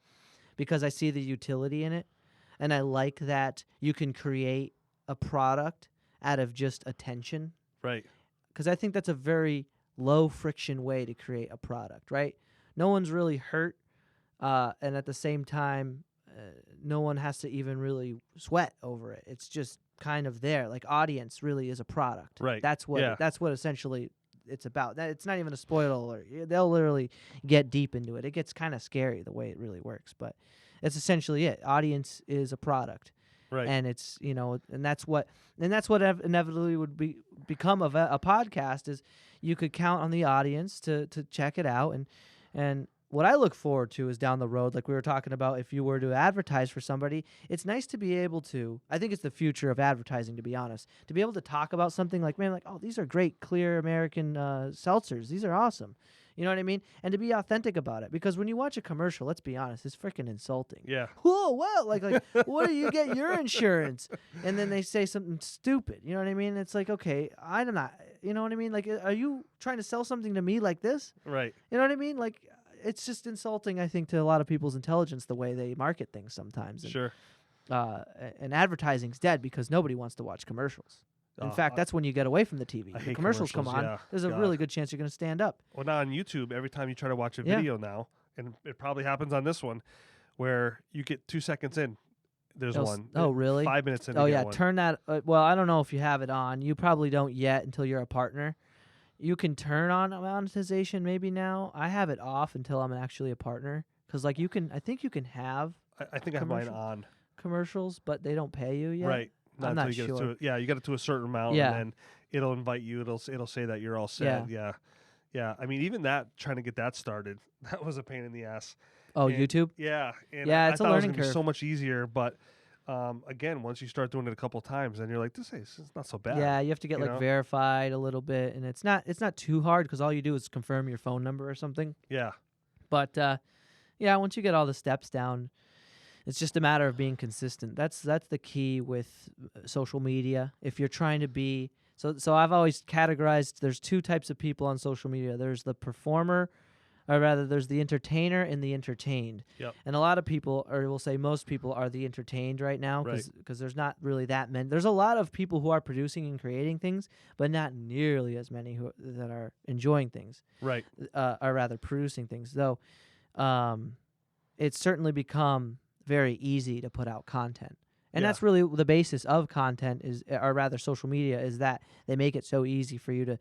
because I see the utility in it, and I like that you can create a product out of just attention, Right. because I think that's a very low friction way to create a product, right? No one's really hurt, and at the same time, no one has to even really sweat over it. It's just kind of there. Like, audience really is a product. Right. That's what Yeah. that's what essentially it's about. It's not even a spoiler alert. They'll literally get deep into it. It gets kind of scary the way it really works, but it's essentially it. Audience is a product. Right. And it's, you know, and that's what inevitably would become of a podcast, is you could count on the audience to check it out. And what I look forward to is down the road, like we were talking about, if you were to advertise for somebody, it's nice to be able to, I think it's the future of advertising, to be honest, to be able to talk about something like, man, like, oh, these are great, clear American seltzers. These are awesome. You know what I mean? And to be authentic about it. Because when you watch a commercial, let's be honest, it's freaking insulting. Yeah. Whoa, what? Like, what do you get your insurance? And then they say something stupid. You know what I mean? It's like, okay, I'm not, you know what I mean? Like, are you trying to sell something to me like this? Right. You know what I mean? Like, it's just insulting, I think, to a lot of people's intelligence, the way they market things sometimes. And, Sure. and advertising's dead because nobody wants to watch commercials. In fact, that's when you get away from the TV. I The hate commercials come commercials, on. yeah. There's a God. really good chance you're going to stand up. Well, now on YouTube, every time you try to watch a Yeah. video now, and it probably happens on this one, where you get 2 seconds in, there's one. Oh, really? 5 minutes in. Oh, you yeah. get one. Turn that. Well, I don't know if you have it on. You probably don't yet until you're a partner. You can turn on monetization maybe now. I have it off until I'm actually a partner. Because, like, I think you can have I think I have mine commercial? on. commercials, but they don't pay you yet. Right. I'm until not you get sure. it to, you get it to a certain amount, Yeah. and then it'll invite you. It'll say that you're all set. Yeah. Yeah. I mean, even that, trying to get that started, that was a pain in the ass. Oh, And- YouTube? Yeah. And Yeah, I it's a thought it was learning gonna be curve. so much easier, but again, once you start doing it a couple times, then you're like, this is not so bad. Yeah, you have to get you like know? verified a little bit, and it's not too hard because all you do is confirm your phone number or something. Yeah. But yeah, once you get all the steps down, it's just a matter of being consistent. That's the key with social media. If you're trying to be so I've always categorized, there's two types of people on social media. There's the performer, or rather there's the entertainer and the entertained. Yep. And a lot of people, or we'll say most people, are the entertained right now because there's not really that many. There's a lot of people who are producing and creating things, but not nearly as many that are enjoying things. Right. Or rather producing things. Though it's certainly become very easy to put out content. And Yeah. that's really the basis of content, or rather social media, is that they make it so easy for you to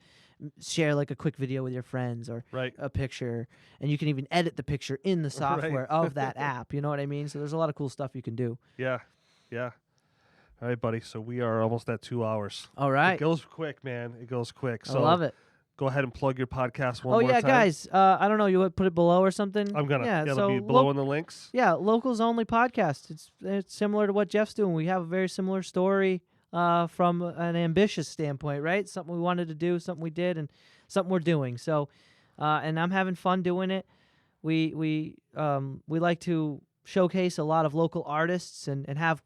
share like a quick video with your friends or Right. a picture, and you can even edit the picture in the software of that app. You know what I mean? So there's a lot of cool stuff you can do. Yeah. Yeah. All right, buddy. So we are almost at 2 hours. All right. It goes quick, man. It goes quick. So I love it. go ahead and plug your podcast one Oh, more yeah, time. guys. I don't know. You would put it below or something? I'm gonna. Yeah, it'll so be below in the links. Yeah, locals only podcast. It's similar to what Jeff's doing. We have a very similar story from an ambitious standpoint, right? Something we wanted to do, something we did, and something we're doing. So, and I'm having fun doing it. We like to showcase a lot of local artists and have,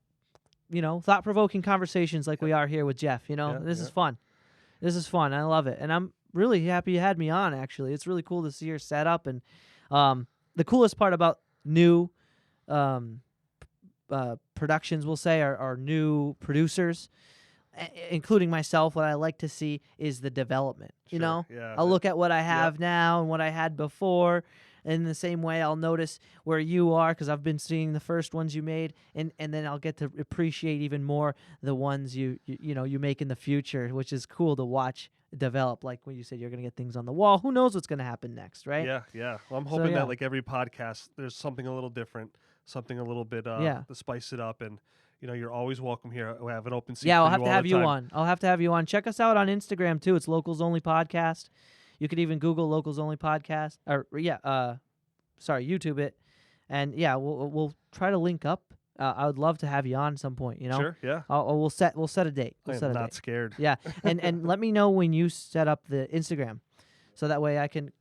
thought-provoking conversations like we are here with Jeff. This is fun. This is fun. I love it, and I'm really happy you had me on. Actually, it's really cool to see your setup, and the coolest part about new productions, we'll say, are new producers, including myself. What I like to see is the development. Sure, yeah. I'll look at what I have now and what I had before, in the same way I'll notice where you are because I've been seeing the first ones you made, and then I'll get to appreciate even more the ones you make in the future, which is cool to watch develop. Like when you said you're gonna get things on the wall, who knows what's gonna happen next, right? Yeah, yeah. Well, I'm So, hoping yeah. that like every podcast, there's something a little different, something a little bit Yeah. to spice it up, and you're always welcome here. We have an open seat. Yeah, for I'll have to all have the you time. on. I'll have to have you on. Check us out on Instagram too. It's Locals Only Podcast. You could even Google Locals Only Podcast, or YouTube it, and yeah, we'll try to link up. I would love to have you on some point. Sure. Yeah. We'll set a date. I We'll am set a not date. scared. Yeah, and let me know when you set up the Instagram, so that way I can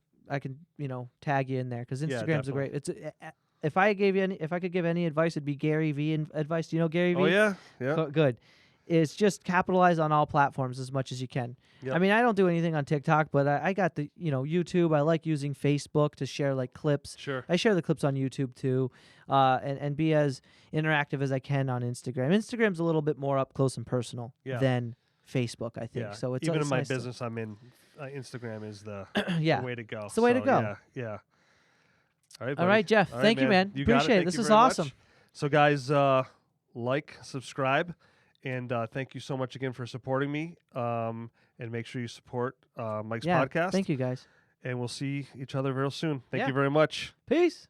tag you in there because Yeah, Instagram's a great. If I could give any advice, it'd be Gary V advice. Do you know Gary V? Oh yeah. Yeah. Good. Is just capitalize on all platforms as much as you can. Yep. I mean, I don't do anything on TikTok, but I got the YouTube. I like using Facebook to share like clips. Sure. I share the clips on YouTube too, and be as interactive as I can on Instagram. Instagram's a little bit more up close and personal than Facebook, I think. Yeah. So it's even it's in my nice to- business I'm in, Instagram is the, yeah. the way to go. It's the way to So, go. Yeah. Yeah. All right. All buddy. right, Jeff. All right, Thank you, man. You got Appreciate it. Thank This you is very awesome. much. So guys, like, subscribe, and thank you so much again for supporting me. And make sure you support Mike's podcast. Thank you, guys. And we'll see each other real soon. Thank Yeah. you very much. Peace.